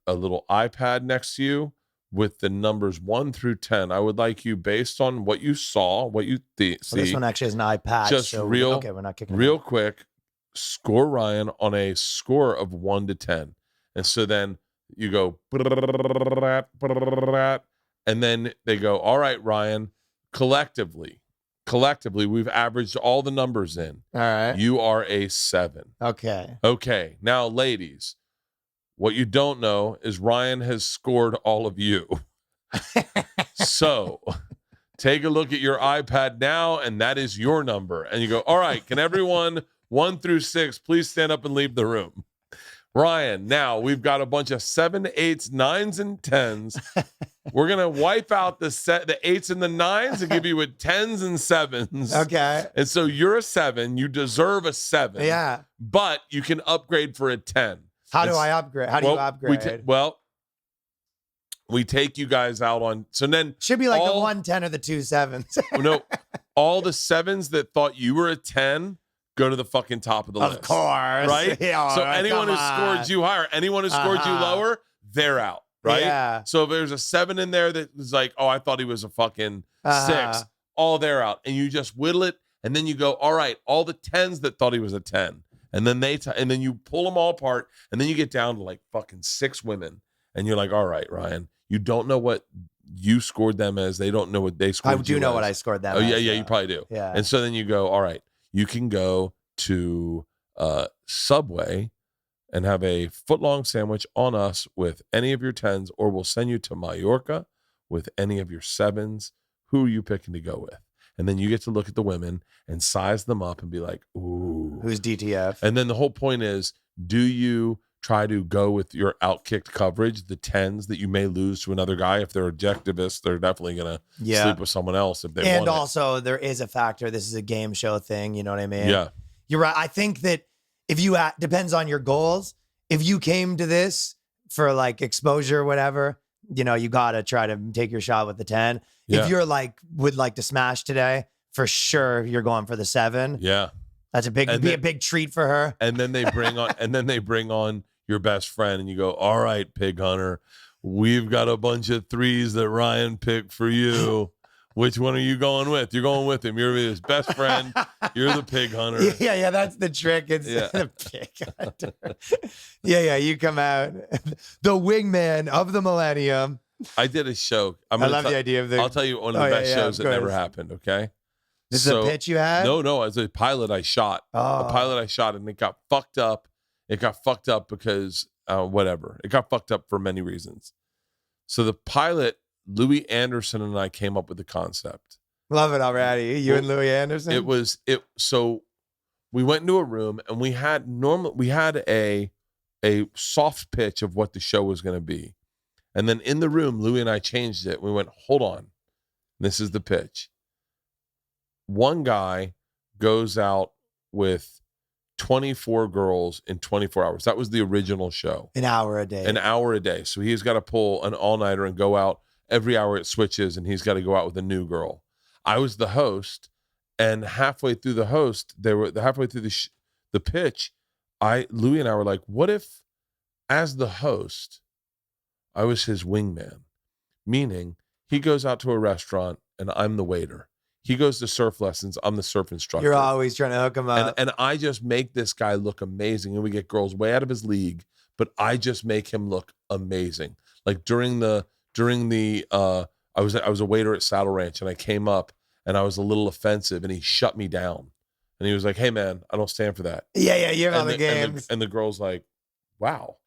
little iPad next to you with the numbers 1 through 10. I would like you, based on what you saw, what you see. Well, this one actually is an iPad. Just we're not kicking real quick, score Ryan on a score of 1 to 10. And so then you go, and then they go, all right, Ryan, collectively, we've averaged all the numbers in. All right. You are a 7. Okay. Now, ladies, what you don't know is Ryan has scored all of you. So take a look at your iPad now, and that is your number. And you go, all right, can everyone 1 through 6 please stand up and leave the room? Ryan, now we've got a bunch of 7, 8s, 9s, and 10s. We're gonna wipe out the 8s and the 9s and give you a 10s and 7s. Okay. And so you're a 7. You deserve a 7. Yeah. But you can upgrade for a 10. How do I upgrade? How do you upgrade? We take you guys out on. So then should be like the 1 10 or the 2 7s. No, all the 7s that thought you were a 10 go to the fucking top of the list. Of course. Right? Yeah, so anyone who scored you higher, anyone who scored you lower, they're out. Right? Yeah. So if there's a 7 in there that was like, oh, I thought he was a fucking 6, all they're out. And you just whittle it, and then you go, all right, all the 10s that thought he was a 10. And then and then you pull them all apart, and then you get down to like fucking 6 women. And you're like, all right, Ryan, you don't know what you scored them as. They don't know what they scored. I do know what I scored them as. Oh, yeah, yeah, you probably do. Yeah. And so then you go, all right, you can go to Subway and have a footlong sandwich on us with any of your 10s, or we'll send you to Mallorca with any of your 7s. Who are you picking to go with? And then you get to look at the women and size them up and be like, ooh. Who's DTF? And then the whole point is, do you try to go with your outkicked coverage, the 10s that you may lose to another guy? If they're objectivists, they're definitely going to sleep with someone else if they want. And also, there is a factor. This is a game show thing. You know what I mean? Yeah. You're right. I think that if you depends on your goals. If you came to this for like exposure or whatever, you know, you got to try to take your shot with the 10. Yeah. If you're like, would like to smash today, for sure, you're going for the 7. Yeah. That's a big treat for her. And then they bring on your best friend, and you go, all right, pig hunter, we've got a bunch of 3s that Ryan picked for you. Which one are you going with? You're going with him. You're his best friend. You're the pig hunter. Yeah, that's the trick. It's the pig hunter. Yeah, you come out. The wingman of the millennium. I did a show. I love the idea of the... I'll tell you one of the best shows that never happened, okay? This is a pitch you had? No, as a pilot I shot. A pilot I shot, and it got fucked up. It got fucked up because whatever. It got fucked up for many reasons. So the pilot, Louis Anderson, and I came up with the concept. Love it already. You and Louis Anderson? So we went into a room, and we had a soft pitch of what the show was going to be. And then in the room, Louis and I changed it. We went, hold on. This is the pitch. One guy goes out with 24 girls in 24 hours. That was the original show. An hour a day. So he's got to pull an all-nighter and go out. Every hour it switches, and he's got to go out with a new girl. I was the host, and halfway through the pitch, Louis and I were like, what if, as the host, I was his wingman? Meaning, he goes out to a restaurant, and I'm the waiter. He goes to surf lessons. I'm the surf instructor. You're always trying to hook him up. And I just make this guy look amazing, and we get girls way out of his league, but I just make him look amazing. Like during the I was a waiter at Saddle Ranch, and I came up and I was a little offensive, and he shut me down. And he was like, hey man, I don't stand for that. Yeah, you're on the games. And the girl's like, wow,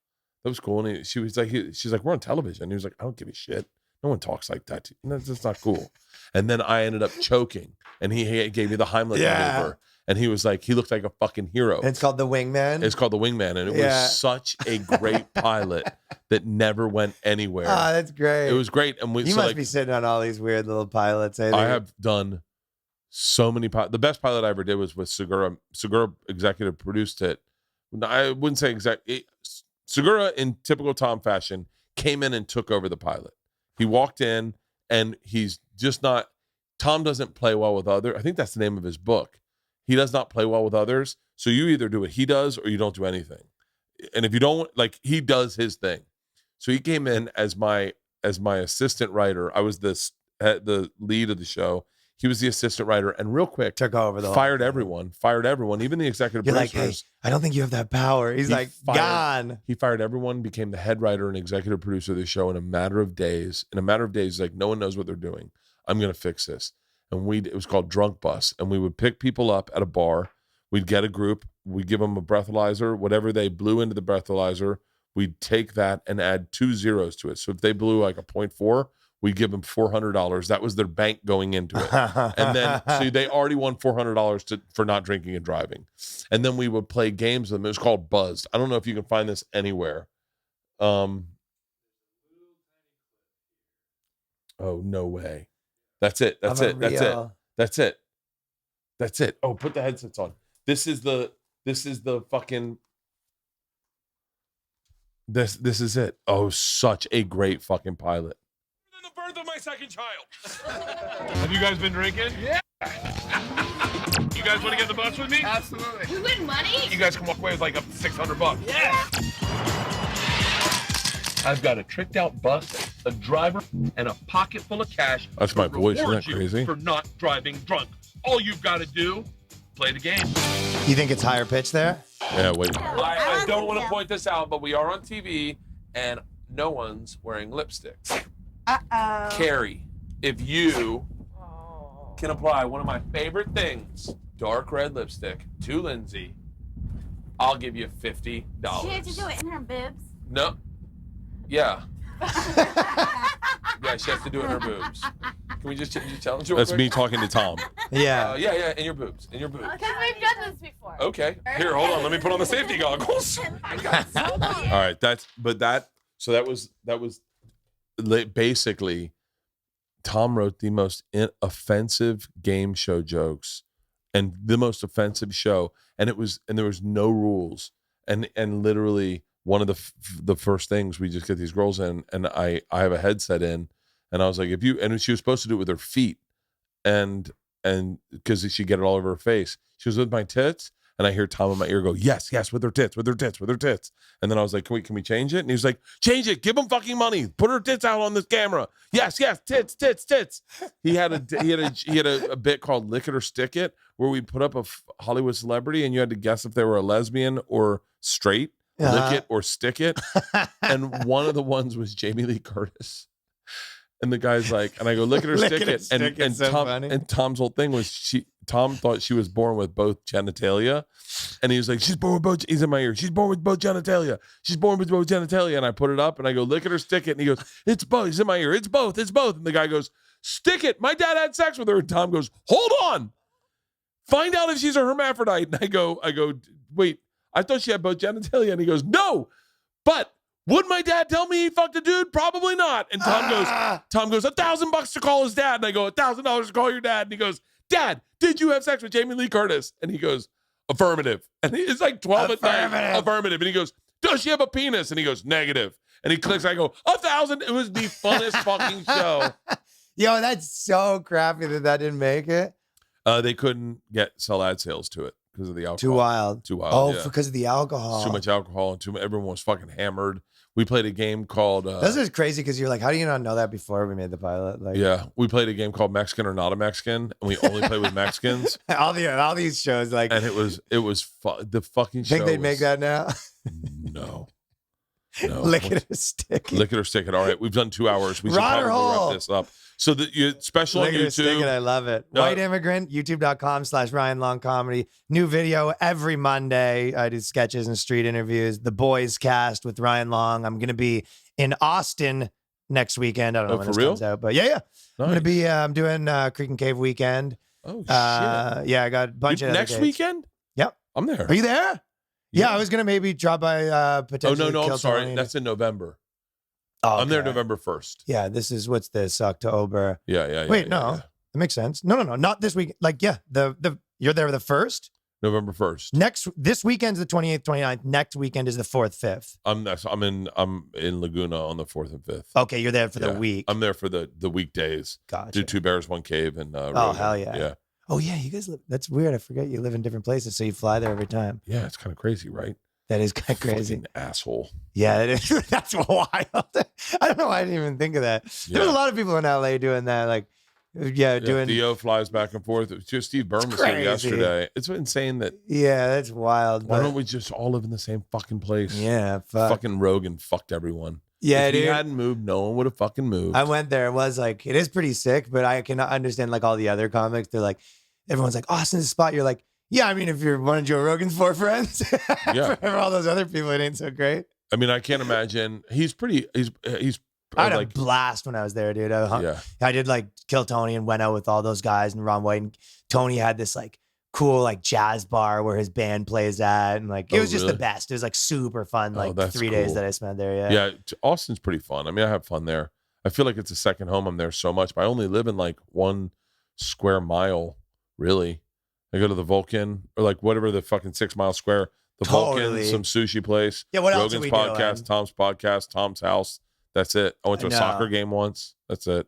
that was cool. And she's like, we're on television. And he was like, I don't give a shit. No one talks like that. That's not cool. And then I ended up choking, and he gave me the Heimlich maneuver. And he was like, he looked like a fucking hero. And it's called The Wingman? It's called The Wingman. And it was such a great pilot that never went anywhere. Oh, that's great. It was great. And you must be sitting on all these weird little pilots. I have done so many pilots. The best pilot I ever did was with Segura. Segura executive produced it. I wouldn't say Segura, in typical Tom fashion, came in and took over the pilot. He walked in, and he's just not, Tom doesn't play well with others. I think that's the name of his book. He does not play well with others. So you either do what he does or you don't do anything. And if you don't, like, he does his thing. So he came in as my assistant writer. I was the lead of the show. He was the assistant writer, and real quick took over fired everyone, even the executive producers. Like, hey, I don't think you have that power. He's like, gone. He fired everyone, became the head writer and executive producer of the show in a matter of days. In a matter of days, like, no one knows what they're doing. I'm going to fix this. And it was called Drunk Bus. And we would pick people up at a bar. We'd get a group. We'd give them a breathalyzer. Whatever they blew into the breathalyzer, we'd take that and add 2 zeros to it. So if they blew like a 0.4, We'd give them $400. That was their bank going into it. And then, so they already won $400 for not drinking and driving. And then we would play games with them. It was called Buzzed. I don't know if you can find this anywhere. Oh, no way. That's it. That's it. That's it. That's it. That's it. Oh, put the headsets on. This is the fucking, this is it. Oh, such a great fucking pilot. The birth of my second child. Have you guys been drinking? Yeah. You guys want to get the bus with me? Absolutely. You win money? You guys can walk away with like up to $600. Yeah. I've got a tricked out bus, a driver, and a pocket full of cash. That's my voice. Isn't that crazy? For not driving drunk. All you've got to do, play the game. You think it's higher pitch there? Yeah, wait. I don't want to point this out, but we are on TV, and no one's wearing lipstick. Uh-oh. Carrie, if you can apply one of my favorite things, dark red lipstick, to Lindsay, I'll give you $50. She has to do it in her boobs. No. Yeah. Yeah, she has to do it in her boobs. Can we just challenge her? That's me talking to Tom. Yeah. Yeah, in your boobs. In your boobs. Because we've done this before. Okay. Here, hold on. Let me put on the safety goggles. All right, so that was basically Tom wrote the most offensive game show jokes and the most offensive show, and there was no rules, and literally one of the first things, we just get these girls in, and I have a headset in, and I was like, and she was supposed to do it with her feet, and because she'd get it all over her face. She was with my tits, and I hear Tom in my ear go, yes, with her tits. And then I was like, can we change it? And he was like, change it. Give them fucking money. Put her tits out on this camera. Yes, tits. He had a bit called Lick It or Stick It, where we put up a Hollywood celebrity, and you had to guess if they were a lesbian or straight. Lick it or stick it. And one of the ones was Jamie Lee Curtis. And the guy's like, and I go, lick it or stick it. And Tom's whole thing was Tom thought she was born with both genitalia. And he was like, she's born with both, he's in my ear. She's born with both genitalia. And I put it up and I go, lick it or stick it. And he goes, it's both. He's in my ear. It's both. And the guy goes, stick it. My dad had sex with her. And Tom goes, hold on. Find out if she's a hermaphrodite. And I go, wait, I thought she had both genitalia. And he goes, no, but would my dad tell me he fucked a dude? Probably not. And Tom goes, $1,000 to call his dad. And I go, $1,000 to call your dad. And he goes, Dad, did you have sex with Jamie Lee Curtis? And he goes, affirmative. And it's like 12 at night. Affirmative. And he goes, does she have a penis? And he goes, negative. And he clicks. I go, 1,000. It was the funnest fucking show. Yo, that's so crappy that didn't make it. They couldn't sell ad sales to it because of the alcohol. Too wild. Oh, yeah. Because of the alcohol. Too much alcohol and everyone was fucking hammered. We played a game called. This is crazy because you're like, how do you not know that before we made the pilot? Like, yeah, we played a game called Mexican or Not a Mexican, and we only play with Mexicans. all these shows, like, and it was the fucking show. Think they'd make that now? No. Lick it or stick it. Lick it or stick it. All right, we've done 2 hours. We should probably wrap this up. So the special Lick on it or stick YouTube. it, I love it. White Immigrant, youtube.com/Ryan Long Comedy. New video every Monday. I do sketches and street interviews. The Boys Cast with Ryan Long. I'm going to be in Austin next weekend. I don't know when this comes out, but yeah. Nice. I'm going to be doing Creek and Cave weekend. Oh, shit. Yeah, I got a bunch of next weekend? Yep. I'm there. Are you there? Yeah, I was going to maybe drop by potentially. Oh, no, I'm sorry. Tony. That's in November. Oh, okay. I'm there November 1st. Yeah, what's this, October? Yeah. Wait, no. That makes sense. No, not this week. Like, yeah, you're there the 1st? November 1st. This weekend's the 28th, 29th. Next weekend is the 4th, 5th. I'm in Laguna on the 4th and 5th. Okay, you're there for the week. I'm there for the weekdays. Gotcha. Do 2 Bears, 1 Cave, and oh, hell yeah. Yeah. Oh yeah, you guys live. That's weird. I forget you live in different places, so you fly there every time. Yeah, it's kind of crazy, right? That is kind of crazy. Fucking asshole. Yeah, it is. That's wild. I don't know why I didn't even think of that. Yeah. There's a lot of people in LA doing that. Like, doing. Theo flies back and forth. Just Steve Byrne was here yesterday. It's insane that. Yeah, that's wild. Why don't we just all live in the same fucking place? Yeah, fuck. Fucking Rogan fucked everyone. Yeah, if he hadn't moved, no one would have fucking moved. I went there. It was like, it is pretty sick, but I can understand like all the other comics. They're like, everyone's like, Austin's a spot. You're like, yeah, I mean, if you're one of Joe Rogan's 4 friends, yeah. For all those other people, it ain't so great. I mean, I can't imagine. He's I had a like blast when I was there, dude. yeah. I did like Kill Tony and went out with all those guys and Ron White, and Tony had this like cool like jazz bar where his band plays at, and like it Oh, was just really? the best. It was like super fun, Oh, like that's 3 days cool. that I spent there. Yeah. Yeah, Austin's pretty fun. I mean, I have fun there. I feel like it's a second home. I'm there so much, but I only live in like 1 square mile, really. I go to the Vulcan or like whatever the fucking 6 mile square. The Totally. Vulcan, some sushi place. Yeah, what else are Rogan's we podcast, doing? Tom's podcast, Tom's house. That's it. I went to I a know. soccer game once. That's it.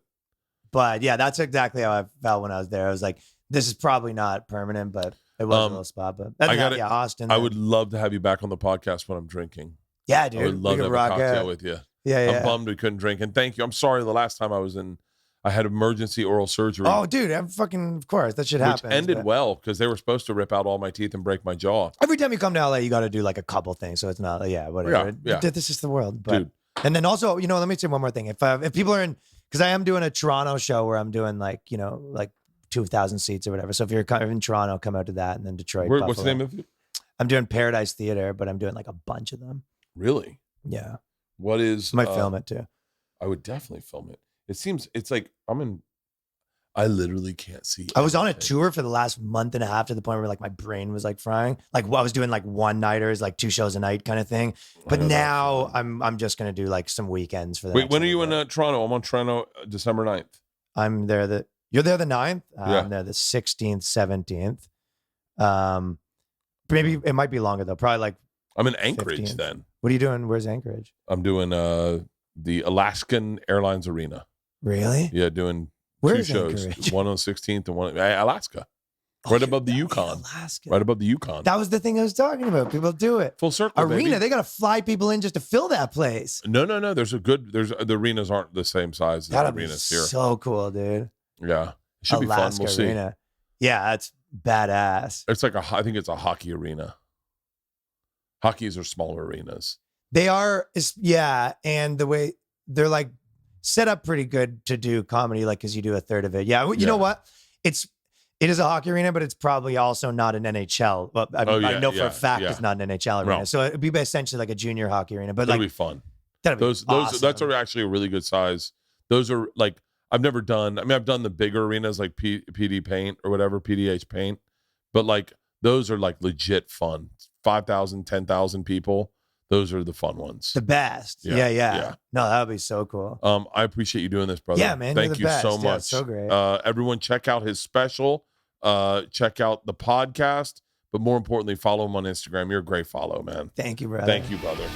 But yeah, that's exactly how I felt when I was there. I was like, this is probably not permanent, but it was a little spot. But other I than that, gotta- yeah, Austin. I then- would love to have you back on the podcast when I'm drinking. Yeah, dude. I would love we to could have a rock cocktail out. with you. Yeah, yeah. I'm bummed we couldn't drink. And thank you. I'm sorry the last time I had emergency oral surgery. Oh, dude, I'm fucking, of course, that should which happen. ended well because they were supposed to rip out all my teeth and break my jaw. Every time you come to LA, you got to do like a couple things. So it's not, whatever. Yeah. This is the world. But, Dude. And then also, let me say one more thing. If people are in, because I am doing a Toronto show where I'm doing like 2,000 seats or whatever. So if you're in Toronto, come out to that. And then Detroit. What's the Buffalo. name of it? I'm doing Paradise Theater, but I'm doing like a bunch of them. Really? Yeah. What is? I might film it too. I would definitely film it. It's like I literally can't see. I was on a anything. tour for the last month and a half to the point where like my brain was like frying. Like I was doing like one nighters, like 2 shows a night kind of thing. But I know that now feeling. I'm just gonna do like some weekends for that. Wait, when are you in Toronto? I'm on Toronto December 9th. I'm there you're there the 9th. Yeah. I'm there the 16th, 17th. Maybe it might be longer though. Probably like, I'm in Anchorage 15th. then. what are you doing? Where's Anchorage? I'm doing the Alaskan Airlines Arena. Really? Yeah, doing Where's 2 shows. Anchorage? One on the 16th and one Alaska. Right above the Yukon. Alaska. Right above the Yukon. That was the thing I was talking about. People do it. Full circle. Arena, baby. they got to fly people in just to fill that place. No. The arenas aren't the same size as the That'd be arenas here. so cool, dude. Yeah. It should be fun. Alaska We'll see. Arena. Yeah, that's badass. It's like I think it's a hockey arena. Hockeys are smaller arenas. They are, yeah, and the way they're like set up pretty good to do comedy, like because you do a third of it. Yeah, you know what? It is a hockey arena, but it's probably also not an NHL. Well, I know for a fact it's not an NHL arena, No. so it'd be essentially like a junior hockey arena. But It'll like be fun. that'd be Those awesome. that's actually a really good size. Those are like I've never done. I mean, I've done the bigger arenas like PD Paint or whatever, PDH Paint, but like those are like legit fun. 5,000, 10,000 people. Those are the fun ones. the best. Yeah, Yeah. yeah. No, that would be so cool. I appreciate you doing this, brother. Yeah, man, you're Thank the you best. so Yeah, much. it's so great. Everyone, check out his special. Check out the podcast, but more importantly, follow him on Instagram. You're a great follow, man. Thank you, brother. Thank you, brother.